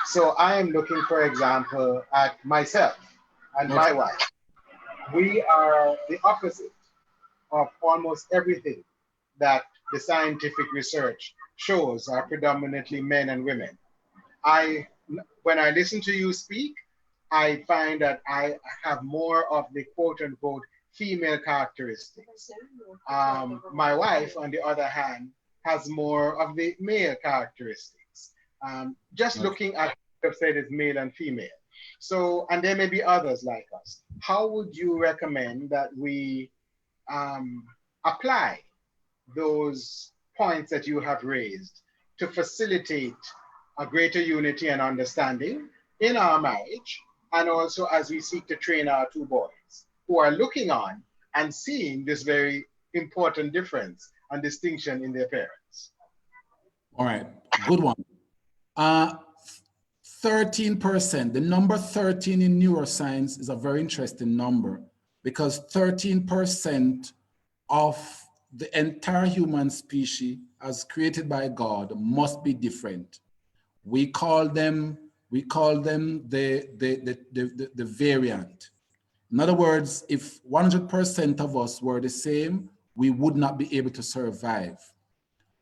So I am looking, for example, at myself and my wife. We are the opposite of almost everything that the scientific research shows are predominantly men and women. When I listen to you speak, I find that I have more of the quote unquote female characteristics. My wife, on the other hand, has more of the male characteristics. Just looking at what I've said is male and female. So, and there may be others like us. How would you recommend that we apply those points that you have raised to facilitate a greater unity and understanding in our marriage, and also as we seek to train our two boys who are looking on and seeing this very important difference and distinction in their parents? All right, good one. 13%, the number 13 in neuroscience is a very interesting number because 13% of the entire human species as created by God must be different. We call them the variant. In other words, if 100% of us were the same, we would not be able to survive.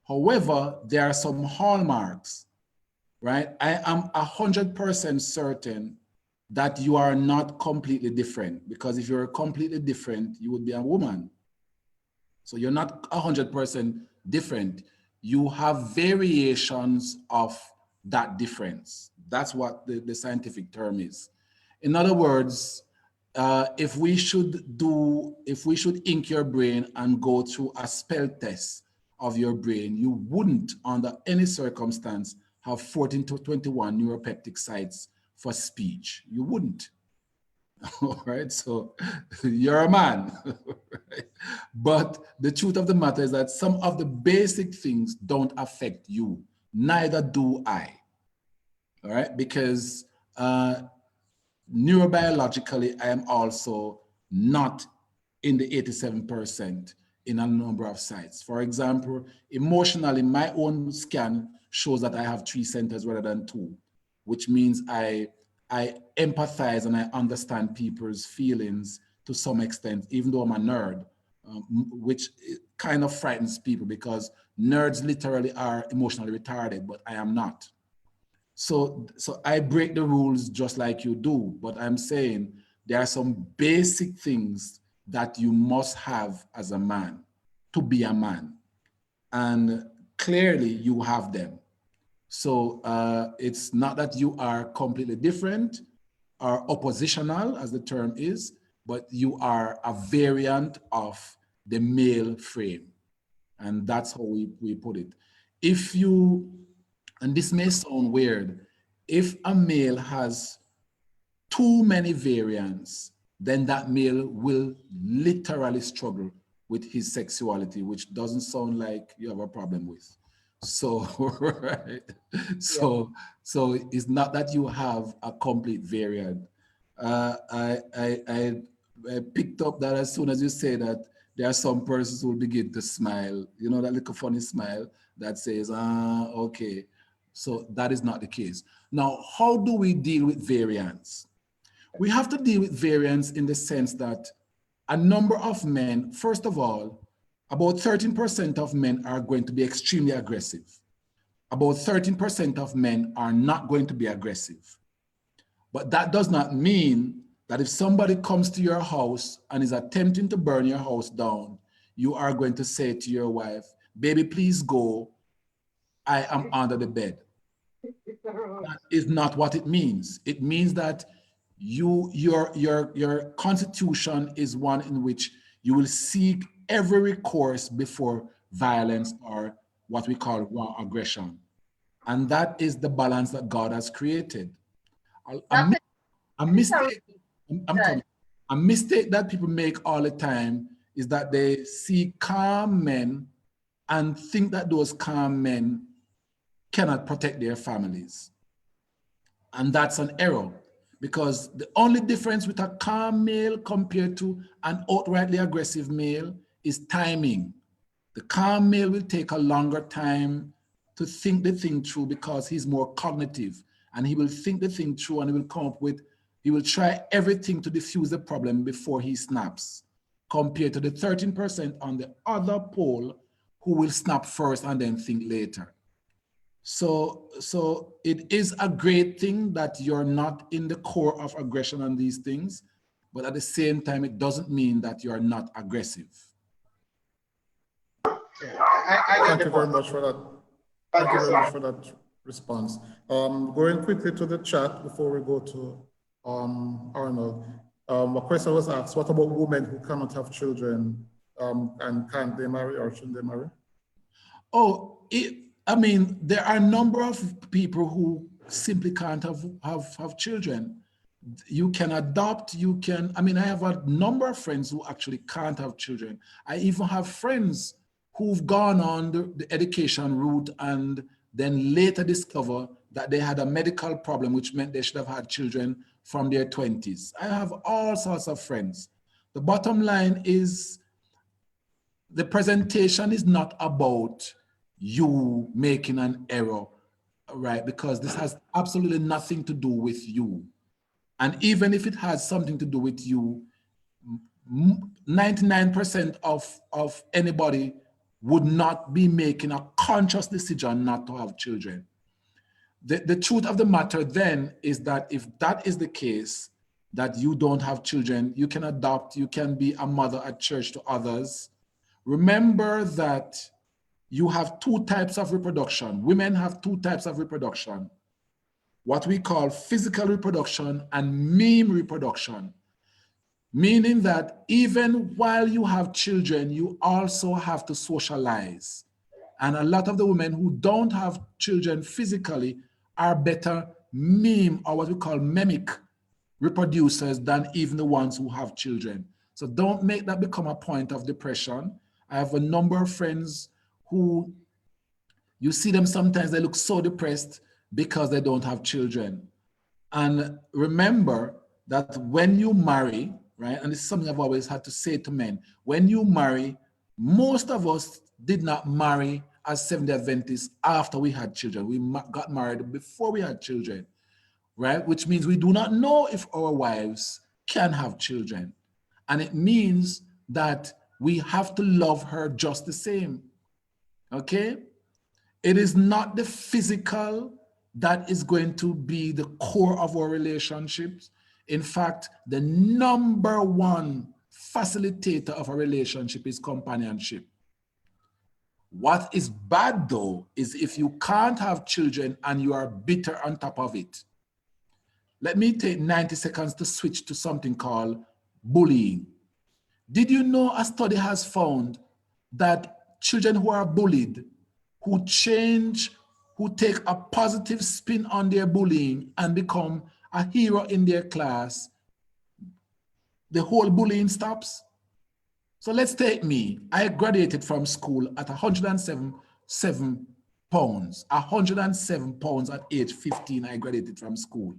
However, there are some hallmarks, right? I am 100% certain that you are not completely different, because if you're completely different, you would be a woman. So you're not 100% different. You have variations of that difference. That's what the scientific term is. In other words, if we should ink your brain and go through a spell test of your brain, you wouldn't under any circumstance have 14 to 21 neuropeptic sites for speech. You wouldn't. All right, so you're a man. Right? But the truth of the matter is that some of the basic things don't affect you. Neither do I. All right, because neurobiologically, I am also not in the 87% in a number of sites. For example, emotionally, my own scan shows that I have 3 centers rather than 2, which means I empathize and I understand people's feelings to some extent, even though I'm a nerd, which kind of frightens people because nerds literally are emotionally retarded, but I am not. So I break the rules just like you do, but I'm saying there are some basic things that you must have as a man to be a man. And clearly you have them. So it's not that you are completely different or oppositional, as the term is, but you are a variant of the male frame. And that's how we put it. If you, and this may sound weird, if a male has too many variants, then that male will literally struggle with his sexuality, which doesn't sound like you have a problem with. So, right. So it's not that you have a complete variant. I picked up that as soon as you say that, there are some persons who will begin to smile. You know, that little funny smile that says, okay. So that is not the case. Now, how do we deal with variance? We have to deal with variance in the sense that a number of men, first of all, about 13% of men are going to be extremely aggressive. About 13% of men are not going to be aggressive. But that does not mean that if somebody comes to your house and is attempting to burn your house down, you are going to say to your wife, baby, please go, I am under the bed. That is not what it means. It means that your constitution is one in which you will seek every recourse before violence or what we call raw aggression. And that is the balance that God has created. A mistake that people make all the time is that they see calm men and think that those calm men cannot protect their families. And that's an error, because the only difference with a calm male compared to an outrightly aggressive male is timing. The calm male will take a longer time to think the thing through because he's more cognitive, and he will think the thing through and he will come up with, he will try everything to diffuse the problem before he snaps, compared to the 13% on the other pole who will snap first and then think later. So it is a great thing that you're not in the core of aggression on these things, but at the same time, it doesn't mean that you're not aggressive. Thank you very much for that. Thank you very much for that response. Going quickly to the chat before we go to Arnold. A question was asked, what about women who cannot have children, and can't they marry or shouldn't they marry? Oh, I mean, there are a number of people who simply can't have children. You can adopt, you can, I mean, I have a number of friends who actually can't have children. I even have friends who've gone on the education route and then later discover that they had a medical problem, which meant they should have had children from their 20s. I have all sorts of friends. The bottom line is the presentation is not about you making an error, right? Because this has absolutely nothing to do with you. And even if it has something to do with you, 99% of anybody would not be making a conscious decision not to have children. the truth of the matter then is that if that is the case, that you don't have children, you can adopt, you can be a mother at church to others. Remember that you have two types of reproduction. Women have two types of reproduction, what we call physical reproduction and meme reproduction, meaning that even while you have children, you also have to socialize. And a lot of the women who don't have children physically are better meme, or what we call mimic reproducers, than even the ones who have children. So don't make that become a point of depression. I have a number of friends who, you see them sometimes, they look so depressed because they don't have children. And remember that when you marry, right, and this is something I've always had to say to men, when you marry, most of us did not marry as Seventh-day Adventists after we had children. We got married before we had children, right? Which means we do not know if our wives can have children. And it means that we have to love her just the same, okay? It is not the physical that is going to be the core of our relationships. In fact, the number one facilitator of a relationship is companionship. What is bad though is if you can't have children and you are bitter on top of it. Let me take 90 seconds to switch to something called bullying. Did you know a study has found that children who are bullied, who change, who take a positive spin on their bullying and become a hero in their class, the whole bullying stops? So let's take me. I graduated from school at 107 pounds. 107 pounds at age 15, I graduated from school.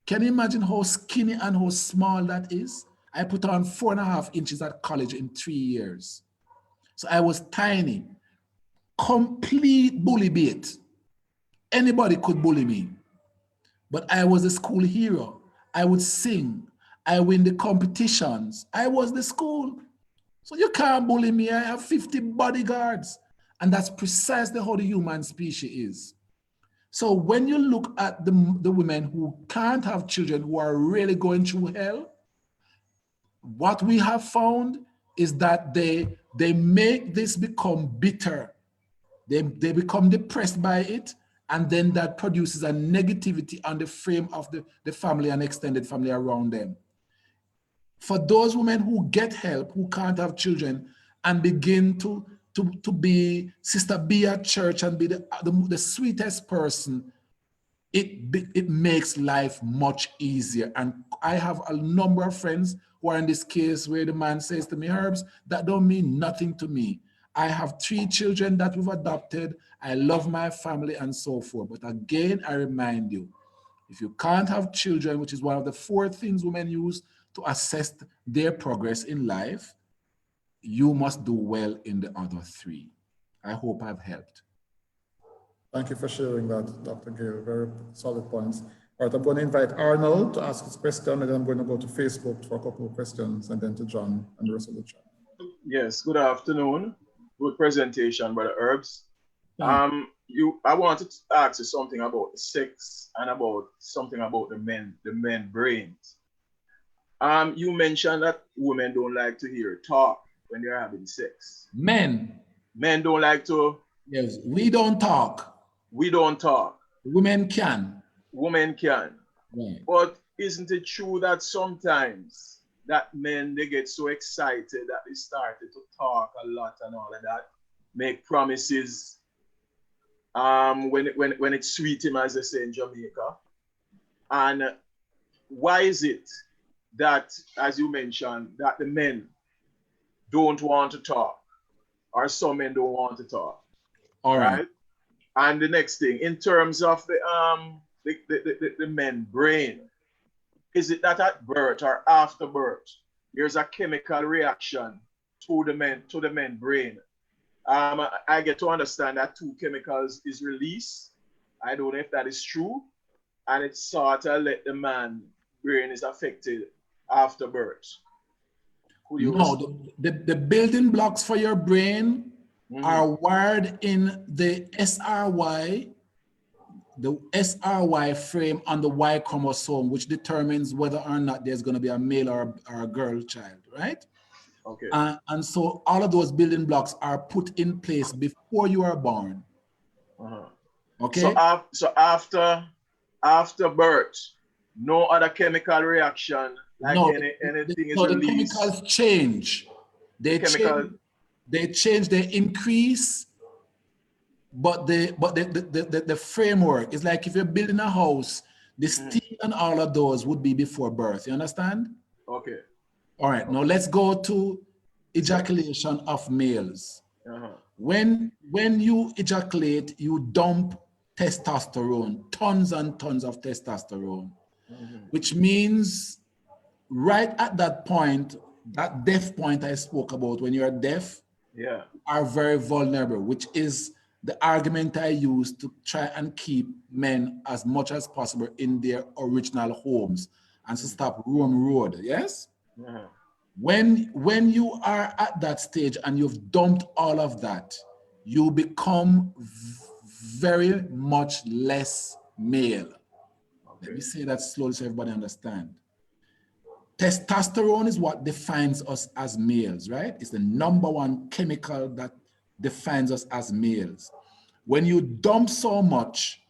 Can you imagine how skinny and how small that is? I put on 4.5 inches at college in 3 years. So I was tiny, complete bully bait. Anybody could bully me, but I was a school hero. I would sing. I win the competitions. I was the school. So you can't bully me. I have 50 bodyguards. And that's precisely how the human species is. So when you look at the women who can't have children, who are really going through hell, what we have found is that they make this become bitter. They become depressed by it, and then that produces a negativity on the frame of the family and extended family around them. For those women who get help, who can't have children, and begin to be Sister B at church and be the sweetest person, it makes life much easier. And I have a number of friends who are in this case where the man says to me, Herbs, that don't mean nothing to me. I have 3 children that we've adopted. I love my family and so forth. But again, I remind you, if you can't have children, which is one of the 4 things women use to assess their progress in life, you must do well in the other 3. I hope I've helped. Thank you for sharing that, Dr. Gayle. Very solid points. All right, I'm going to invite Arnold to ask his question, and then I'm going to go to Facebook for a couple of questions, and then to John and the rest of the chat. Yes, good afternoon. Good presentation, Brother Herbs. I wanted to ask you something about the sex and about something about the men brains. You mentioned that women don't like to hear talk when they're having sex. Men don't like to. Yes, we don't talk. We don't talk. Women can. Women can. Right. But isn't it true that sometimes that men, they get so excited that they started to talk a lot and all of that, make promises when it's sweet him, as they say in Jamaica. And why is it that, as you mentioned, that the men don't want to talk, or some men don't want to talk? All right. And the next thing, in terms of the men brain, is it that at birth or after birth, there's a chemical reaction to the men brain? I get to understand that 2 chemicals is released. I don't know if that is true. And it sort of let the man brain is affected after birth. No, the building blocks for your brain are wired in the SRY, the SRY frame on the Y chromosome, which determines whether or not there's going to be a male or a girl child, right? Okay. And so all of those building blocks are put in place before you are born. Okay. So after birth, no other chemical reaction, like no, anything is no, the released. chemicals change. They change, they increase, but the framework is like if you're building a house, the steel and all of those would be before birth. You understand? Okay. All right. Now let's go to ejaculation of males. When you ejaculate, you dump testosterone, tons and tons of testosterone, which means right at that point, that deaf point I spoke about, when you're deaf, are very vulnerable, which is the argument I use to try and keep men as much as possible in their original homes and to stop roam road. Yes? When you are at that stage and you've dumped all of that, you become very much less male. Let me say that slowly so everybody understand. Testosterone is what defines us as males, right? It's the #1 chemical that defines us as males. When you dump so much,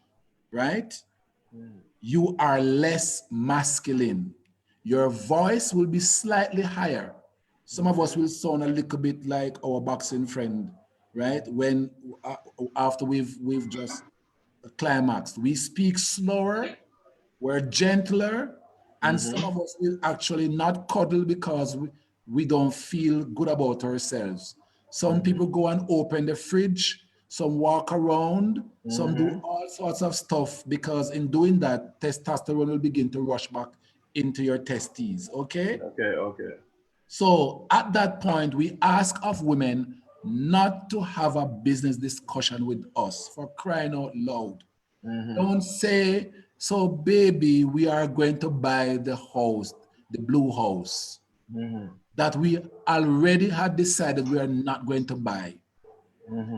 right, you are less masculine. Your voice will be slightly higher. Some of us will sound a little bit like our boxing friend, right? When after we've just climaxed, we speak slower, we're gentler, and some of us will actually not cuddle because we don't feel good about ourselves. Some people go and open the fridge, some walk around, some do all sorts of stuff because in doing that, testosterone will begin to rush back into your testes, okay? Okay. So at that point, we ask of women not to have a business discussion with us, for crying out loud. Don't say, so baby, we are going to buy the house, the blue house, that we already had decided we are not going to buy.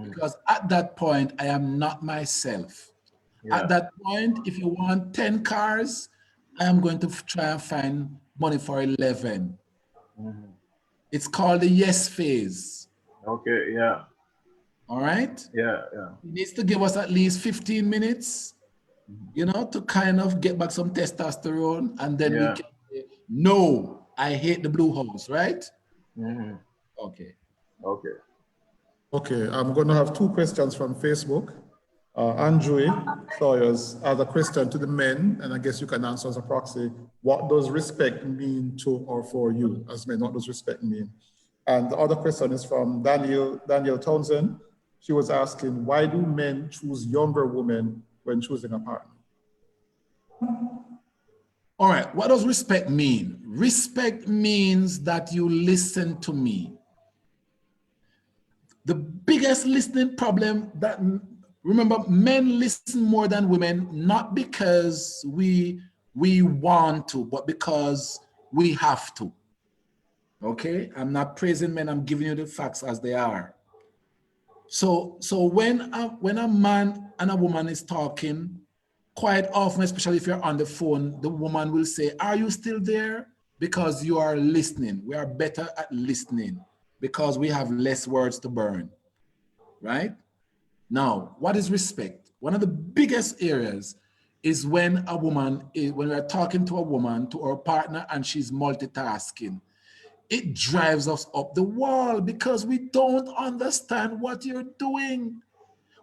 Because at that point, I am not myself. At that point, if you want 10 cars, I am going to try and find money for 11. It's called the yes phase. Okay, yeah. All right? Yeah. It needs to give us at least 15 minutes, you know, to kind of get back some testosterone, and then we can say, no, I hate the blue house, right? Okay. Okay, I'm going to have 2 questions from Facebook. Andrew Sawyers has a question to the men, and I guess you can answer as a proxy. What does respect mean to or for you as men? What does respect mean? And the other question is from Daniel Townsend. She was asking, why do men choose younger women when choosing a partner? All right, what does respect mean? Respect means that you listen to me. The biggest listening problem that, remember, men listen more than women, not because we want to, but because we have to. Okay, I'm not praising men, I'm giving you the facts as they are. So when a man and a woman is talking, quite often, especially if you're on the phone, the woman will say, are you still there? Because you are listening. We are better at listening because we have less words to burn, right? Now, what is respect? One of the biggest areas is when when we're talking to a woman, to our partner, and she's multitasking. It drives us up the wall because we don't understand what you're doing.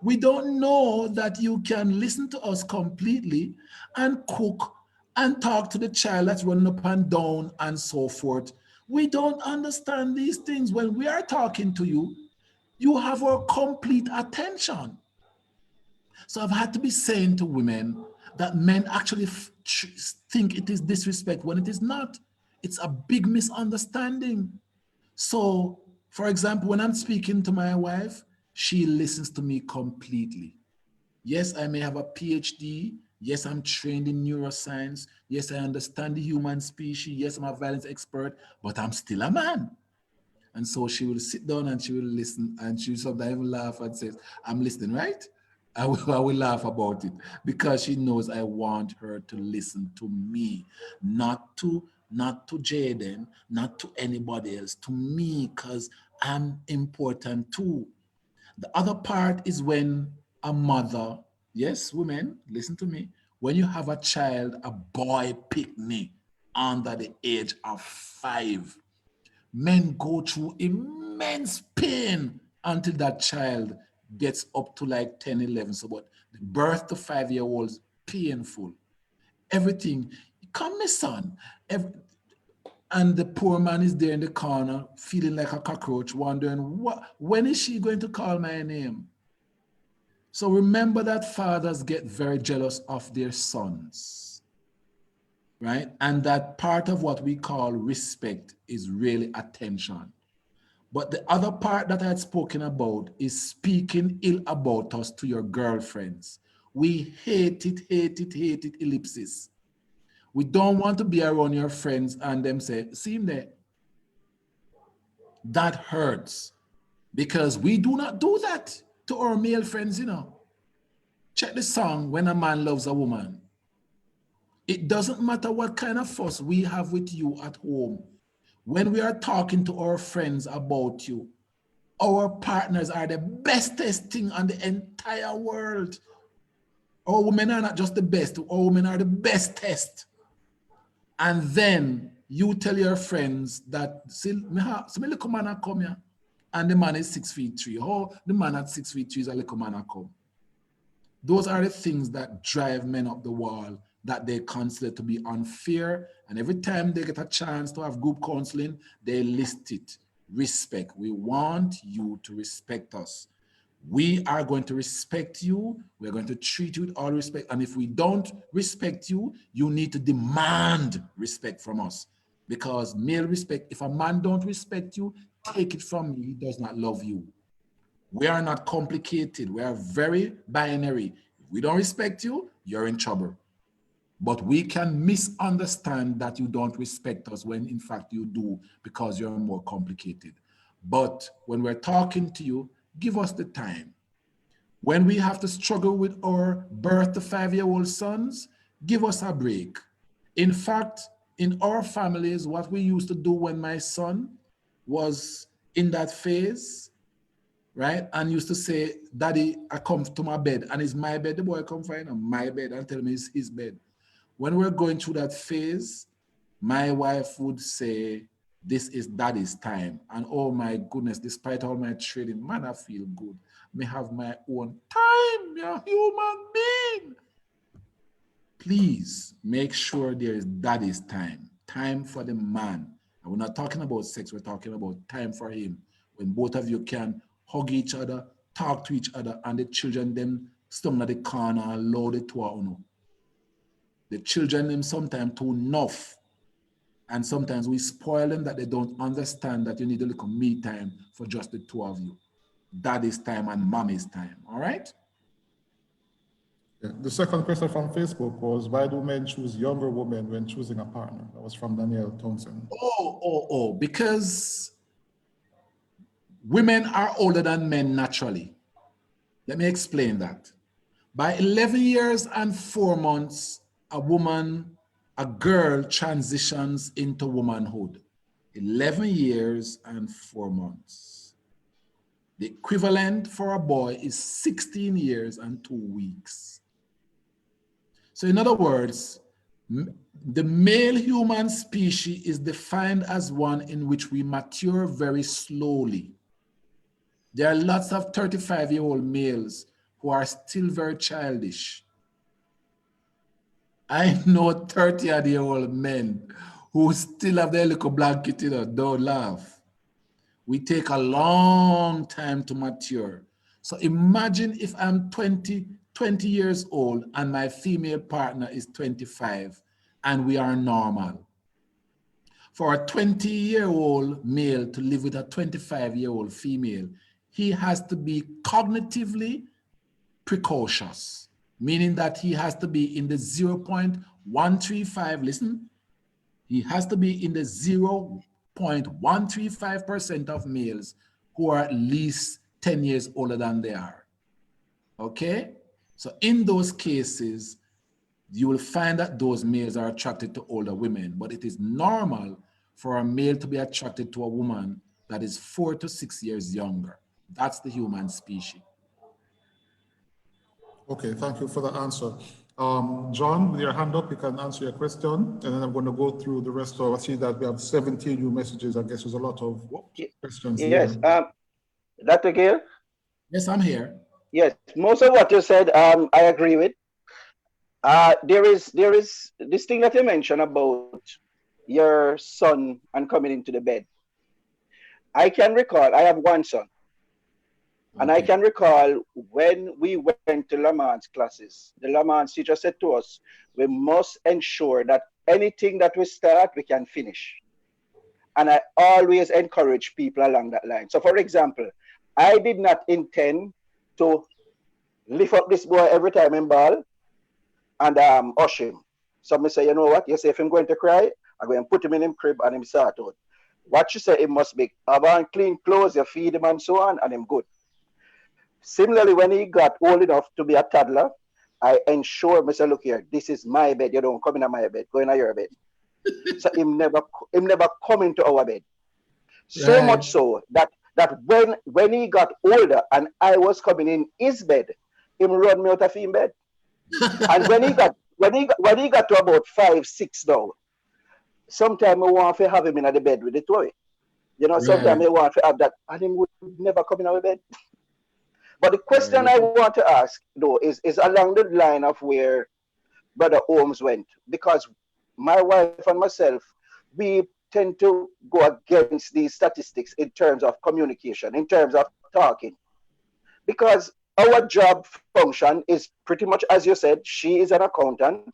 We don't know that you can listen to us completely and cook and talk to the child that's running up and down and so forth. We don't understand these things. When we are talking to you, you have our complete attention. So I've had to be saying to women that men actually think it is disrespect when it is not. It's a big misunderstanding. So, for example, when I'm speaking to my wife, she listens to me completely. Yes, I may have a PhD. Yes, I'm trained in neuroscience. Yes, I understand the human species. Yes, I'm a violence expert, but I'm still a man. And so she will sit down and she will listen, and she will sometimes laugh and says, I'm listening, right? I will laugh about it because she knows I want her to listen to me, not to Jaden, not to anybody else, to me, because I'm important too. The other part is when a mother, yes, women, listen to me, when you have a child, a boy picnic under the age of 5, men go through immense pain until that child gets up to like 10, 11. So, but the birth to 5-year-olds, painful. Everything, come, my son. And the poor man is there in the corner, feeling like a cockroach, wondering, when is she going to call my name? So remember that fathers get very jealous of their sons, right? And that part of what we call respect is really attention. But the other part that I had spoken about is speaking ill about us to your girlfriends. We hate it, ellipsis. We don't want to be around your friends and them say, see him there. That hurts because we do not do that to our male friends, you know. Check the song, When a Man Loves a Woman. It doesn't matter what kind of fuss we have with you at home. When we are talking to our friends about you, our partners are the bestest thing on the entire world. Our women are not just the best, our women are the bestest. And then you tell your friends that, see, me little man come here, and the man is 6'3". Oh, the man at 6'3" is a little man come. Those are the things that drive men up the wall that they consider to be unfair. And every time they get a chance to have group counseling, they list it. Respect. We want you to respect us. We are going to respect you. We're going to treat you with all respect. And if we don't respect you, you need to demand respect from us. Because male respect, if a man don't respect you, take it from me, he does not love you. We are not complicated. We are very binary. If we don't respect you, you're in trouble. But we can misunderstand that you don't respect us when in fact you do because you're more complicated. But when we're talking to you, give us the time. When we have to struggle with our birth to 5-year-old sons, give us a break. In fact, in our families, what we used to do when my son was in that phase, right? And used to say, Daddy, I come to my bed and it's my bed. The boy come find my bed and tell me it's his bed. When we're going through that phase, my wife would say, this is Daddy's time. And oh my goodness, despite all my trading, man, I feel good. May have my own time, you're a human being. Please make sure there is Daddy's time, time for the man. And we're not talking about sex, we're talking about time for him. When both of you can hug each other, talk to each other, and the children them stumble at the corner and load it to our own. The children them sometimes too enough. And sometimes we spoil them that they don't understand that you need a little me time for just the two of you. Daddy's time and mommy's time, all right? Yeah. The second question from Facebook was, why do men choose younger women when choosing a partner? That was from Danielle Thompson. Because women are older than men naturally. Let me explain that. By 11 years and 4 months, a girl transitions into womanhood. 11 years and 4 months. The equivalent for a boy is 16 years and 2 weeks. So in other words, the male human species is defined as one in which we mature very slowly. There are lots of 35-year-old males who are still very childish. I know 30-year-old men who still have their little blanket, you know, don't laugh. We take a long time to mature. So imagine if I'm 20 years old and my female partner is 25 and we are normal. For a 20-year-old male to live with a 25-year-old female, he has to be cognitively precocious, meaning that he has to be in the 0.135, listen, he has to be in the 0.135% of males who are at least 10 years older than they are, okay? So in those cases, you will find that those males are attracted to older women, but it is normal for a male to be attracted to a woman that is 4 to 6 years younger. That's the human species. Okay, thank you for the answer. John, with your hand up, you can answer your question, and then I'm going to go through the rest of, I see that we have 17 new messages. I guess there's a lot of questions Yes, there. Dr. Gayle? Yes, I'm here. Yes, most of what you said, I agree with. There is this thing that you mentioned about your son and coming into the bed. I can recall, I have one son. And I can recall when we went to Lamar's classes, the Lamar's teacher said to us, we must ensure that anything that we start, we can finish. And I always encourage people along that line. So for example, I did not intend to lift up this boy every time in ball and hush him. So I say, you know what? You say if I'm going to cry, I'm going to put him in him crib and him start out. What you say, it must be have on clean clothes, you feed him and so on, and him good. Similarly, when he got old enough to be a toddler, I ensure, Mr. Look here, this is my bed. You don't come in my bed. Go in your bed. So him never come into our bed. So much so that when he got older and I was coming in his bed, him run me out of his bed. And when he got to about 5, 6 now, sometimes I want to have him in the bed with the toy. You know, sometimes I want to have that, and him would never come in our bed. But the question I want to ask, though, is along the line of where Brother Holmes went. Because my wife and myself, we tend to go against these statistics in terms of communication, in terms of talking. Because our job function is pretty much, as you said, she is an accountant,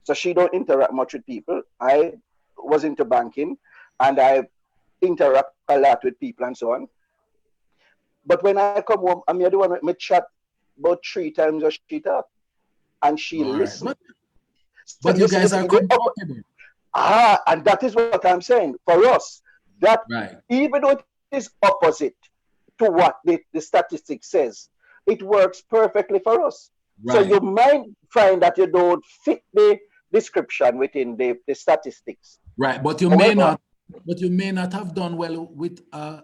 so she don't interact much with people. I was into banking, and I interact a lot with people and so on. But when I come home, I'm the one with me chat about 3 times as she talk, and she listens. But you guys are compatible. And that is what I'm saying. For us, that even though it is opposite to what the statistic says, it works perfectly for us. So you might find that you don't fit the description within the statistics. Right, but you may not. But you may not have done well with a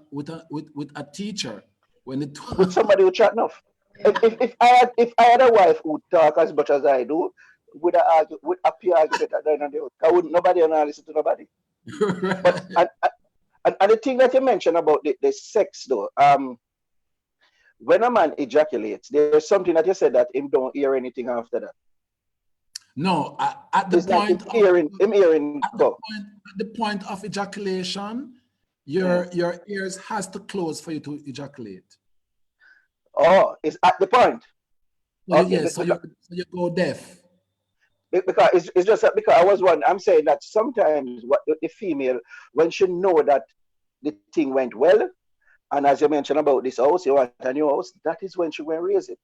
teacher when it with somebody who chat enough. If I had a wife who talk as much as I do, would appear argument at the end of the day. I wouldn't nobody and I listen to nobody. But and the thing that you mentioned about the sex though, when a man ejaculates, there's something that you said that him don't hear anything after that. No, at the point of ejaculation, your ears has to close for you to ejaculate. Oh, it's at the point. Okay, yes, so you go deaf. Because it's just because I was one. I'm saying that sometimes what the female, when she know that the thing went well, and as you mentioned about this house, you want a new house, that is when she will raise it.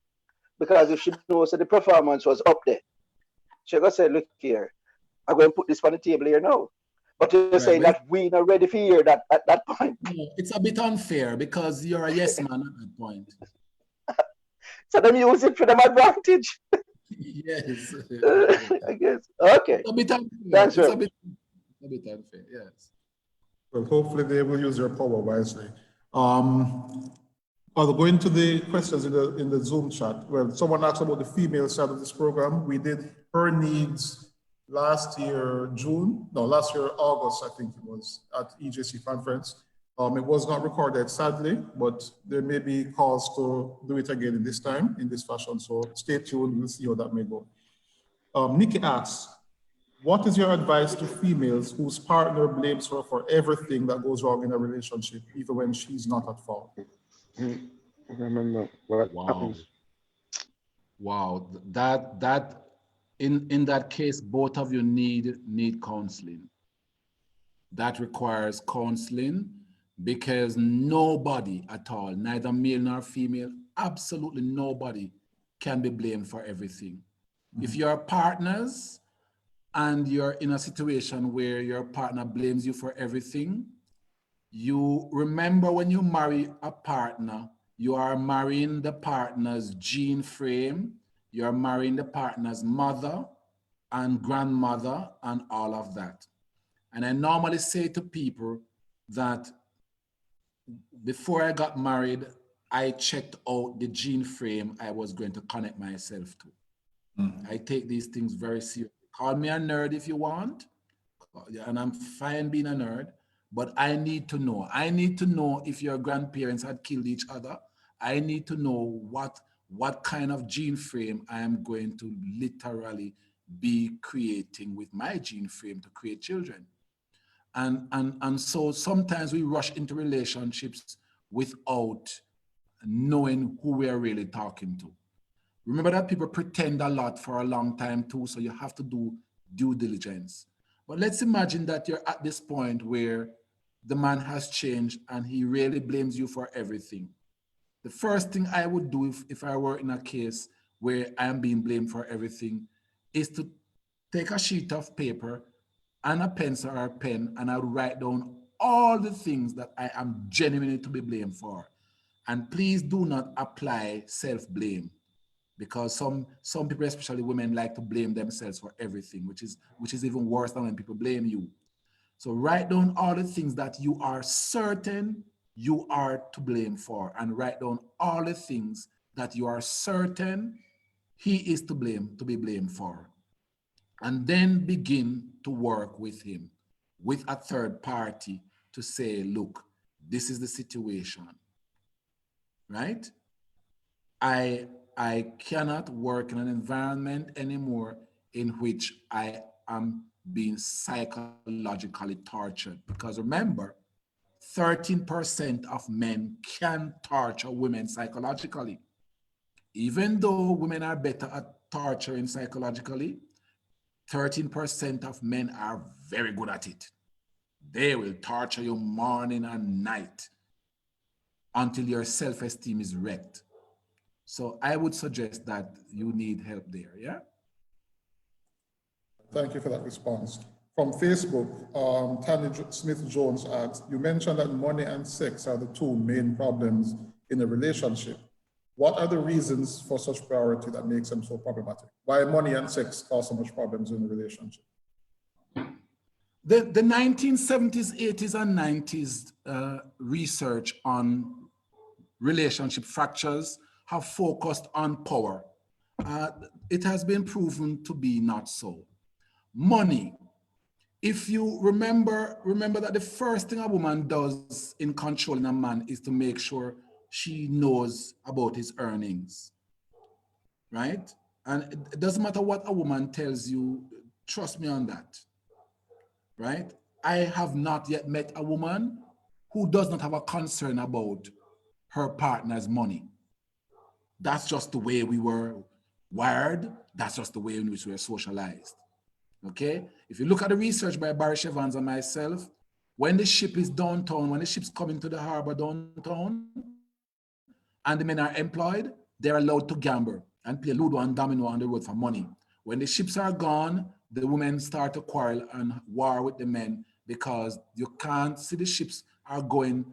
Because if she knows that the performance was up there, she gonna say, look here, I'm going to put this on the table here now. But you're saying that we're not ready for hear that at that point. No, it's a bit unfair because you're a yes man at that point. So them use it for them advantage. Yes. I guess. Okay. It's a bit unfair. That's right. A bit unfair, yes. Well, hopefully they will use their power wisely. I'll go into the questions in the Zoom chat. Well, someone asked about the female side of this program. We did her needs last year, August, I think it was, at EJC conference. It was not recorded, sadly, but there may be calls to do it again in this time, in this fashion. So stay tuned, we'll see how that may go. Nikki asks, what is your advice to females whose partner blames her for everything that goes wrong in a relationship, even when she's not at fault? Remember what happens. Wow, that in that case, both of you need counseling. That requires counseling because nobody at all, neither male nor female, absolutely nobody can be blamed for everything. If you're partners and you're in a situation where your partner blames you for everything, you remember when you marry a partner, you are marrying the partner's gene frame, you're marrying the partner's mother and grandmother and all of that. And I normally say to people that before I got married, I checked out the gene frame I was going to connect myself to. I take these things very seriously. Call me a nerd if you want, and I'm fine being a nerd, but I need to know. I need to know if your grandparents had killed each other. I need to know what kind of gene frame I am going to literally be creating with my gene frame to create children. And so sometimes we rush into relationships without knowing who we are really talking to. Remember that people pretend a lot for a long time too, so you have to do due diligence. But let's imagine that you're at this point where the man has changed and he really blames you for everything. The first thing I would do if I were in a case where I am being blamed for everything is to take a sheet of paper and a pencil or a pen, and I would write down all the things that I am genuinely to be blamed for. And please do not apply self-blame, because some people, especially women, like to blame themselves for everything, which is even worse than when people blame you. So write down all the things that you are certain you are to blame for, and write down all the things that you are certain he is to be blamed for. And then begin to work with him, with a third party, to say, look, this is the situation, right? I cannot work in an environment anymore in which I am being psychologically tortured. Because remember, 13% of men can torture women psychologically. Even though women are better at torturing psychologically, 13% of men are very good at it. They will torture you morning and night until your self-esteem is wrecked. So I would suggest that you need help there, yeah? Thank you for that response. From Facebook, Tammy Smith-Jones asks, you mentioned that money and sex are the two main problems in a relationship. What are the reasons for such priority that makes them so problematic? Why money and sex cause so much problems in a relationship? The 1970s, 80s, and 90s research on relationship fractures have focused on power. It has been proven to be not so. Money. If you remember that the first thing a woman does in controlling a man is to make sure she knows about his earnings, right? And it doesn't matter what a woman tells you, trust me on that, right? I have not yet met a woman who does not have a concern about her partner's money. That's just the way we were wired. That's just the way in which we are socialized. Okay? If you look at the research by Barish Evans and myself, when the ship is downtown, when the ship's coming to the harbor downtown, and the men are employed, they're allowed to gamble and play Ludo and Domino on the road for money. When the ships are gone, the women start to quarrel and war with the men because you can't see the ships are going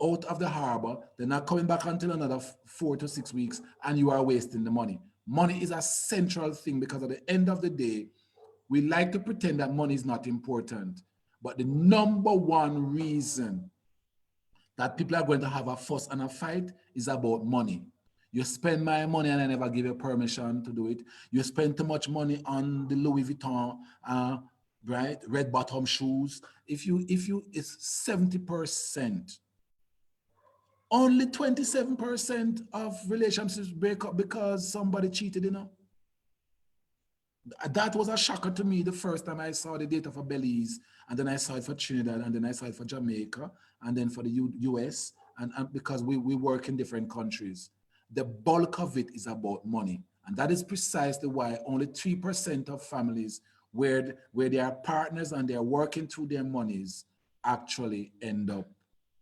out of the harbor. They're not coming back until another 4 to 6 weeks, and you are wasting the money. Money is a central thing because at the end of the day, we like to pretend that money is not important. But the number one reason that people are going to have a fuss and a fight is about money. You spend my money and I never give you permission to do it. You spend too much money on the Louis Vuitton, right? Red bottom shoes. If you, it's 70%. Only 27% of relationships break up because somebody cheated, you know? That was a shocker to me the first time I saw the data for Belize, and then I saw it for Trinidad, and then I saw it for Jamaica, and then for the US, and because we work in different countries. The bulk of it is about money. And that is precisely why only 3% of families where they are partners and they are working through their monies actually end up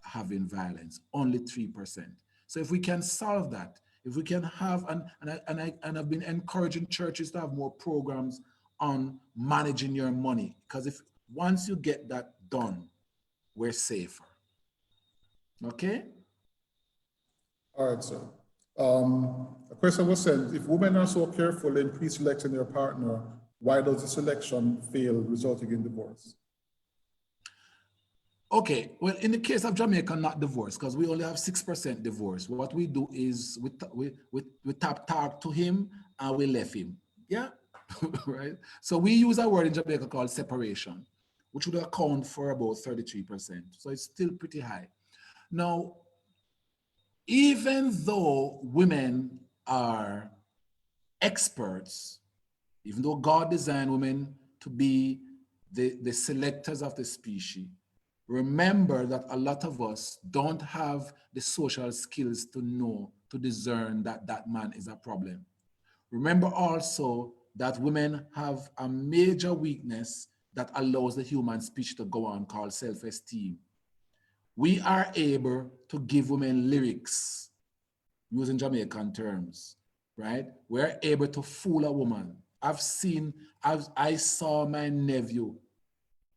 having violence, only 3%. So if we can solve that, if we can have, and I've been encouraging churches to have more programs on managing your money, because if once you get that done, we're safer. Okay? All right, sir. A question was sent, if women are so careful in pre-selecting their partner, why does the selection fail, resulting in divorce? Okay, well, in the case of Jamaica, not divorce, because we only have 6% divorce. What we do is we talk to him and we left him. Yeah, right? So we use a word in Jamaica called separation, which would account for about 33%. So it's still pretty high. Now, even though women are experts, even though God designed women to be the selectors of the species, remember that a lot of us don't have the social skills to know, to discern that that man is a problem. Remember also that women have a major weakness that allows the human species to go on called self-esteem. We are able to give women lyrics, using Jamaican terms, right? We're able to fool a woman. I saw my nephew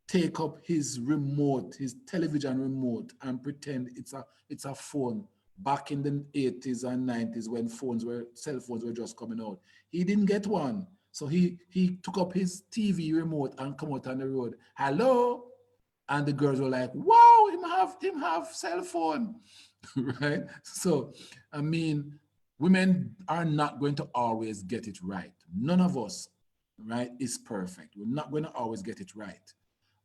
take up his remote, his television remote, and pretend it's a phone back in the 80s and 90s when cell phones were just coming out. He didn't get one. So he took up his TV remote and come out on the road. Hello? And the girls were like, wow, him have cell phone, right? So, I mean, women are not going to always get it right. None of us, right, is perfect. We're not going to always get it right.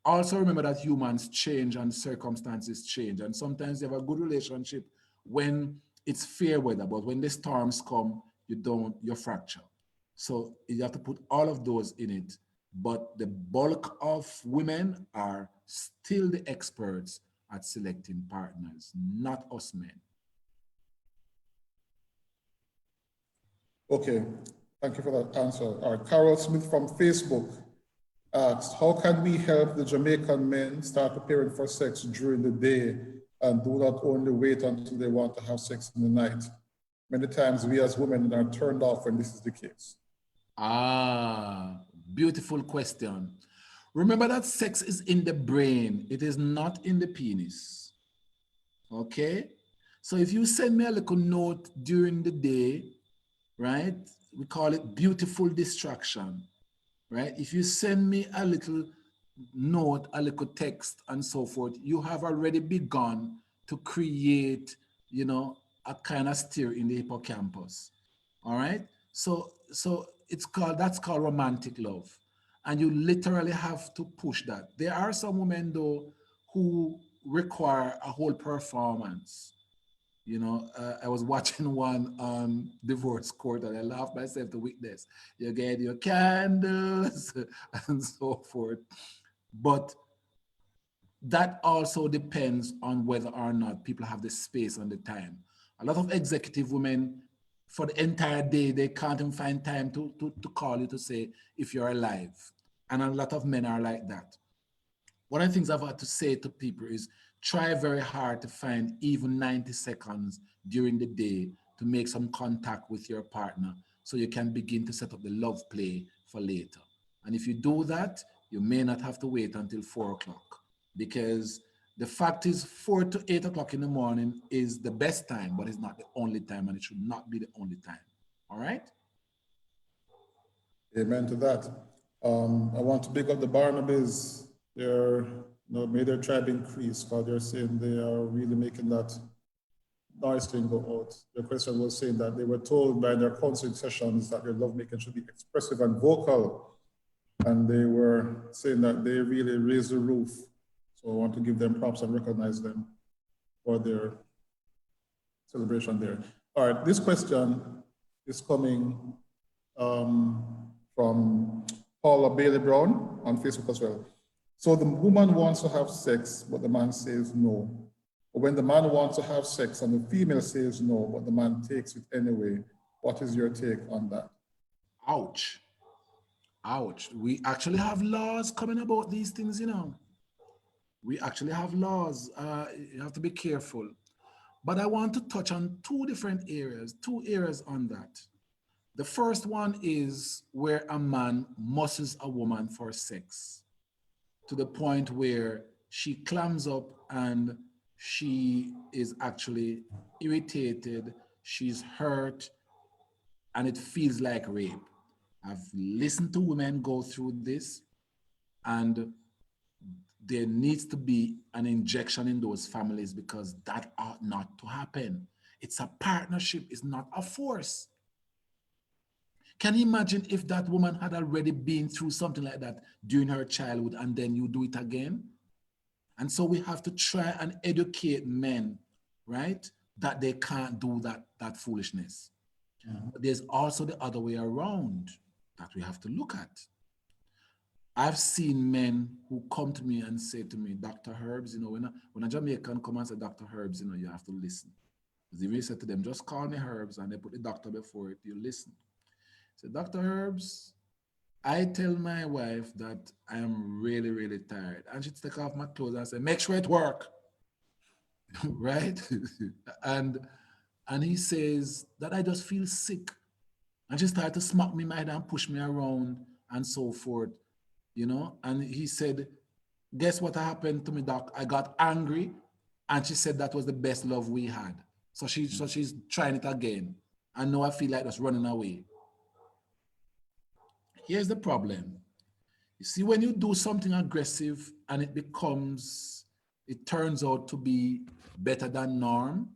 Also remember that humans change and circumstances change. And sometimes you have a good relationship when it's fair weather, but when the storms come, you fracture. So you have to put all of those in it. But the bulk of women are still the experts at selecting partners, not us men. Okay, thank you for that answer. All right, Carol Smith from Facebook asks, how can we help the Jamaican men start preparing for sex during the day and do not only wait until they want to have sex in the night? Many times we as women are turned off when this is the case. Ah, beautiful question. Remember that sex is in the brain. It is not in the penis. Okay? So if you send me a little note during the day, right? We call it beautiful distraction, right? If you send me a little note, a little text and so forth, you have already begun to create, a kind of stir in the hippocampus. All right? So that's called romantic love. And you literally have to push that. There are some women though who require a whole performance. I was watching one on divorce court and I laughed myself to witness. You get your candles and so forth. But that also depends on whether or not people have the space and the time. A lot of executive women, for the entire day, they can't even find time to call you to say if you're alive. And a lot of men are like that. One of the things I've had to say to people is try very hard to find even 90 seconds during the day to make some contact with your partner so you can begin to set up the love play for later. And if you do that, you may not have to wait until 4 o'clock, because the fact is 4 to 8 o'clock in the morning is the best time, but it's not the only time, and it should not be the only time. All right? Amen to that. I want to pick up the Barnabas. May their tribe increase, because they're saying they are really making that noise thing go out. The question was saying that they were told by their counseling sessions that their lovemaking should be expressive and vocal. And they were saying that they really raised the roof. So I want to give them props and recognize them for their celebration there. All right, this question is coming from Paula Bailey Brown on Facebook as well. So the woman wants to have sex, but the man says no. But when the man wants to have sex and the female says no, but the man takes it anyway, what is your take on that? Ouch. Ouch. We actually have laws coming about these things, We actually have laws. You have to be careful. But I want to touch on two areas on that. The first one is where a man muscles a woman for sex to the point where she clams up and she is actually irritated. she's hurt, and it feels like rape. I've listened to women go through this, and there needs to be an injection in those families because that ought not to happen. It's a partnership, it's not a force. Can you imagine if that woman had already been through something like that during her childhood and then you do it again? And so we have to try and educate men, right? That they can't do that foolishness. But there's also the other way around that we have to look at. I've seen men who come to me and say to me, Dr. Herbs, you know, when a Jamaican come and say, Dr. Herbs, you know, you have to listen. Because if you say to them, just call me Herbs, and they put the doctor before it, you listen. So, Dr. Herbs, I tell my wife that I am really, really tired. And she take off my clothes and say, make sure it work. Right? and he says that I just feel sick. And she started to smack me in my head and push me around and so forth. You know, and he said, guess what happened to me, doc? I got angry, and she said that was the best love we had. So she's trying it again. And now I feel like just running away. Here's the problem. You see, when you do something aggressive and it turns out to be better than norm,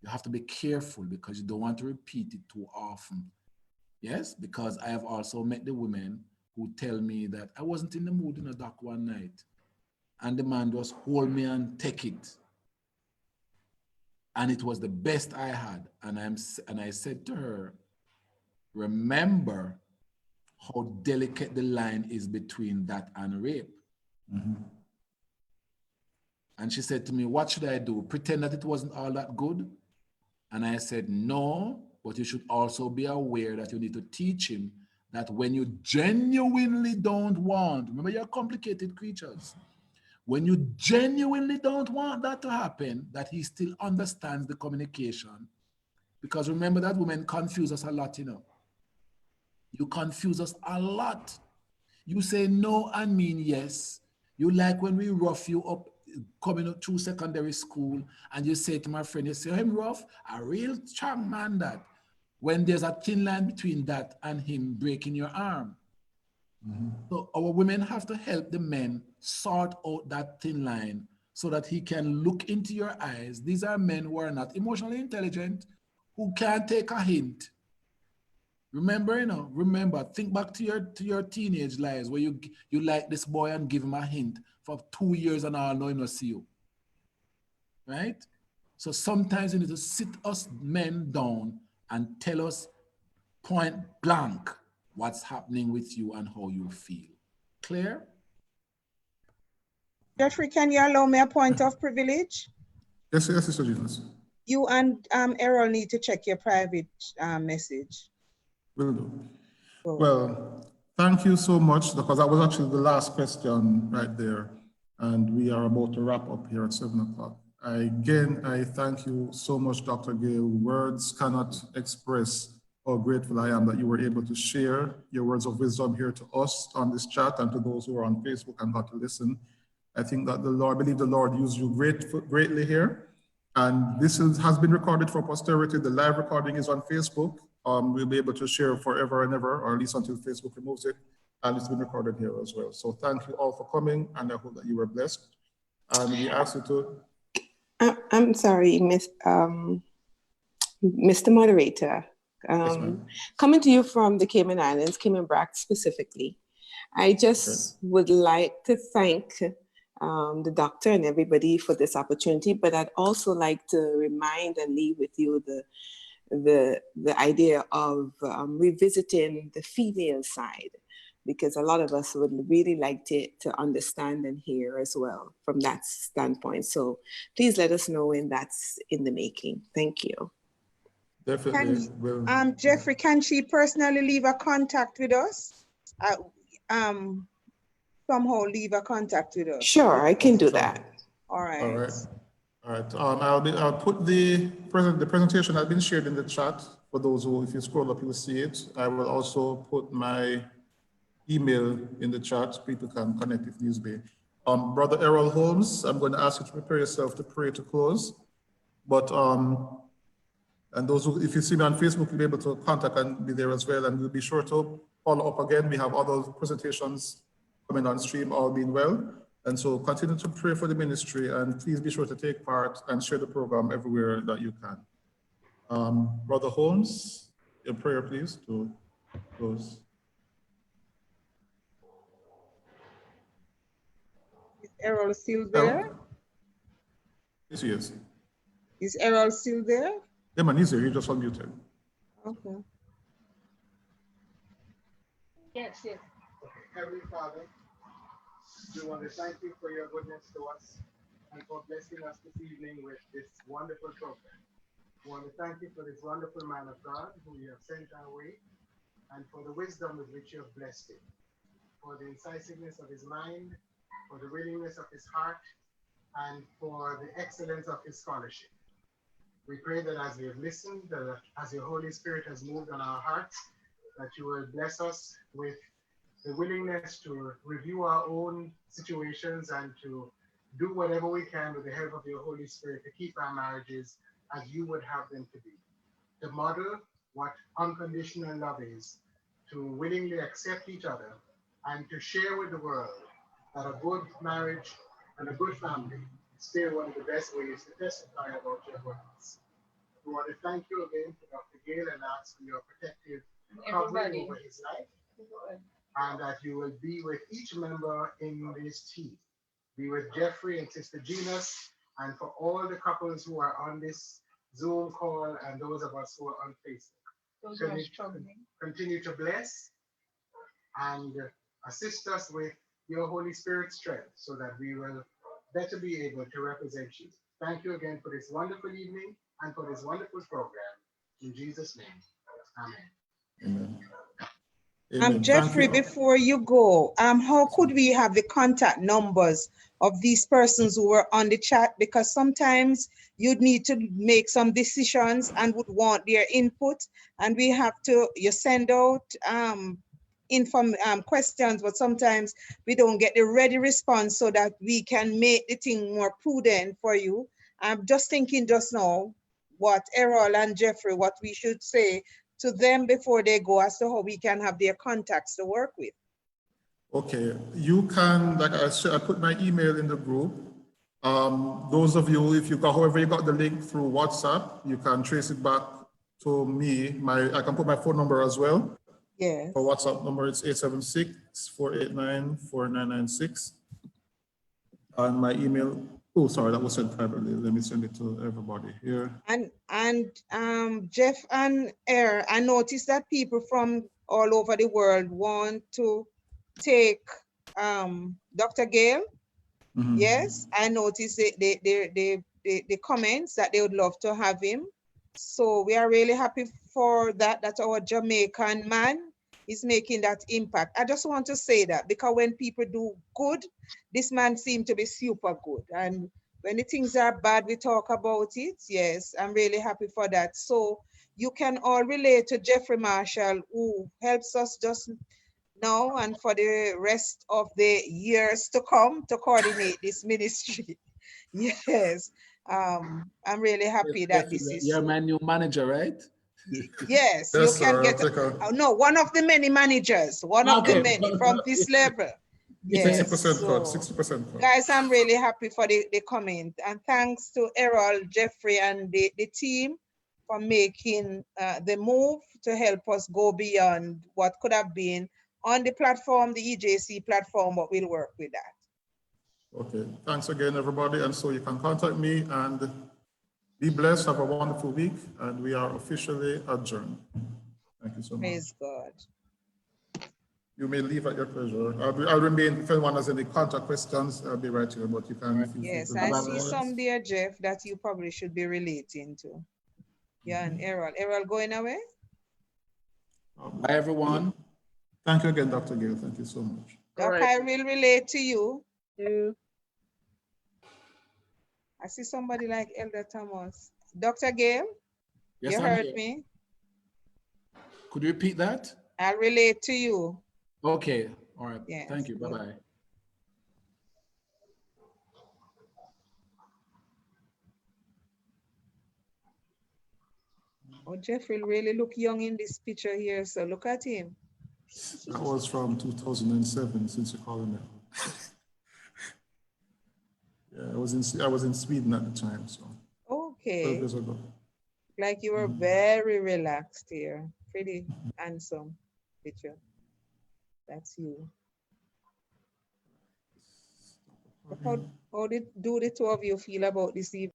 you have to be careful because you don't want to repeat it too often. Yes, because I have also met the women who tell me that I wasn't in the mood in a dock one night, and the man just hold me and take it. And it was the best I had. And I said to her, remember how delicate the line is between that and rape. And she said to me, what should I do? Pretend that it wasn't all that good? And I said, no, but you should also be aware that you need to teach him that when you genuinely don't want, remember you're complicated creatures, when you genuinely don't want that to happen, that he still understands the communication. Because remember that women confuse us a lot, you know. You confuse us a lot. You say no and mean yes. You like when we rough you up coming up through secondary school and you say to my friend, you say, him rough, a real strong man that. When there's a thin line between that and him breaking your arm. So our women have to help the men sort out that thin line so that he can look into your eyes. These are men who are not emotionally intelligent, who can't take a hint. Remember, you know, think back to your teenage lives where you like this boy and give him a hint for 2 years and all, no, he not see you. Right? So sometimes you need to sit us men down and tell us point blank what's happening with you and how you feel. Clear? Jeffrey, can you allow me a point of privilege? Yes, Mr. Jonas. You and Errol need to check your private message. Will do. Well, thank you so much, because that was actually the last question right there. And we are about to wrap up here at 7 o'clock. Again, I thank you so much, Dr. Gayle. Words cannot express how grateful I am that you were able to share your words of wisdom here to us on this chat and to those who are on Facebook and got to listen. I think that I believe the Lord used you greatly here. And this has been recorded for posterity. The live recording is on Facebook. We'll be able to share forever and ever, or at least until Facebook removes it. And it's been recorded here as well. So thank you all for coming, and I hope that you were blessed. And we ask you to... I'm sorry, Mr. Moderator. Yes, coming to you from the Cayman Islands, Cayman Brac specifically, I just would like to thank the doctor and everybody for this opportunity, but I'd also like to remind and leave with you the idea of revisiting the female side, because a lot of us would really like to understand and hear as well from that standpoint. So please let us know when that's in the making. Thank you. Definitely. Jeffrey, can she personally leave a contact with us? Somehow leave a contact with us. Sure, I can do that. All right. All right. All right. I'll put the presentation has been shared in the chat for those who, if you scroll up, you will see it. I will also put my email in the chat. People can connect if needs be. Brother Errol Holmes, I'm going to ask you to prepare yourself to pray to close. But And those who, if you see me on Facebook, you'll be able to contact and be there as well. And we'll be sure to follow up again. We have other presentations coming on stream, all being well. And so continue to pray for the ministry, and please be sure to take part and share the program everywhere that you can. Brother Holmes, your prayer, please, to close. Is Errol still there? Yes, he is. Is Errol still there? Yeah, man, he's here. He just unmuted. Okay. Yes, yes. Heavenly Father, we want to thank you for your goodness to us and for blessing us this evening with this wonderful program. We want to thank you for this wonderful man of God who you have sent our way, and for the wisdom with which you have blessed him, for the incisiveness of his mind, for the willingness of his heart, and for the excellence of his scholarship. We pray that as we have listened, that as your Holy Spirit has moved on our hearts, that you will bless us with the willingness to review our own situations and to do whatever we can with the help of your Holy Spirit to keep our marriages as you would have them to be, to model what unconditional love is, to willingly accept each other, and to share with the world that a good marriage and a good family is still one of the best ways to testify about your goodness. We want to thank you again for Dr. Gayle and ask for your protective covering over his life, and that you will be with each member in this team. Be with Jeffrey and Sister Genus, and for all the couples who are on this Zoom call and those of us who are on Facebook. Continue to bless and assist us with your Holy Spirit strength so that we will better be able to represent you. Thank you again for this wonderful evening and for this wonderful program. In Jesus' name, amen. Amen. Jeffrey, before you go, how could we have the contact numbers of these persons who were on the chat? Because sometimes you'd need to make some decisions and would want their input, and we have to, you send out questions, but sometimes we don't get the ready response so that we can make the thing more prudent for you. I'm just thinking just now what Errol and Jeffrey, what we should say to them before they go as to how we can have their contacts to work with. Okay, you can, like I put my email in the group. Those of you, if you got, however you got the link through WhatsApp, you can trace it back to me. I can put my phone number as well. Yes. For WhatsApp number, it's 876-489-4996. And my email, oh, sorry, that was sent privately. Let me send it to everybody here. And Jeff and I noticed that people from all over the world want to take Dr. Gayle. Mm-hmm. Yes, I noticed the comments that they would love to have him. So we are really happy for that our Jamaican man is making that impact. I just want to say that because when people do good, this man seems to be super good. And when the things are bad, we talk about it. Yes, I'm really happy for that. So you can all relate to Jeffrey Marshall, who helps us just now and for the rest of the years to come to coordinate this ministry. Yes, I'm really happy that this is. You're my new manager, right? Yes, you can get no, one of the many managers, one of the many from this level. Yes, 60% cut, 60% cut. Guys, I'm really happy for the comment, and thanks to Errol, Jeffrey, and the team for making the move to help us go beyond what could have been on the platform, the EJC platform, but we'll work with that. Okay, thanks again, everybody. And so you can contact me, and be blessed, have a wonderful week, and we are officially adjourned. Thank you so much. Praise God. You may leave at your pleasure. I'll remain, if anyone has any contact questions, I'll be right here, but you can. Yes, I see some there, Jeff, that you probably should be relating to. Yeah, and Errol. Errol going away? Bye, everyone. Thank you again, Dr. Gayle. Thank you so much. Doc, I will relate to you. I see somebody like Elder Thomas. Dr. Gayle, yes, you I'm heard here. me? Could you repeat that? I'll relate to you. Okay, all right. Yes. Thank you, bye-bye. Oh, Jeffrey really look young in this picture here, so look at him. That was from 2007, since you're calling it. Yeah, I was in Sweden at the time, so 12 Okay, years ago. like you were very relaxed here. Pretty handsome picture. That's you. How do the two of you feel about this evening?